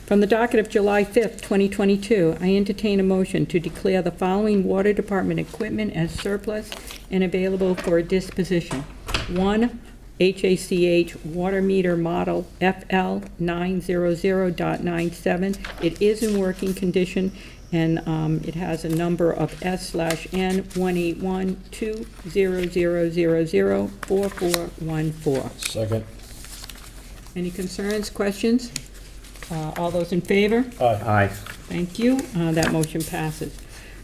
From the docket of July 5th, 2022, I entertain a motion to declare the following Water Department equipment as surplus and available for disposition. 1 HACH water meter model FL 900.97. It is in working condition, and it has a number of S/N 181-200004414. Second. Any concerns, questions? All those in favor? Aye. Thank you. That motion passes.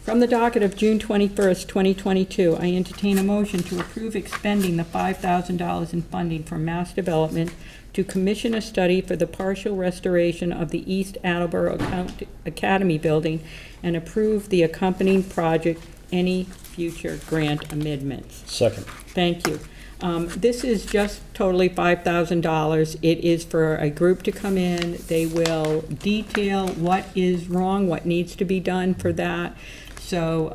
From the docket of June 21st, 2022, I entertain a motion to approve expending the $5,000 in funding from Mass Development to commission a study for the partial restoration of the East Attleboro Academy building and approve the accompanying project any future grant amendments. Second. Thank you. This is just totally $5,000. It is for a group to come in. They will detail what is wrong, what needs to be done for that. So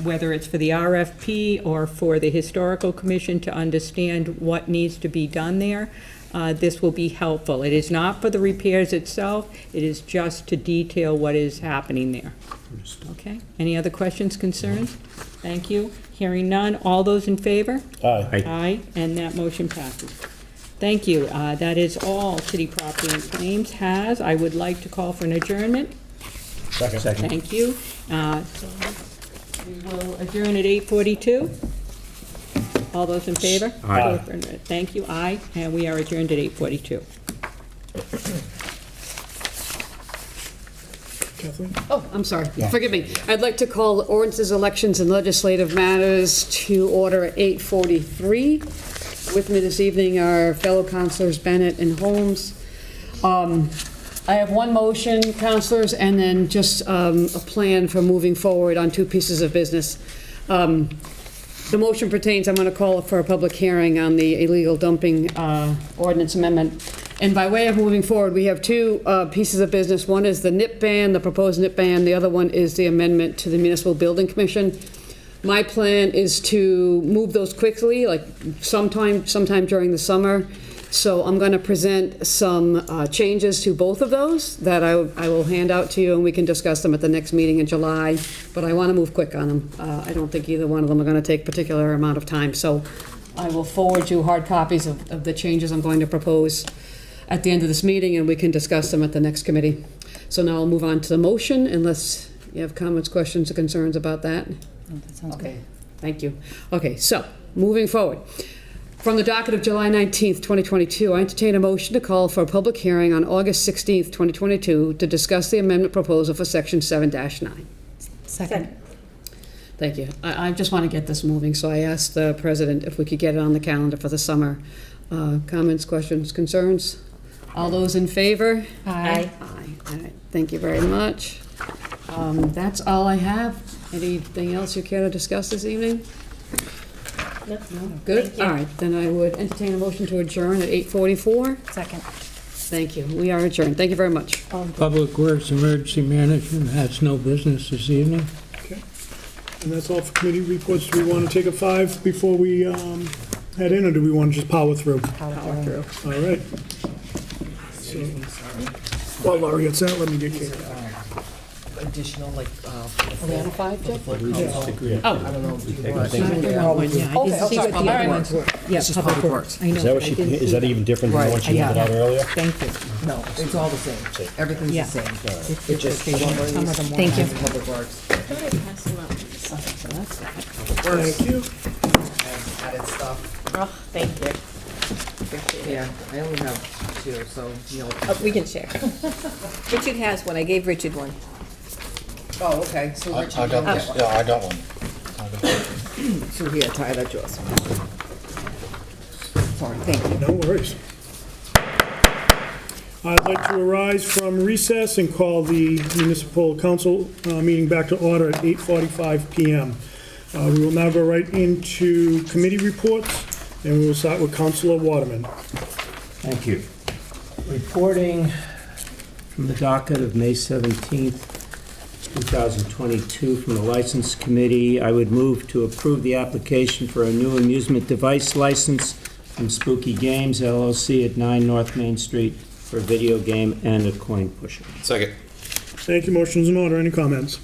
whether it's for the RFP or for the Historical Commission to understand what needs to be done there, this will be helpful. It is not for the repairs itself. It is just to detail what is happening there. Okay? Any other questions, concerns? Thank you. Hearing none. All those in favor? Aye. Aye, and that motion passes. Thank you. That is all City Property and Claims has. I would like to call for an adjournment. Second. Thank you. So we will adjourn at 8:42. All those in favor? Aye. Thank you. Aye, and we are adjourned at 8:42. Kathleen? Oh, I'm sorry. Forgive me. I'd like to call ordinances, elections, and legislative matters to order at 8:43. With me this evening are fellow councilors Bennett and Holmes. I have one motion, councilors, and then just a plan for moving forward on two pieces of business. The motion pertains, I'm going to call for a public hearing on the illegal dumping ordinance amendment. And by way of moving forward, we have two pieces of business. One is the NIP ban, the proposed NIP ban. The other one is the amendment to the Municipal Building Commission. My plan is to move those quickly, like sometime during the summer. So I'm going to present some changes to both of those that I will hand out to you, and we can discuss them at the next meeting in July. But I want to move quick on them. I don't think either one of them are going to take a particular amount of time. So I will forward you hard copies of the changes I'm going to propose at the end of this meeting, and we can discuss them at the next committee. So now I'll move on to the motion, unless you have comments, questions, or concerns about that. That sounds good. Okay, thank you. Okay, so, moving forward. From the docket of July 19th, 2022, I entertain a motion to call for a public hearing on August 16th, 2022, to discuss the amendment proposal for Section 7-9. Second. Thank you. I just want to get this moving, so I asked the president if we could get it on the calendar for the summer. Comments, questions, concerns? All those in favor? Aye. Aye. All right, thank you very much. That's all I have. Anything else you care to discuss this evening? No. Good? Thank you. All right, then I would entertain a motion to adjourn at 8:44. Second. Thank you. We are adjourned. Thank you very much. Public Works Emergency Management has no business this evening. Okay. And that's all for committee reports. Do we want to take a 5 before we head in, or do we want to just power through? Power through. All right. So, while Laurie gets that, let me get Kate. Additional, like, Are we on 5, Jeff? I don't know. Do you want- Okay, see what the other ones were. This is Public Works. I know. Is that what I she, didn't is see that even different than the one she handed out earlier? Thank you. No, it's all the same. Everything's the Yeah. same. It's just some of them Thank you. Public Works. Thank you. Added stuff. Oh, thank you. Yeah, I only have 2, so, you know. Oh, we can share. Richard has one. I gave Richard one. Oh, okay, so I Richard, got don't this, get yeah, one. I got one. I got one. So here, Ty, that's yours. Sorry, thank you. No worries. I'd like to arise from recess and call the municipal council meeting back to order at 8:45 PM. We will now go right into committee reports, and we will start with Councilor Waterman. Thank you. Reporting from the docket of May 17th, 2022, from the License Committee, I would move to approve the application for a new amusement device license from Spooky Games LLC at 9 North Main Street for a video game and a coin pusher. Second. Thank you. Motion's in order. Any comments?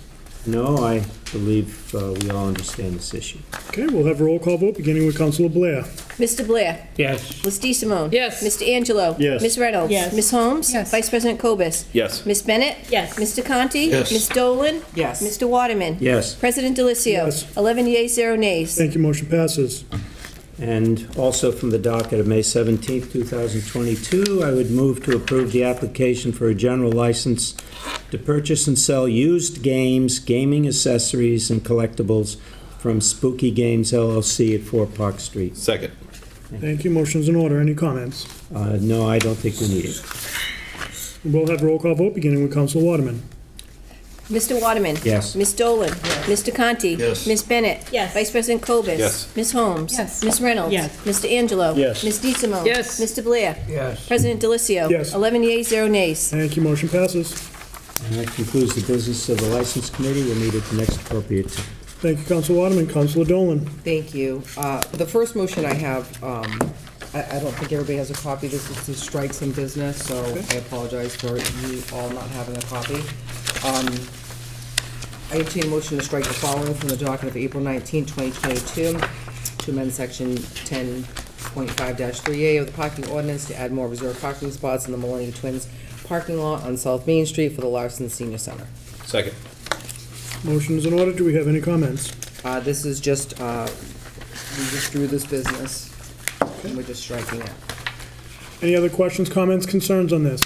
No, I believe we all understand this issue. Okay, we'll have a roll call vote, beginning with Councilor Blair. Mr. Blair. Yes. Ms. DeSimone. Yes. Mr. Angelo. Yes. Ms. Reynolds. Yes. Ms. Holmes. Yes. Vice President Cobus. Yes. Ms. Bennett. Yes. Mr. Conti. Yes. Ms. Dolan. Yes. Mr. Waterman. Yes. President Delicio. Yes. 11 yeas, 0 nays. Thank you. Motion passes. And also from the docket of May 17th, 2022, I would move to approve the application for a general license to purchase and sell used games, gaming accessories, and collectibles from Spooky Games LLC at 4 Park Street. Second. Thank you. Motion's in order. Any comments? No, I don't think we need it. We'll have a roll call vote, beginning with Councilor Waterman. Mr. Waterman? Yes. Ms. Dolan? Mr. Conti? Yes. Ms. Bennett? Yes. Vice President Cobus? Yes. Ms. Holmes? Yes. Ms. Reynolds? Yes. Mr. Angelo? Yes. Ms. DeSimone? Yes. Mr. Blair? Yes. President Delicio? Yes. 11 yeas, 0 nays. Thank you, motion passes. And that concludes the business of the License Committee. We'll meet at the next appropriate time. Thank you, Council Waterman. Councilor Dolan. Thank you. The first motion I have, I don't think everybody has a copy. This is to strike some business, so I apologize for you all not having a copy. I entertain a motion to strike the following from the docket of April 19, 2022, to amend section 10.5-3A of the parking ordinance to add more reserved parking spots in the Millennium Twins parking lot on South Main Street for the Larson Senior Center. Second. Motion is in order. Do we have any comments? This is just, we just drew this business, and we're just striking it. Any other questions, comments, concerns on this?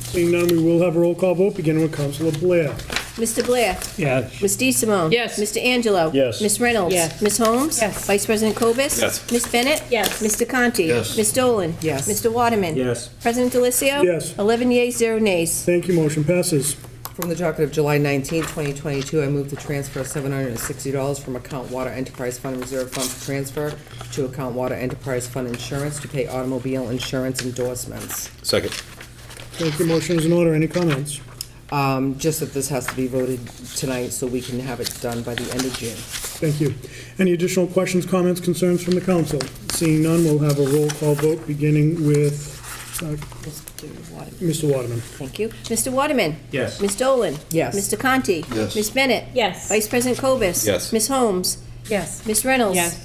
Seeing none, we will have a roll call vote, beginning with Councilor Blair. Mr. Blair? Yes. Ms. DeSimone? Yes. Mr. Angelo? Yes. Ms. Reynolds? Yes. Ms. Holmes? Yes. Vice President Cobus? Yes. Ms. Bennett? Yes. Mr. Conti? Yes. Ms. Dolan? Yes. Mr. Waterman? Yes. President Delicio? Yes. 11 yeas, 0 nays. Thank you, motion passes. From the docket of July 19, 2022, I move to transfer $760 from account Water Enterprise Fund Reserve Fund for transfer to account Water Enterprise Fund Insurance to pay automobile insurance endorsements. Second. Thank you, motion is in order. Any comments? Just that this has to be voted tonight so we can have it done by the end of June. Thank you. Any additional questions, comments, concerns from the council? Seeing none, we'll have a roll call vote, beginning with Mr. Waterman. Thank you. Mr. Waterman? Yes. Ms. Dolan? Yes. Mr. Conti? Yes. Ms. Bennett? Yes. Vice President Cobus? Yes. Ms. Holmes? Yes. Ms. Reynolds? Yes.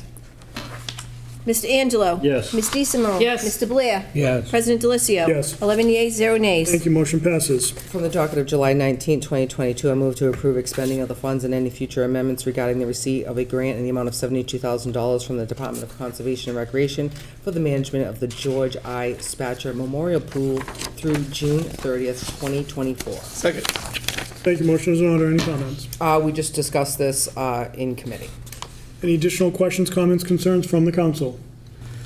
Mr. Angelo? Yes. Ms. DeSimone? Yes. Mr. Blair? Yes. President Delicio? Yes. 11 yeas, 0 nays. Thank you, motion passes. From the docket of July 19, 2022, I move to approve expending of the funds and any future amendments regarding the receipt of a grant in the amount of $72,000 from the Department of Conservation and Recreation for the management of the George I. Spatcher Memorial Pool through June 30th, 2024. Second. Thank you, motion is in order. Any comments? We just discussed this in committee. Any additional questions, comments, concerns from the council?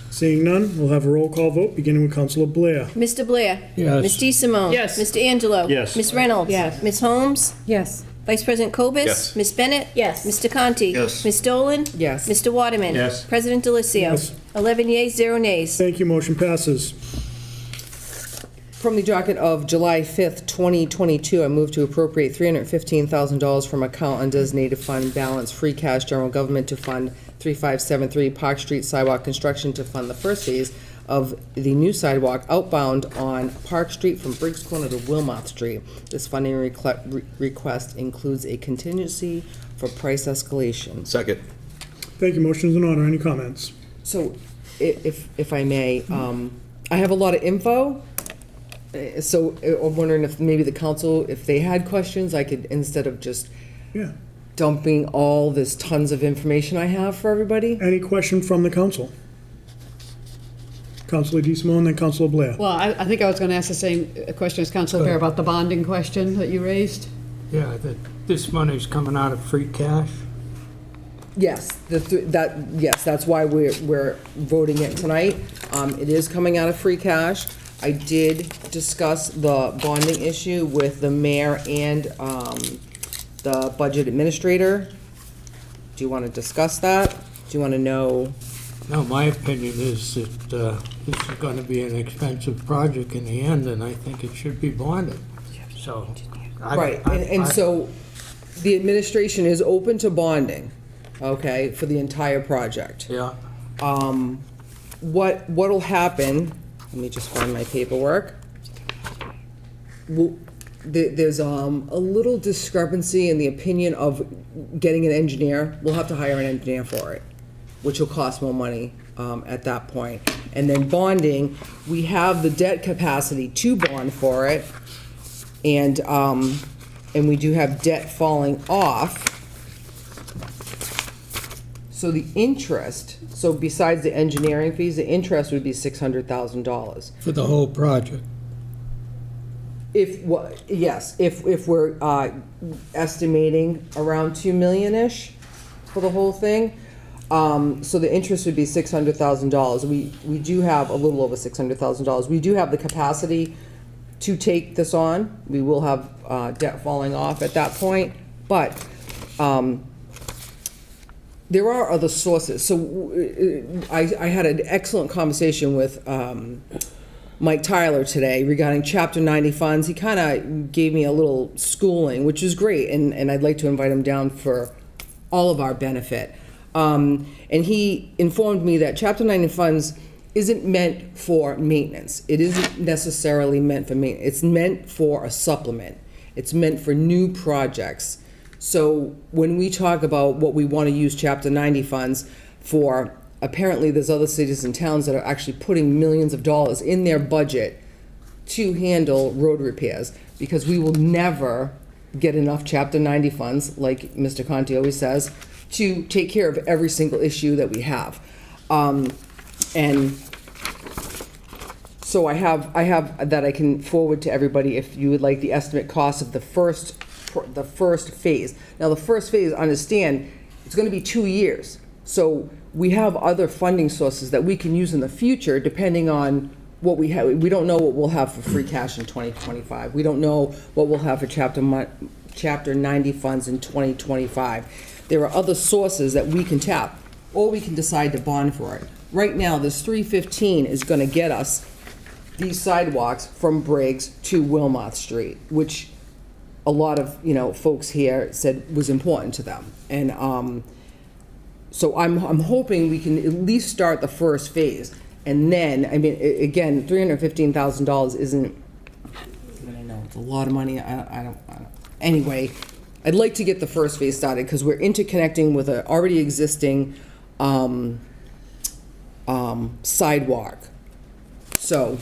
Seeing none, we'll have a roll call vote, beginning with Councilor Blair. Mr. Blair? Yes. Ms. DeSimone? Yes. Mr. Angelo? Yes. Ms. Reynolds? Yes. Ms. Holmes? Yes. Vice President Cobus? Yes. Ms. Bennett? Yes. Mr. Conti? Yes. Ms. Dolan? Yes. Mr. Waterman? Yes. President Delicio? Yes. 11 yeas, 0 nays. Thank you, motion passes. From the docket of July 5th, 2022, I move to appropriate $315,000 from account undesignated fund balance free cash general government to fund 3573 Park Street sidewalk construction to fund the first phase of the new sidewalk outbound on Park Street from Briggs Corner to Wilmouth Street. This funding request includes a contingency for price escalation. Second. Thank you, motion is in order. Any comments? So, if I may, I have a lot of info. So I'm wondering if maybe the council, if they had questions, I could, instead of just Yeah. dumping all this tons of information I have for everybody. Any question from the council? Councilor DeSimone, then Councilor Blair. Well, I think I was going to ask the same question as Councilor Bear about the bonding question that you raised. Yeah, that this money's coming out of free cash. Yes, yes, that's why we're voting it tonight. It is coming out of free cash. I did discuss the bonding issue with the mayor and the budget administrator. Do you want to discuss that? Do you want to know? No, my opinion is that this is going to be an expensive project in the end, and I think it should be bonded. So, Right, and so the administration is open to bonding, okay, for the entire project. yeah, What'll happen, let me just find my paperwork. There's a little discrepancy in the opinion of getting an engineer. We'll have to hire an engineer for it, which will cost more money at that point. And then bonding, we have the debt capacity to bond for it, and we do have debt falling off. So the interest, so besides the engineering fees, the interest would be $600,000. for the whole project. If we're estimating around 2 million-ish for the whole thing. So the interest would be $600,000. We do have a little over $600,000. We do have the capacity to take this on. We will have debt falling off at that point, but there are other sources. So I had an excellent conversation with Mike Tyler today regarding Chapter 90 funds. He kind of gave me a little schooling, which is great, and I'd like to invite him down for all of our benefit. And he informed me that Chapter 90 funds isn't meant for maintenance. It isn't necessarily meant for maintenance. It's meant for a supplement. It's meant for new projects. So when we talk about what we want to use Chapter 90 funds for, apparently there's other cities and towns that are actually putting millions of dollars in their budget to handle road repairs, because we will never get enough Chapter 90 funds, like Mr. Conti always says, to take care of every single issue that we have. And so I have that I can forward to everybody if you would like the estimate cost of the first phase. Now, the first phase, understand, it's going to be 2 years. So we have other funding sources that we can use in the future depending on what we have. We don't know what we'll have for free cash in 2025. We don't know what we'll have for Chapter 90 funds in 2025. There are other sources that we can tap, or we can decide to bond for it. Right now, this 315 is going to get us these sidewalks from Briggs to Wilmot Street, which a lot of, folks here said was important to them. And so I'm hoping we can at least start the first phase. And then, again, $315,000 isn't, I know it's a lot of money. I don't. Anyway, I'd like to get the first phase started because we're interconnecting with an already existing sidewalk. So,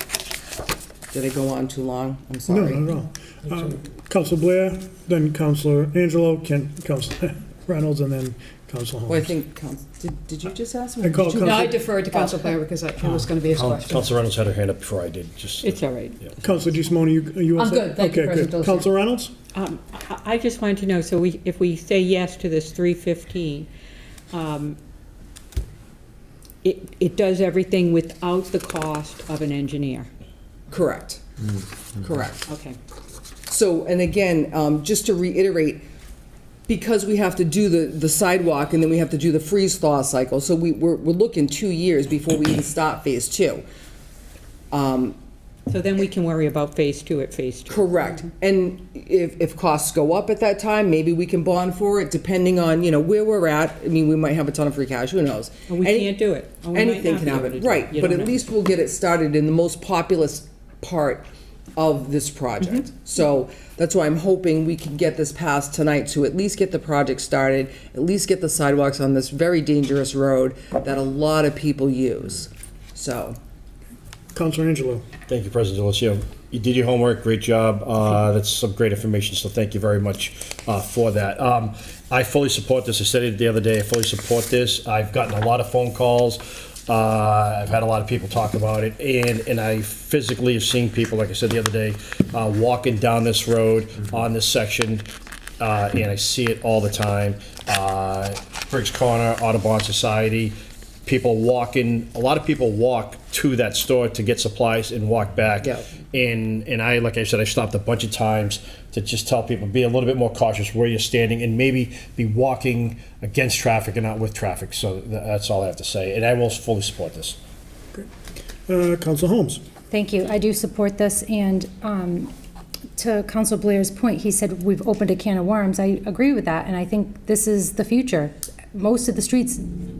did I go on too long? I'm sorry. No, not at all. Councilor Blair, then Councilor Angelo, Councilor Reynolds, and then Councilor Holmes. Well, I think, did you just ask me? No, I deferred to Council Blair because it was going to be his question. Councilor Reynolds had her hand up before I did. It's all right. Councilor DeSimone, you all I'm set? good, thank you, Okay, President good. Delacy. Councilor Reynolds? I just wanted to know, so if we say yes to this 315, it does everything without the cost of an engineer? Correct. Correct. Okay. So, and again, just to reiterate, because we have to do the sidewalk and then we have to do the freeze-thaw cycle, so we're looking 2 years before we even start phase 2. So then we can worry about phase 2 at phase 2. Correct. And if costs go up at that time, maybe we can bond for it, depending on, where we're at. We might have a ton of free cash, who knows? Or we can't do it. Or we might Anything not can be able to happen, do it. right. You But don't at know. least we'll get it started in the most populous part of this project. So that's why I'm hoping we can get this passed tonight to at least get the project started, at least get the sidewalks on this very dangerous road that a lot of people use. So. Councilor Angelo. Thank you, President Delacio. You did your homework, great job. That's some great information, so thank you very much for that. I fully support this. I said it the other day, I fully support this. I've gotten a lot of phone calls. I've had a lot of people talk about it, and I physically have seen people, like I said the other day, walking down this road on this section, and I see it all the time. Briggs Corner, Audubon Society, people walking, a lot of people walk to that store to get supplies and walk back. Yeah. And I, like I said, I stopped a bunch of times to just tell people, be a little bit more cautious where you're standing and maybe be walking against traffic and not with traffic. So that's all I have to say. And I will fully support this. Councilor Holmes. Thank you. I do support this, and to Council Blair's point, he said we've opened a can of worms. I agree with that, and I think this is the future. Most of the streets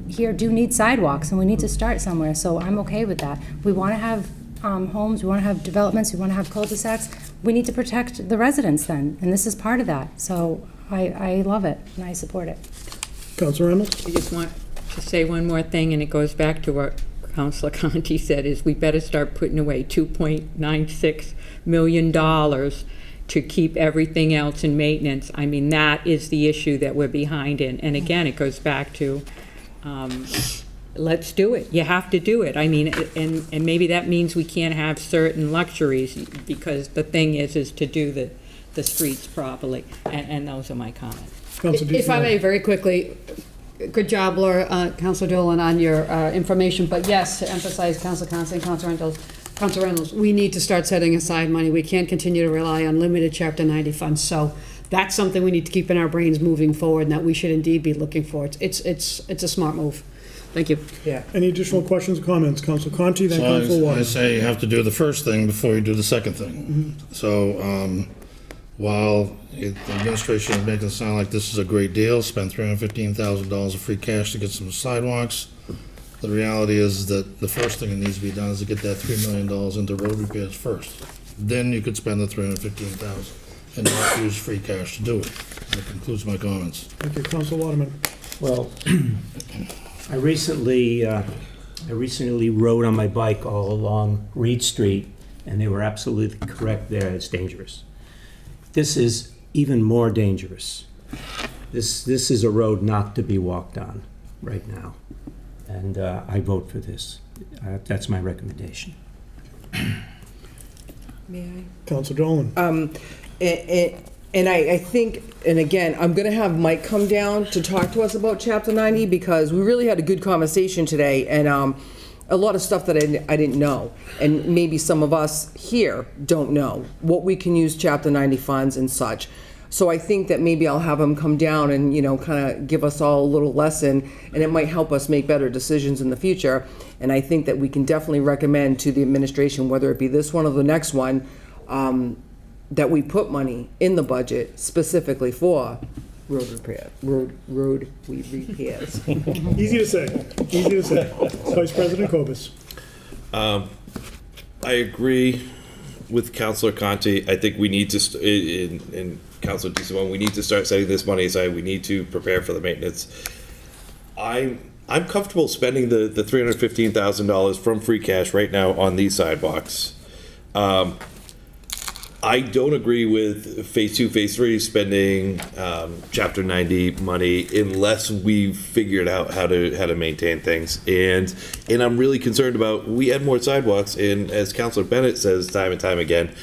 here do need sidewalks, and we need to start somewhere, so I'm okay with that. We want to have homes, we want to have developments, we want to have cul-de-sacs. We need to protect the residents then, and this is part of that. So I love it, and I support it. Councilor Reynolds? I just want to say one more thing, and it goes back to what Councilor Conti said, is we better start putting away $2.96 million to keep everything else in maintenance. I mean, that is the issue that we're behind in. And again, it goes back to, let's do it. You have to do it. I mean, and maybe that means we can't have certain luxuries, because the thing is to do the streets properly. And those are my comments. If I may, very quickly, good job, Laura, Councilor Dolan, on your information. But yes, to emphasize, Councilor Constant, Councilor Reynolds, Council Reynolds, we need to start setting aside money. We can't continue to rely on limited Chapter 90 funds. So that's something we need to keep in our brains moving forward, and that we should indeed be looking for. It's a smart move. Thank you. Yeah. Any additional questions or comments? Council Conti, then Council So I Waterman. say you have to do the first thing before you do the second thing. So, while the administration is making it sound like this is a great deal, spend $315,000 of free cash to get some sidewalks, the reality is that the first thing that needs to be done is to get that $3 million into road repairs first. Then you could spend the $315,000 and not use free cash to do it. That concludes my comments. Thank you. Council Waterman. Well, I recently rode on my bike all along Reed Street, and they were absolutely correct there. It's dangerous. This is even more dangerous. This is a road not to be walked on right now, and I vote for this. That's my recommendation. May I? Council Dolan. And I think, and again, I'm going to have Mike come down to talk to us about Chapter 90, because we really had a good conversation today, and a lot of stuff that I didn't know, and maybe some of us here don't know, what we can use Chapter 90 funds and such. So I think that maybe I'll have him come down and, kind of give us all a little lesson, and it might help us make better decisions in the future. And I think that we can definitely recommend to the administration, whether it be this one or the next one, that we put money in the budget specifically for road repairs. Easy to say. Vice President Kobus. I agree with Councilor Conti. I think we need to, and Councilor DeSimone, we need to start setting this money aside. We need to prepare for the maintenance. I'm comfortable spending the $315,000 from free cash right now on these sidewalks. I don't agree with Phase 2, Phase 3 spending Chapter 90 money unless we've figured out how to maintain things. And I'm really concerned about, we add more sidewalks, and as Councilor Bennett says time and time again,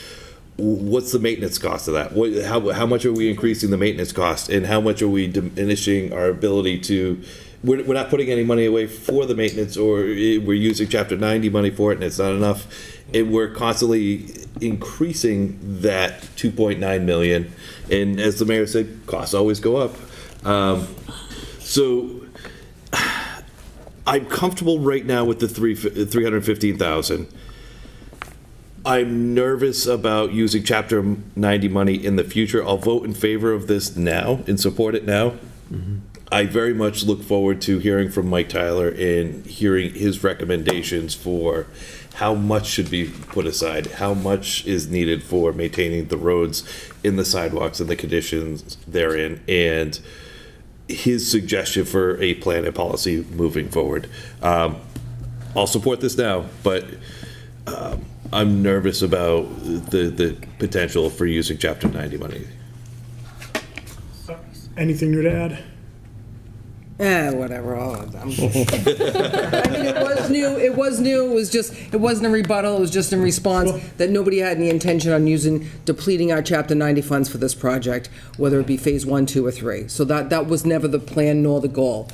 what's the maintenance cost of that? How much are we increasing the maintenance cost, and how much are we diminishing our ability to? We're not putting any money away for the maintenance, or we're using Chapter 90 money for it, and it's not enough. And we're constantly increasing that $2.9 million. And as the mayor said, costs always go up. So I'm comfortable right now with the $315,000. I'm nervous about using Chapter 90 money in the future. I'll vote in favor of this now and support it now. Mm-hmm. I very much look forward to hearing from Mike Tyler and hearing his recommendations for how much should be put aside, how much is needed for maintaining the roads in the sidewalks and the conditions therein, and his suggestion for a plan and policy moving forward. I'll support this now, but I'm nervous about the potential for using Chapter 90 money. Anything new to add? Whatever. I mean, it was new. It wasn't a rebuttal. It was just in response that nobody had any intention on depleting our Chapter 90 funds for this project, whether it be Phase 1, 2, or 3. So that was never the plan nor the goal.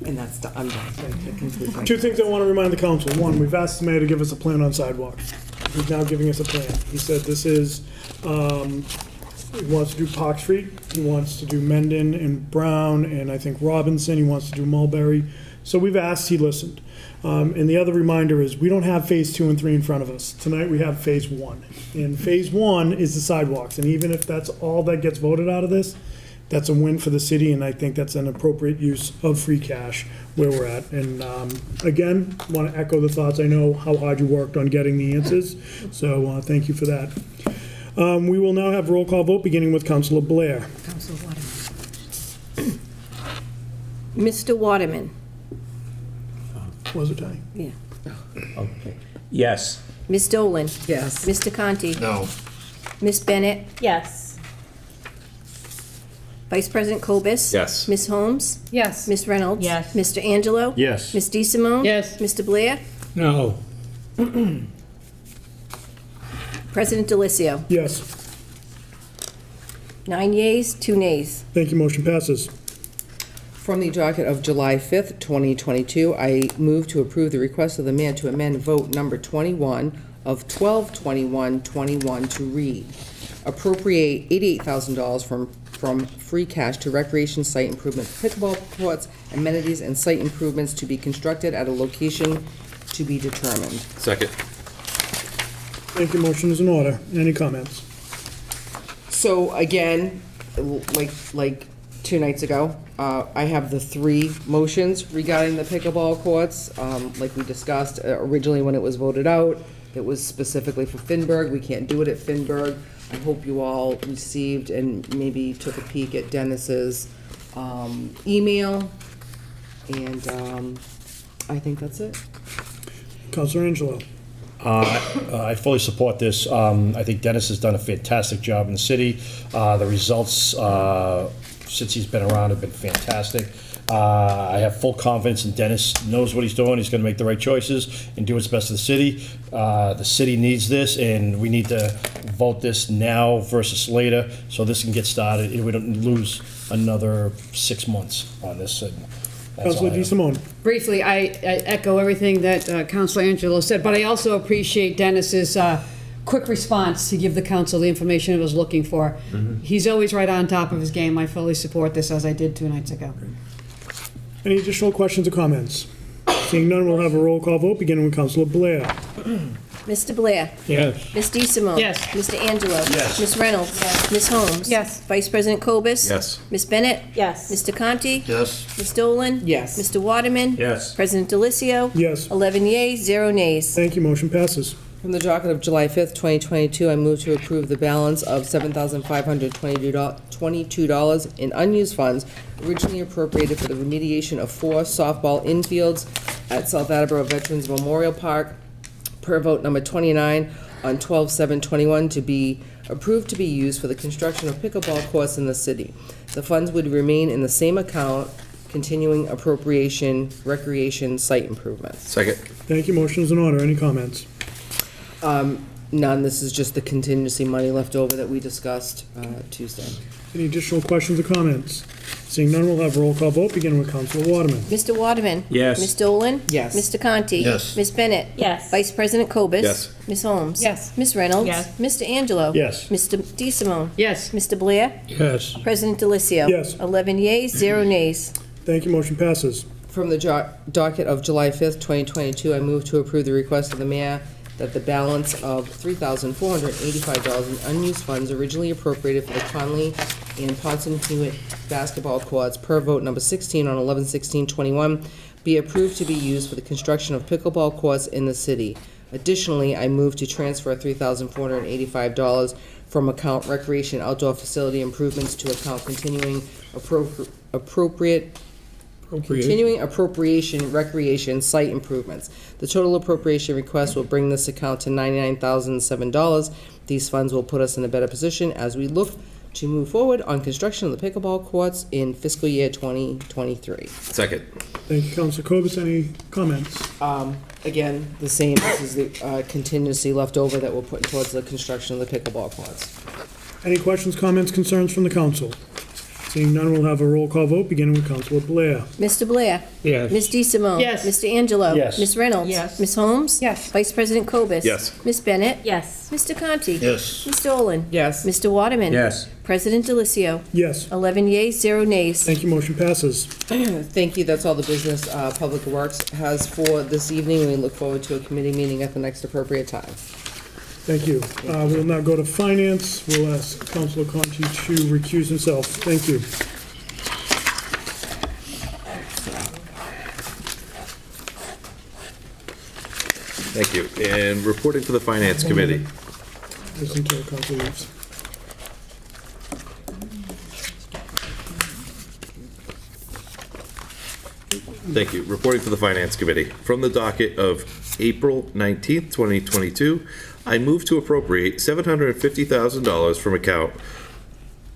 And that's I'm done. Two things I want to remind the council. One, we've asked the mayor to give us a plan on sidewalks. He's now giving us a plan. He said this is, he wants to do Park Street, he wants to do Mendon and Brown, and I think Robinson, he wants to do Mulberry. So we've asked, he listened. And the other reminder is, we don't have Phase 2 and 3 in front of us. Tonight we have Phase 1. And Phase 1 is the sidewalks, and even if that's all that gets voted out of this, that's a win for the city, and I think that's an appropriate use of free cash where we're at. And again, want to echo the thoughts. I know how hard you worked on getting the answers, so thank you for that. We will now have roll call vote, beginning with Councilor Blair. Councilor Waterman. Mr. Waterman. Was it I? Yeah. Okay. Yes. Ms. Dolan. Yes. Mr. Conti. No. Ms. Bennett. Yes. Vice President Kobus. Yes. Ms. Holmes. Yes. Ms. Reynolds. Yes. Mr. Angelo. Yes. Ms. DeSimone. Yes. Mr. Blair. No. President Delicio. Yes. 9 yeas, 2 nays. Thank you. Motion passes. From the docket of July 5th, 2022, I move to approve the request of the mayor to amend vote number 21 of 12/21/21 to read. Appropriate $88,000 from free cash to recreation site improvement, pickleball courts, amenities, and site improvements to be constructed at a location to be determined. Second. Thank you. Motion is in order. Any comments? So again, like 2 nights ago, I have the 3 motions regarding the pickleball courts. Like we discussed originally when it was voted out, it was specifically for Finberg. We can't do it at Finberg. I hope you all received and maybe took a peek at Dennis's email. And I think that's it. Counselor Angelo. I fully support this. I think Dennis has done a fantastic job in the city. The results since he's been around have been fantastic. I have full confidence in Dennis, knows what he's doing. He's going to make the right choices and do what's best for the city. The city needs this, and we need to vote this now versus later so this can get started and we don't lose another 6 months on this. And that's all Counselor I have. DeSimone. Briefly, I echo everything that Councilor Angelo said, but I also appreciate Dennis's quick response to give the council the information it was looking for. He's always right on top of his game. I fully support this, as I did 2 nights ago. Any additional questions or comments? Seeing none, we'll have a roll call vote, beginning with Counselor Blair. Mr. Blair. Yes. Ms. DeSimone. Yes. Mr. Angelo. Yes. Ms. Reynolds. Ms. Holmes. Yes. Vice President Cobus. Yes. Ms. Bennett. Yes. Mr. Conti. Yes. Ms. Dolan. Yes. Mr. Waterman. Yes. President Delicio. Yes. 11 yeas, 0 nays. Thank you. Motion passes. From the docket of July 5th, 2022, I move to approve the balance of $7,522 in unused funds originally appropriated for the remediation of 4 softball infields at South Attleboro Veterans Memorial Park per vote number 29 on 12/7/21 to be approved to be used for the construction of pickleball courts in the city. The funds would remain in the same account, continuing appropriation, recreation, site improvements. Second. Thank you. Motion is in order. Any comments? None, this is just the contingency money left over that we discussed Tuesday. Any additional questions or comments? Seeing none, we'll have a roll call vote, beginning with Counselor Waterman. Mr. Waterman. Yes. Ms. Dolan. Yes. Mr. Conti. Yes. Ms. Bennett. Yes. Vice President Cobus. Yes. Ms. Holmes. Yes. Ms. Reynolds. Yes. Mr. Angelo. Yes. Mr. DeSimone. Yes. Mr. Blair. Yes. President Delicio. Yes. 11 yeas, 0 nays. Thank you. Motion passes. From the docket of July 5th, 2022, I move to approve the request of the mayor that the balance of $3,485 in unused funds originally appropriated for the Conley and Ponson Hewitt basketball courts per vote number 16 on 11/16/21 be approved to be used for the construction of pickleball courts in the city. Additionally, I move to transfer $3,485 from account recreation outdoor facility improvements to account continuing appropriation recreation site improvements. The total appropriation request will bring this account to $99,007. These funds will put us in a better position as we look to move forward on construction of the pickleball courts in fiscal year 2023. Second. Thank you, Counselor Cobus. Any comments? Again, the same, this is the contingency left over that we're putting towards the construction of the pickleball courts. Any questions, comments, concerns from the council? Seeing none, we'll have a roll call vote, beginning with Counselor Blair. Mr. Blair. Yes. Ms. DeSimone. Yes. Mr. Angelo. Yes. Ms. Reynolds. Yes. Ms. Holmes. Yes. Vice President Cobus. Yes. Ms. Bennett. Yes. Mr. Conti. Yes. Ms. Dolan. Yes. Mr. Waterman. Yes. President Delicio. Yes. 11 yeas, 0 nays. Thank you. Motion passes. Thank you, that's all the business Public Works has for this evening. We look forward to a committee meeting at the next appropriate time. Thank you. We'll now go to Finance. We'll ask Counselor Conti to recuse himself. Thank you. Thank you. And reporting for the Finance Committee. Listen to Counselor Reeves. Thank you. Reporting for the Finance Committee. From the docket of April 19th, 2022, I move to appropriate $750,000 from account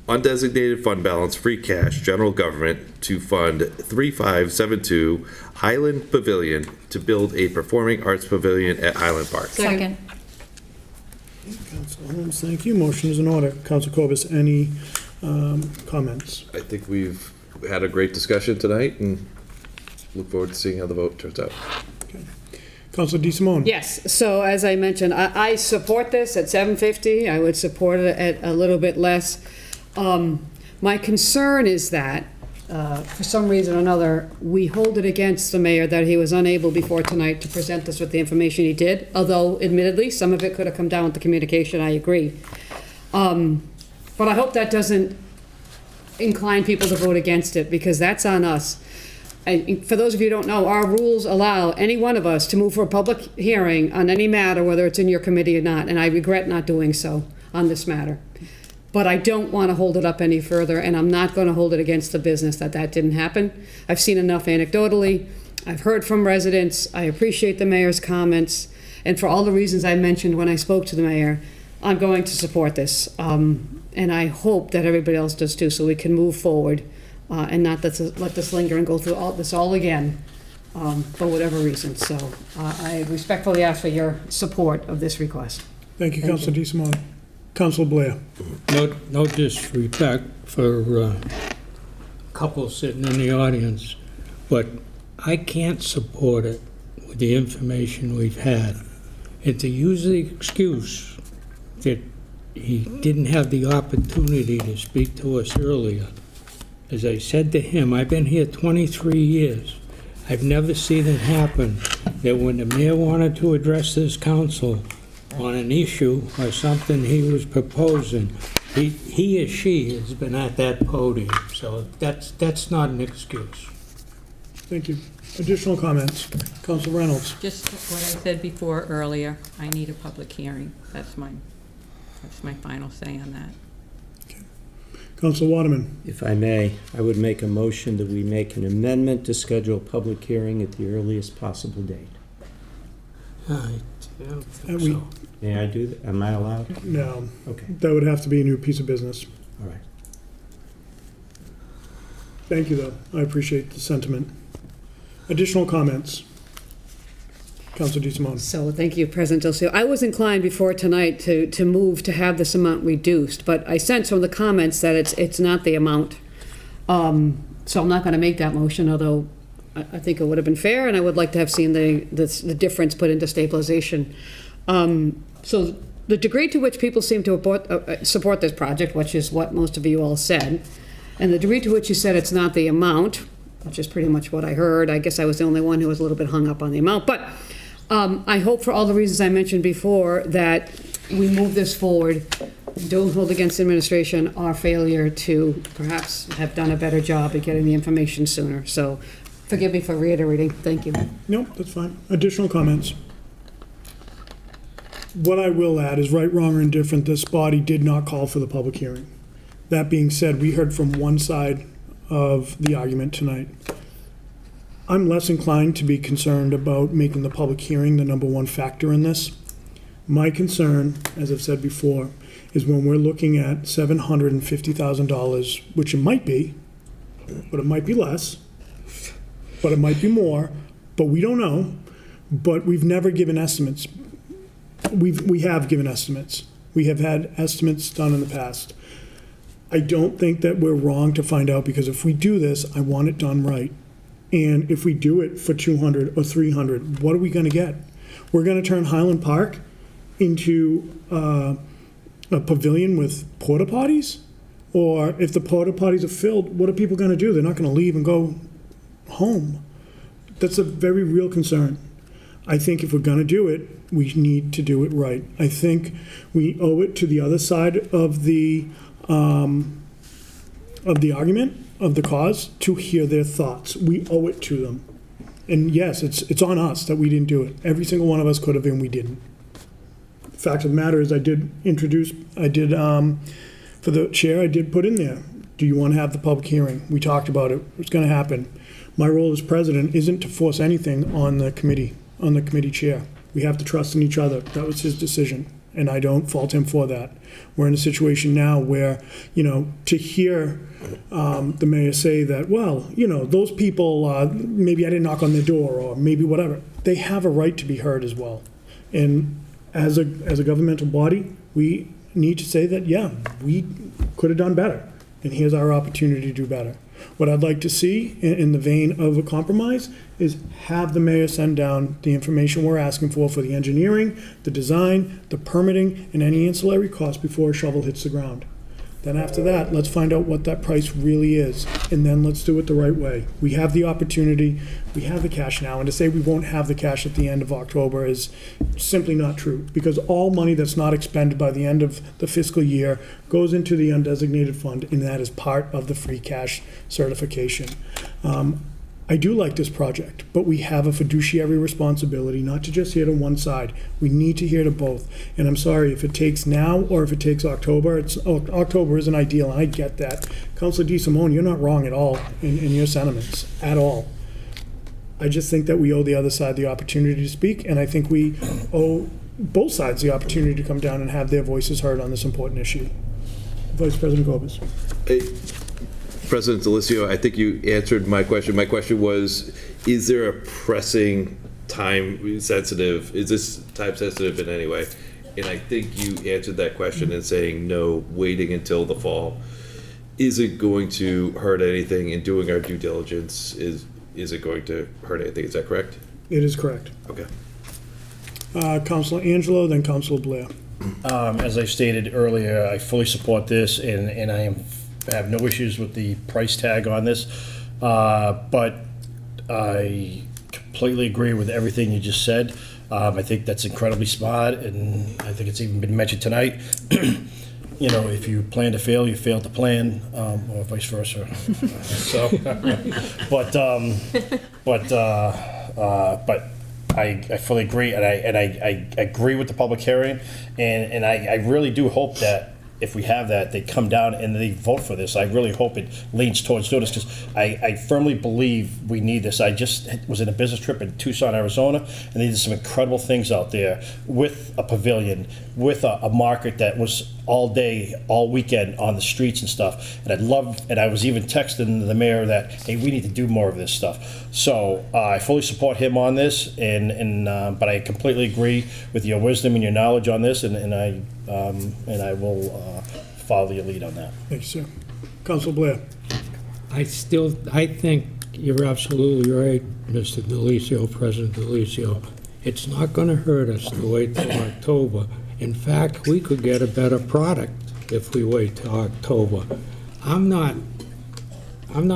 undesignated fund balance free cash general government to fund 3572 Highland Pavilion to build a performing arts pavilion at Highland Park. Second. Counselor Holmes, thank you. Motion is in order. Counselor Cobus, any comments? I think we've had a great discussion tonight and look forward to seeing how the vote turns out. Councilor DeSimone? Yes, so as I mentioned, I support this at $750. I would support it at a little bit less. My concern is that, for some reason or another, we hold it against the mayor that he was unable before tonight to present us with the information he did, although admittedly, some of it could have come down with the communication, I agree. But I hope that doesn't incline people to vote against it, because that's on us. And for those of you who don't know, our rules allow any one of us to move for a public hearing on any matter, whether it's in your committee or not, and I regret not doing so on this matter. But I don't want to hold it up any further, and I'm not going to hold it against the business that didn't happen. I've seen enough anecdotally. I've heard from residents. I appreciate the mayor's comments. And for all the reasons I mentioned when I spoke to the mayor, I'm going to support this. And I hope that everybody else does too, so we can move forward and not let this linger and go through all this all again for whatever reason. So I respectfully ask for your support of this request. Thank you, Councilor DeSimone. Councilor Blair? No disrespect for a couple sitting in the audience, but I can't support it with the information we've had. And to use the excuse that he didn't have the opportunity to speak to us earlier. As I said to him, I've been here 23 years. I've never seen it happen that when the mayor wanted to address this council on an issue or something he was proposing, he or she has been at that podium. So that's not an excuse. Thank you. Additional comments? Councilor Reynolds? Just what I said before earlier, I need a public hearing. That's my final say on that. Councilor Waterman? If I may, I would make a motion that we make an amendment to schedule a public hearing at the earliest possible date. I don't think so. May I do that? Am I allowed? No. Okay. That would have to be a new piece of business. All right. Thank you, though. I appreciate the sentiment. Additional comments? Councilor DeSimone? So thank you, President Del Cio. I was inclined before tonight to move to have this amount reduced, but I sense from the comments that it's not the amount. So I'm not going to make that motion, although I think it would have been fair, and I would like to have seen the difference put into stabilization. So the degree to which people seem to support this project, which is what most of you all said, and the degree to which you said it's not the amount, which is pretty much what I heard. I guess I was the only one who was a little bit hung up on the amount, but I hope for all the reasons I mentioned before that we move this forward, don't hold against administration our failure to perhaps have done a better job at getting the information sooner. So forgive me for reiterating. Thank you. Nope, that's fine. Additional comments? What I will add is right, wrong, or indifferent, this body did not call for the public hearing. That being said, we heard from one side of the argument tonight. I'm less inclined to be concerned about making the public hearing the number one factor in this. My concern, as I've said before, is when we're looking at $750,000, which it might be, but it might be less, but it might be more, but we don't know. But we've never given estimates. We have given estimates. We have had estimates done in the past. I don't think that we're wrong to find out, because if we do this, I want it done right. And if we do it for 200 or 300, what are we going to get? We're going to turn Highland Park into a pavilion with porta potties? Or if the porta potties are filled, what are people going to do? They're not going to leave and go home. That's a very real concern. I think if we're going to do it, we need to do it right. I think we owe it to the other side of the argument, of the cause, to hear their thoughts. We owe it to them. And yes, it's on us that we didn't do it. Every single one of us could have, and we didn't. The fact of the matter is, for the chair, I did put in there, do you want to have the public hearing? We talked about it. It's going to happen. My role as president isn't to force anything on the committee chair. We have to trust in each other. That was his decision, and I don't fault him for that. We're in a situation now where, to hear the mayor say that, well, those people, maybe I didn't knock on their door, or maybe whatever. They have a right to be heard as well. And as a governmental body, we need to say that, yeah, we could have done better, and here's our opportunity to do better. What I'd like to see, in the vein of a compromise, is have the mayor send down the information we're asking for the engineering, the design, the permitting, and any ancillary costs before a shovel hits the ground. Then after that, let's find out what that price really is, and then let's do it the right way. We have the opportunity, we have the cash now, and to say we won't have the cash at the end of October is simply not true, because all money that's not expended by the end of the fiscal year goes into the undesignated fund, and that is part of the free cash certification. I do like this project, but we have a fiduciary responsibility not to just hear to one side. We need to hear to both. And I'm sorry, if it takes now or if it takes October, October isn't ideal, and I get that. Councilor DeSimone, you're not wrong at all in your sentiments, at all. I just think that we owe the other side the opportunity to speak, and I think we owe both sides the opportunity to come down and have their voices heard on this important issue. Vice President Gobis. President Delicio, I think you answered my question. My question was, is there a pressing time sensitive, is this time sensitive in any way? And I think you answered that question in saying no, waiting until the fall. Is it going to hurt anything in doing our due diligence? Is it going to hurt anything? Is that correct? It is correct. Okay. Councilor Angelo, then Councilor Blair. As I stated earlier, I fully support this, and I have no issues with the price tag on this, but I completely agree with everything you just said. I think that's incredibly smart, and I think it's even been mentioned tonight. You know, if you plan to fail, you fail to plan, or vice versa. So, but I fully agree, and I agree with the public hearing, and I really do hope that if we have that, they come down and they vote for this. I really hope it leans towards doing this, because I firmly believe we need this. I just was in a business trip in Tucson, Arizona, and they did some incredible things out there with a pavilion, with a market that was all day, all weekend on the streets and stuff. And I was even texting the mayor that, hey, we need to do more of this stuff. So I fully support him on this, but I completely agree with your wisdom and your knowledge on this, and I will follow your lead on that. Thank you, sir. Councilor Blair. I think you're absolutely right, Mr. Delicio, President Delicio. It's not going to hurt us to wait till October. In fact, we could get a better product if we wait till October. I'm not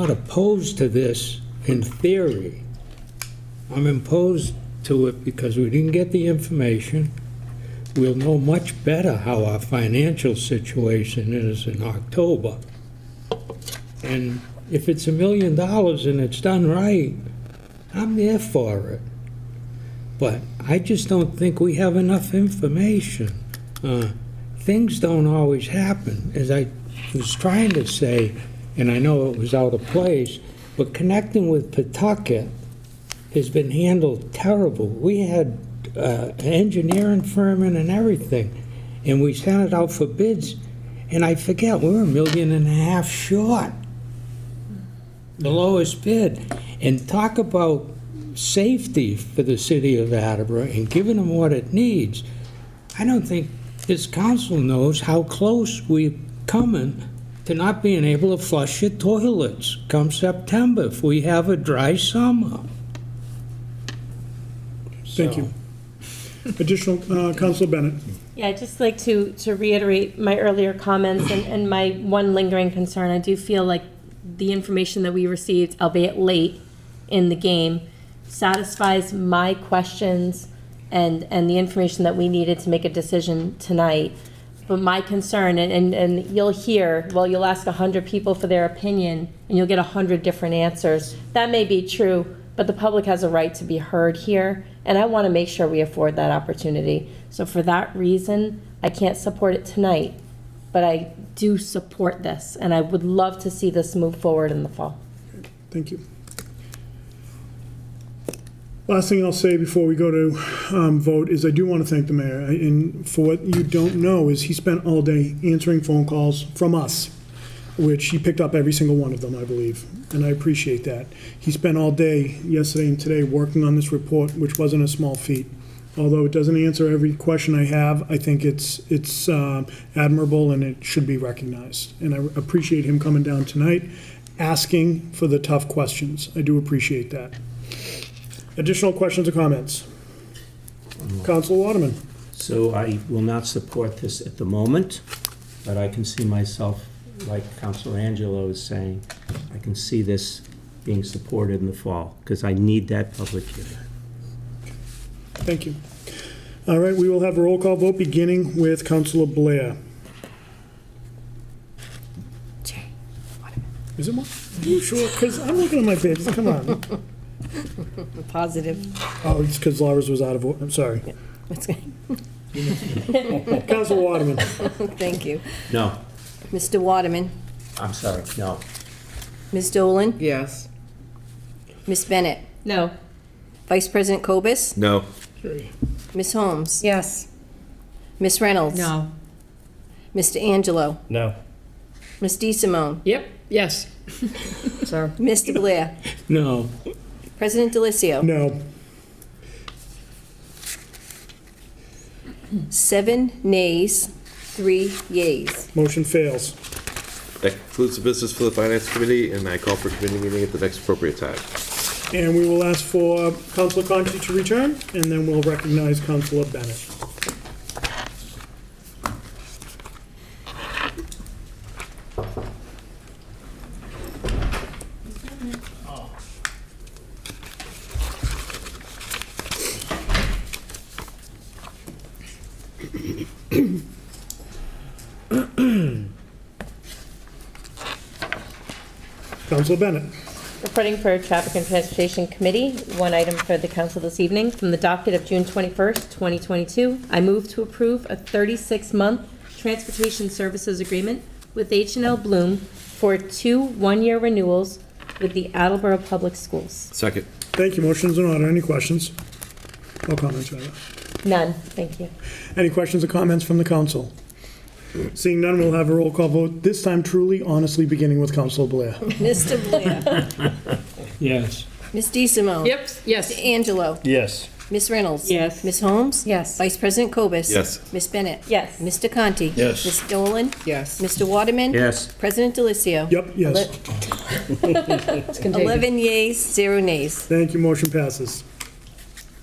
opposed to this in theory. I'm opposed to it because we didn't get the information. We'll know much better how our financial situation is in October. And if it's $1 million and it's done right, I'm there for it. But I just don't think we have enough information. Things don't always happen. As I was trying to say, and I know it was out of place, but connecting with Pawtucket has been handled terrible. We had an engineering firm in and everything, and we sent it out for bids, and I forget, we're $1.5 million short, the lowest bid. And talk about safety for the city of Attleboro and giving them what it needs. I don't think this council knows how close we're coming to not being able to flush your toilets come September if we have a dry summer. Thank you. Additional, Councilor Bennett. Yeah, I'd just like to reiterate my earlier comments and my one lingering concern. I do feel like the information that we received, albeit late in the game, satisfies my questions and the information that we needed to make a decision tonight. But my concern, and you'll hear, well, you'll ask 100 people for their opinion, and you'll get 100 different answers. That may be true, but the public has a right to be heard here, and I want to make sure we afford that opportunity. So for that reason, I can't support it tonight, but I do support this, and I would love to see this move forward in the fall. Thank you. Last thing I'll say before we go to vote is I do want to thank the mayor. And for what you don't know is he spent all day answering phone calls from us, which he picked up every single one of them, I believe. And I appreciate that. He spent all day yesterday and today working on this report, which wasn't a small feat. Although it doesn't answer every question I have, I think it's admirable and it should be recognized. And I appreciate him coming down tonight asking for the tough questions. I do appreciate that. Additional questions or comments? Councilor Waterman. So I will not support this at the moment, but I can see myself, like Councilor Angelo is saying, I can see this being supported in the fall, because I need that public hearing. Thank you. All right, we will have a roll call vote beginning with Councilor Blair. Is it more? Are you sure? Because I'm looking at my papers. Come on. Positive. Oh, it's because Laura's was out of order. I'm sorry. That's good. Councilor Waterman. Thank you. No, Mr. Waterman, I'm sorry, no. Ms. Dolan, Yes. Ms. Bennett, No. Vice President Cobus, No. Ms. Holmes, Yes. Ms. Reynolds. No. Mr. Angelo, No. Ms. DeSimone, Yep, yes. Sorry. Mr. Blair, No. President Delicio. No. 7 nays, 3 yeas. Motion fails. That concludes the business for the Finance Committee, and I call for committee meeting at the next appropriate time. And we will ask for Councilor Conti to return, and then we'll recognize Councilor Bennett. Councilor Bennett. Reporting for Traffic and Transportation Committee, one item for the council this evening. From the docket of June 21st, 2022, I move to approve a 36-month transportation services agreement with H&L Bloom for 2 one-year renewals with the Attleboro Public Schools. Second. Thank you. Motion's in order. Any questions? No comments, rather. None, thank you. Any questions or comments from the council? Seeing none, we'll have a roll call vote, this time truly, honestly, beginning with Councilor Blair. Mr. Blair, Yes. Ms. DeSimone. Yep, yes. Mr. Angelo, Yes. Ms. Reynolds. Yes. Ms. Holmes. Yes. Vice President Cobus. Yes. Ms. Bennett. Yes. Mr. Conti. Yes. Ms. Dolan. Yes. Mr. Waterman. Yes. President Delicio. Yep, yes. It's contagious. 11 yeas, 0 nays. Thank you. Motion passes.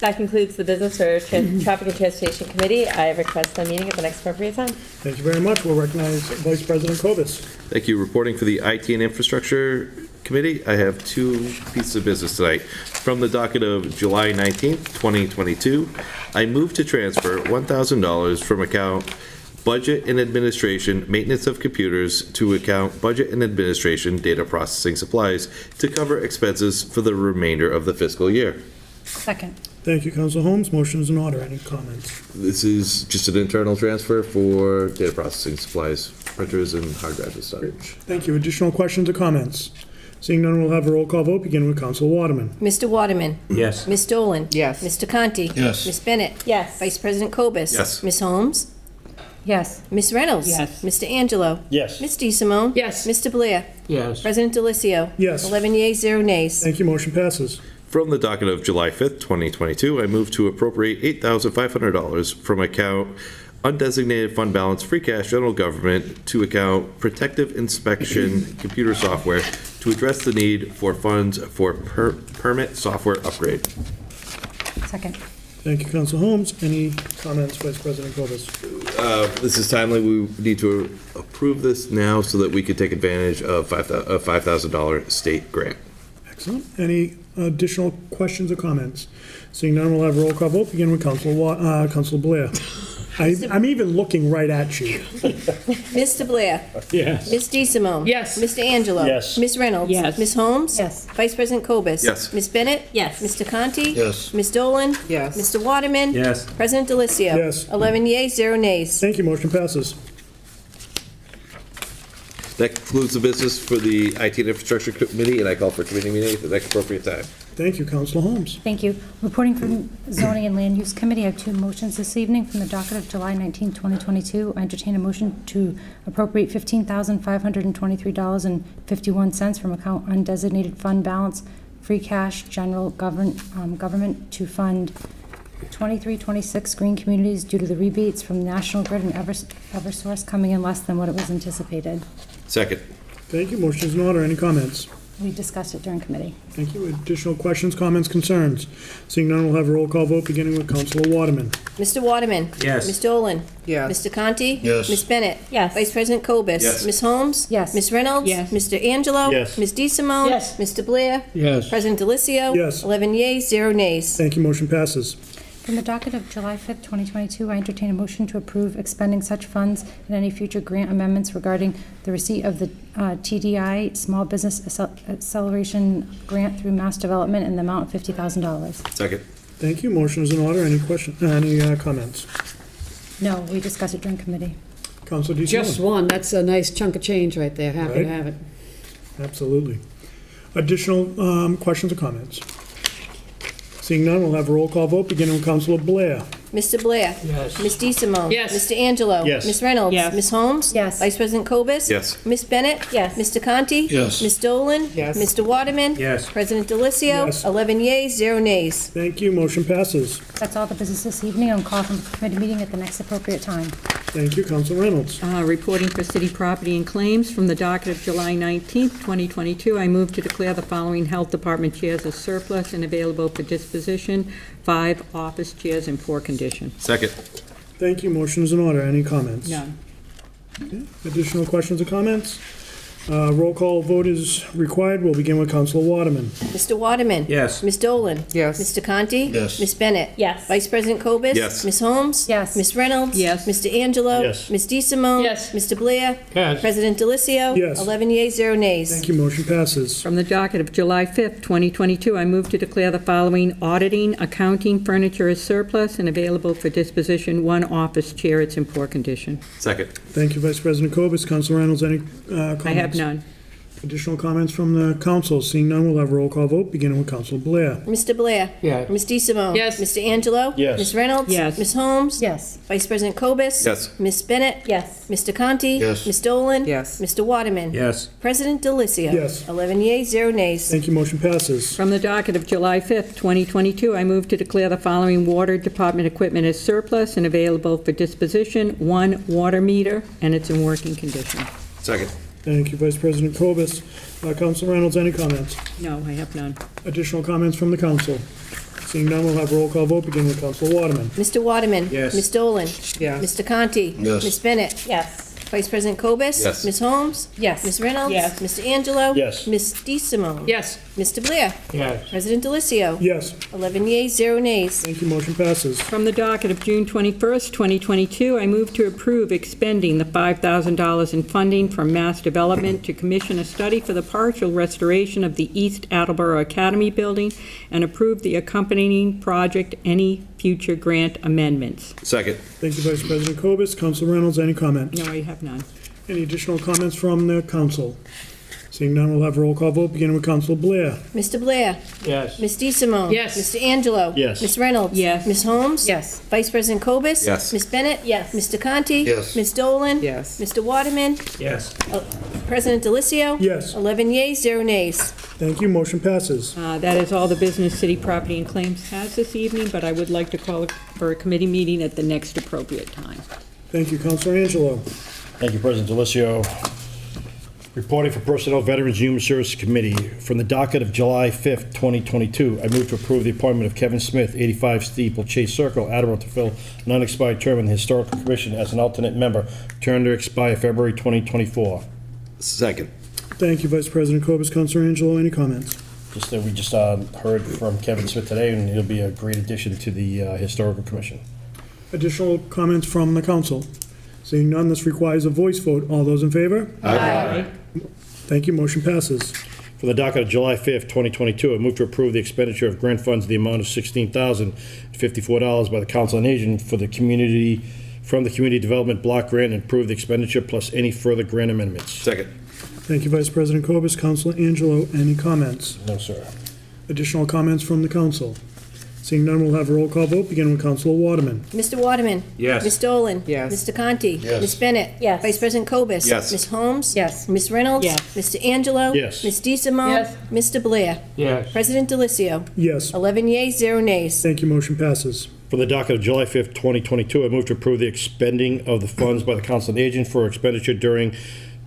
That concludes the business for Traffic and Transportation Committee. I request a meeting at the next appropriate time. Thank you very much. We'll recognize Vice President Cobus. Thank you. Reporting for the IT and Infrastructure Committee, I have 2 pieces of business tonight. From the docket of July 19th, 2022, I move to transfer $1,000 from account Budget and Administration, Maintenance of Computers, to account Budget and Administration, Data Processing Supplies, to cover expenses for the remainder of the fiscal year. Second. Thank you, Councilor Holmes. Motion is in order. Any comments? This is just an internal transfer for data processing supplies, printers and hard drives and storage. Thank you. Additional questions or comments? Seeing none, we'll have a roll call vote, beginning with Councilor Waterman. Mr. Waterman. Yes. Ms. Dolan. Yes. Mr. Conti. Yes. Ms. Bennett. Yes. Vice President Cobus. Yes. Ms. Holmes. Yes. Ms. Reynolds. Yes. Mr. Angelo. Yes. Ms. DeSimone. Yes. Mr. Blair. Yes. President Delicio. Yes. 11 yeas, 0 nays. Thank you. Motion passes. From the docket of July 5th, 2022, I move to appropriate $8,500 from account Undesignated Fund Balance Free Cash General Government to account Protective Inspection Computer Software to address the need for funds for permit software upgrade. Second. Thank you, Councilor Holmes. Any comments, Vice President Cobus? This is timely. We need to approve this now so that we could take advantage of a $5,000 state grant. Excellent. Any additional questions or comments? Seeing none, we'll have a roll call vote, begin with Councilor Blair. I'm even looking right at you. Mr. Blair. Yes. Ms. DeSimone. Yes. Mr. Angelo. Yes. Ms. Reynolds. Yes. Ms. Holmes. Yes. Vice President Cobus. Yes. Ms. Bennett. Yes. Mr. Conti. Yes. Ms. Dolan. Yes. Mr. Waterman. Yes. President Delicio. Yes. 11 yeas, 0 nays. Thank you. Motion passes. That concludes the business for the IT and Infrastructure Committee, and I call for a committee meeting at the next appropriate time. Thank you, Councilor Holmes. Thank you. Reporting from Zoning and Land Use Committee, I have 2 motions this evening. From the docket of July 19, 2022, I entertain a motion to appropriate $15,523.51 from account Undesignated Fund Balance Free Cash General Government to fund 2326 green communities due to the rebates from National Grid and Eversource coming in less than what it was anticipated. Second. Thank you. Motion is in order. Any comments? We discussed it during committee. Thank you. Additional questions, comments, concerns? Seeing none, we'll have a roll call vote beginning with Councilor Waterman. Mr. Waterman? Yes. Ms. Dolan? Yes. Mr. Conti? Yes. Ms. Bennett? Yes. Vice President Cobus? Yes. Ms. Holmes? Yes. Ms. Reynolds? Yes. Mr. Angelo? Yes. Ms. DeSimone? Yes. Mr. Blair? Yes. President Delicio? Yes. 11 yeas, 0 nays. Thank you. Motion passes. From the docket of July 5th, 2022, I entertain a motion to approve expending such funds and any future grant amendments regarding the receipt of the TDI Small Business Acceleration Grant through Mass Development in the amount of $50,000. Second. Thank you. Motion is in order. Any comments? No, we discussed it during committee. Councilor DeSimone. Just one, that's a nice chunk of change right there, happy to Right. have it. Absolutely. Additional questions or comments? Seeing none, we'll have a roll call vote beginning with Councilor Blair. Mr. Blair? Yes. Ms. DeSimone? Yes. Mr. Angelo? Yes. Ms. Reynolds? Yes. Ms. Holmes? Yes. Vice President Cobus? Yes. Ms. Bennett? Yes. Mr. Conti? Yes. Ms. Dolan? Yes. Mr. Waterman? Yes. President Delicio? Yes. 11 yeas, 0 nays. Thank you. Motion passes. That's all the business this evening. I'll call from the committee meeting at the next appropriate time. Thank you. Councilor Reynolds. Reporting for city property and claims from the docket of July 19th, 2022, I move to declare the following health department chairs as surplus and available for disposition. 5 office chairs in poor condition. Second. Thank you. Motion is in order. Any comments? None. Additional questions or comments? Roll call vote is required. We'll begin with Councilor Waterman. Mr. Waterman? Yes. Ms. Dolan? Yes. Mr. Conti? Yes. Ms. Bennett? Yes. Vice President Cobus? Yes. Ms. Holmes? Yes. Ms. Reynolds? Yes. Mr. Angelo? Yes. Ms. DeSimone? Yes. Mr. Blair? Yes. President Delicio? Yes. 11 yeas, 0 nays. Thank you. Motion passes. From the docket of July 5th, 2022, I move to declare the following auditing, accounting furniture as surplus and available for disposition. 1 office chair, it's in poor condition. Second. Thank you, Vice President Cobus. Councilor Reynolds, any comments? I have none. Additional comments from the council? Seeing none, we'll have a roll call vote beginning with Councilor Blair. Mr. Blair? Yes. Ms. DeSimone? Yes. Mr. Angelo? Yes. Ms. Reynolds? Yes. Ms. Holmes? Yes. Vice President Cobus? Yes. Ms. Bennett? Yes. Mr. Conti? Yes. Ms. Dolan? Yes. Mr. Waterman? Yes. President Delicio? Yes. 11 yeas, 0 nays. Thank you. Motion passes. From the docket of July 5th, 2022, I move to declare the following water department equipment as surplus and available for disposition. 1 water meter, and it's in working condition. Second. Thank you, Vice President Cobus. Councilor Reynolds, any comments? No, I have none. Additional comments from the council? Seeing none, we'll have a roll call vote beginning with Councilor Waterman. Mr. Waterman? Yes. Ms. Dolan? Yes. Mr. Conti? Yes. Ms. Bennett? Yes. Vice President Cobus? Yes. Ms. Holmes? Yes. Ms. Reynolds? Yes. Mr. Angelo? Yes. Ms. DeSimone? Yes. Mr. Blair? Yes. President Delicio? Yes. 11 yeas, 0 nays. Thank you. Motion passes. From the docket of June 21st, 2022, I move to approve expending the $5,000 in funding from Mass Development to commission a study for the partial restoration of the East Attleboro Academy building and approve the accompanying project, any future grant amendments. Second. Thank you, Vice President Cobus. Councilor Reynolds, any comments? No, I have none. Any additional comments from the council? Seeing none, we'll have a roll call vote beginning with Councilor Blair. Mr. Blair? Yes. Ms. DeSimone? Yes. Mr. Angelo? Yes. Ms. Reynolds? Yes. Ms. Holmes? Yes. Vice President Cobus? Yes. Ms. Bennett? Yes. Mr. Conti? Yes. Ms. Dolan? Yes. Mr. Waterman? Yes. President Delicio? Yes. 11 yeas, 0 nays. Thank you. Motion passes. That is all the business city property and claims has this evening, but I would like to call for a committee meeting at the next appropriate time. Thank you, Councilor Angelo. Thank you, President Delicio. Reporting for Personnel, Veterans, and Human Services Committee. From the docket of July 5th, 2022, I move to approve the appointment of Kevin Smith, 85 Steeple Chase Circle, Attleboro, to fill an unexpired term in the Historical Commission as an alternate member, term to expire February 2024. Second. Thank you, Vice President Cobus. Councilor Angelo, any comments? Just that we just heard from Kevin Smith today, and he'll be a great addition to the Historical Commission. Additional comments from the council? Seeing none, this requires a voice vote. All those in favor? Aye. Thank you. Motion passes. For the docket of July 5th, 2022, I move to approve the expenditure of grant funds in the amount of $16,054 by the Council on Aging for the community, from the Community Development Block Grant, and approve the expenditure plus any further grant amendments. Second. Thank you, Vice President Cobus. Councilor Angelo, any comments? No, sir. Additional comments from the council? Seeing none, we'll have a roll call vote, beginning with Councilor Waterman. Mr. Waterman? Yes. Ms. Dolan? Yes. Mr. Conti? Yes. Ms. Bennett? Yes. Vice President Cobus? Yes. Ms. Holmes? Yes. Ms. Reynolds? Yes. Mr. Angelo? Yes. Ms. DeSimone? Yes. Mr. Blair? Yes. President Delicio? Yes. 11 yeas, 0 nays. Thank you. Motion passes. For the docket of July 5th, 2022, I move to approve the expending of the funds by the Council on Aging for expenditure during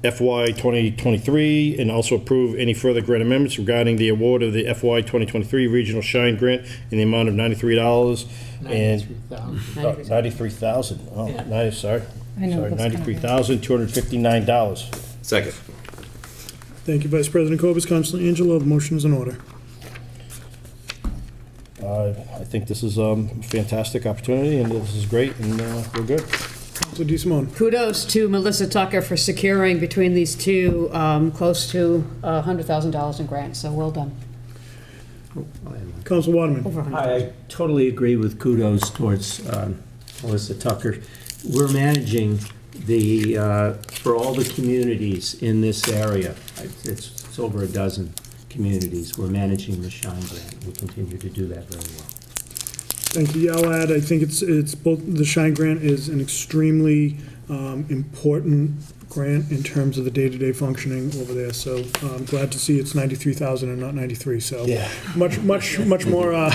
FY 2023, and also approve any further grant amendments regarding the award of the FY 2023 Regional Shine Grant in the amount of $93 and $93,000. Oh, Yeah. nice, sorry. I know Sorry, what's gonna be. $93,259. Second. Thank you, Vice President Cobus. Councilor Angelo, the motion is in order. I think this is a fantastic opportunity, and this is great, and we're good. Councilor DeSimone. Kudos to Melissa Tucker for securing between these two close to $100,000 in grants, so well done. Councilor Waterman. Over 100. I totally agree with kudos towards Melissa Tucker. We're managing for all the communities in this area. It's over a dozen communities. We're managing the Shine Grant. We continue to do that very well. Thank you. Yeah, I'll add, I think it's both, the Shine Grant is an extremely important grant in terms of the day-to-day functioning over there, so I'm glad to see it's 93,000 and not 93, so. Yeah. Much more palatable.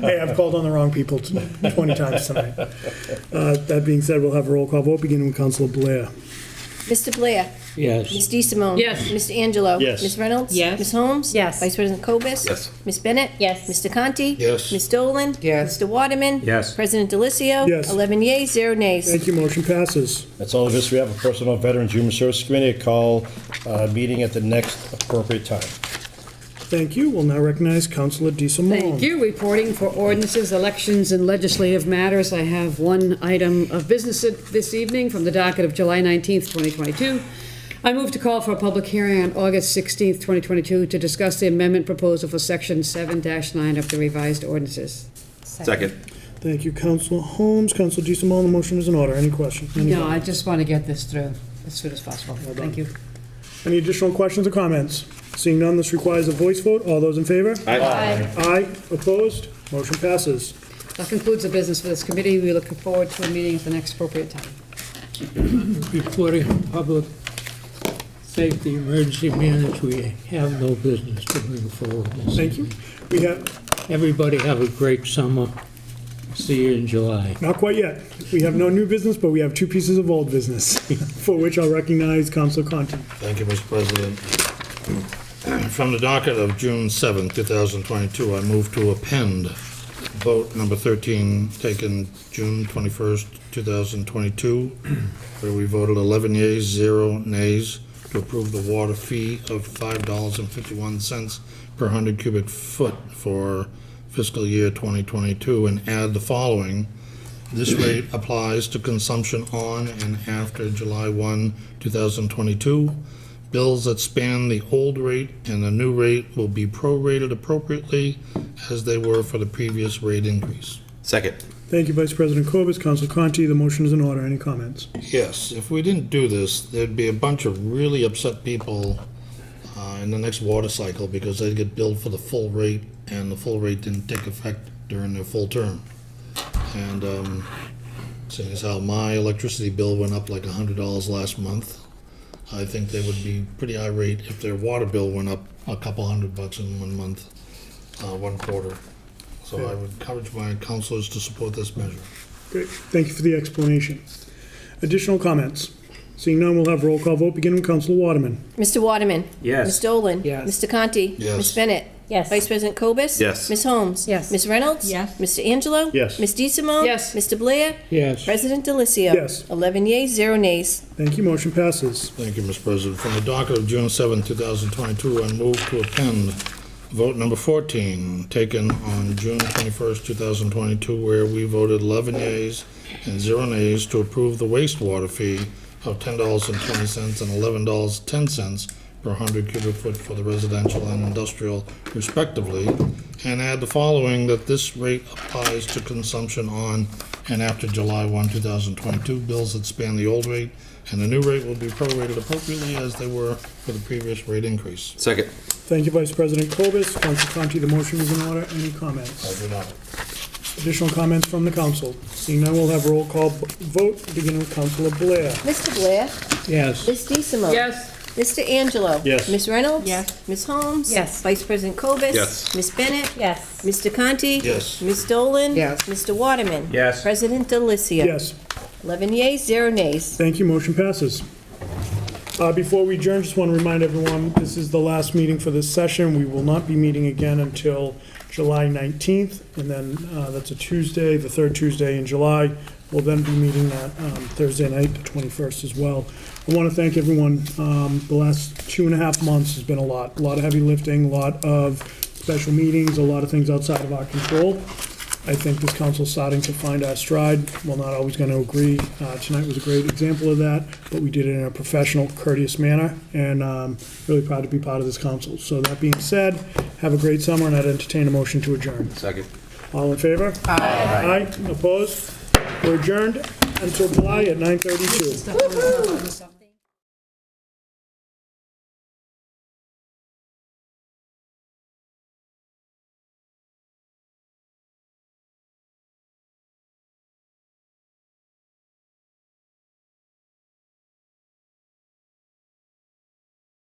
Hey, I've called on the wrong people 20 times tonight. That being said, we'll have a roll call vote, beginning with Councilor Blair. Mr. Blair? Yes. Ms. DeSimone? Yes. Mr. Angelo? Yes. Ms. Reynolds? Yes. Ms. Holmes? Yes. Vice President Cobus? Yes. Ms. Bennett? Yes. Mr. Conti? Yes. Ms. Dolan? Yes. Mr. Waterman? Yes. President Delicio? Yes. 11 yeas, 0 nays. Thank you, motion passes. That's all of us. We have a Personnel Veterans Human Services Committee. I call meeting at the next appropriate time. Thank you. We'll now recognize Councilor DeSimone. Thank you. Reporting for ordinances, elections, and legislative matters. I have one item of business this evening from the docket of July 19th, 2022. I move to call for a public hearing on August 16th, 2022 to discuss the amendment proposal for Section 7-9 of the revised ordinances. Second. Thank you, Councilor Holmes. Councilor DeSimone, the motion is in order. Any questions? Any No, I comments? just want to get this through as soon as possible. Thank you. Any additional questions or comments? Seeing none, this requires a voice vote. All those in favor? Aye. Aye. Opposed? Motion passes. That concludes the business for this committee. We look forward to a meeting at the next appropriate time. Reporting public safety emergency management, we have no business to bring forward. Thank you. We have, Everybody have a great summer. See you in July. not quite yet. We have no new business, but we have two pieces of old business, for which I'll recognize Councilor Conti. Thank you, Mr. President. From the docket of June 7th, 2022, I move to append vote number 13 taken June 21st, 2022, where we voted 11 yeas, 0 nays to approve the water fee of $5.51 per 100 cubic foot for fiscal year 2022, and add the following. This rate applies to consumption on and after July 1, 2022. Bills that span the old rate and the new rate will be prorated appropriately as they were for the previous rate increase. Second. Thank you, Vice President Cobus. Councilor Conti, the motion is in order. Any comments? Yes, if we didn't do this, there'd be a bunch of really upset people in the next water cycle because they'd get billed for the full rate, and the full rate didn't take effect during their full term. And seeing as how my electricity bill went up like $100 last month, I think they would be pretty irate if their water bill went up a couple $100 in 1 month, 1 quarter. So I would encourage my councilors to support this measure. Great. Thank you for the explanation. Additional comments? Seeing none, we'll have roll call vote, beginning with Councilor Waterman. Mr. Waterman? Yes. Ms. Dolan? Yes. Mr. Conti? Yes. Ms. Bennett? Yes. Vice President Cobus? Yes. Ms. Holmes? Yes. Ms. Reynolds? Yes. Mr. Angelo? Yes. Ms. DeSimone? Yes. Mr. Blair? Yes. President Delicio? Yes. 11 yeas, 0 nays. Thank you, motion passes. Thank you, Mr. President. From the docket of June 7, 2022, I move to append vote number 14, taken on June 21st, 2022, where we voted 11 yeas and 0 nays to approve the wastewater fee of $10.20 and $11.10 per 100 cubic foot for the residential and industrial respectively, and add the following, that this rate applies to consumption on and after July 1, 2022. Bills that span the old rate and the new rate will be prorated appropriately as they were for the previous rate increase. Second. Thank you, Vice President Cobus. Councilor Conti, the motion is in order. Any comments? I do not. Additional comments from the council? Seeing none, we'll have roll call vote, beginning with Councilor Blair. Mr. Blair? Yes. Ms. DeSimone? Yes. Mr. Angelo? Yes. Ms. Reynolds? Yes. Ms. Holmes? Yes. Vice President Cobus? Yes. Ms. Bennett? Yes. Mr. Conti? Yes. Ms. Dolan? Yes. Mr. Waterman? Yes. President Delicio? Yes. 11 yeas, 0 nays. Thank you, motion passes. Before we adjourn, just want to remind everyone, this is the last meeting for this session. We will not be meeting again until July 19th, and then that's a Tuesday, the third Tuesday in July. We'll then be meeting that Thursday night, the 21st as well. I want to thank everyone. The last 2.5 months has been a lot of heavy lifting, a lot of special meetings, a lot of things outside of our control. I think this council's starting to find our stride. We're not always going to agree. Tonight was a great example of that, but we did it in a professional, courteous manner, and really proud to be part of this council. So that being said, have a great summer, and I'd entertain a motion to adjourn. Second. All in favor? Aye. Aye. Opposed? We're adjourned until July at 9:32.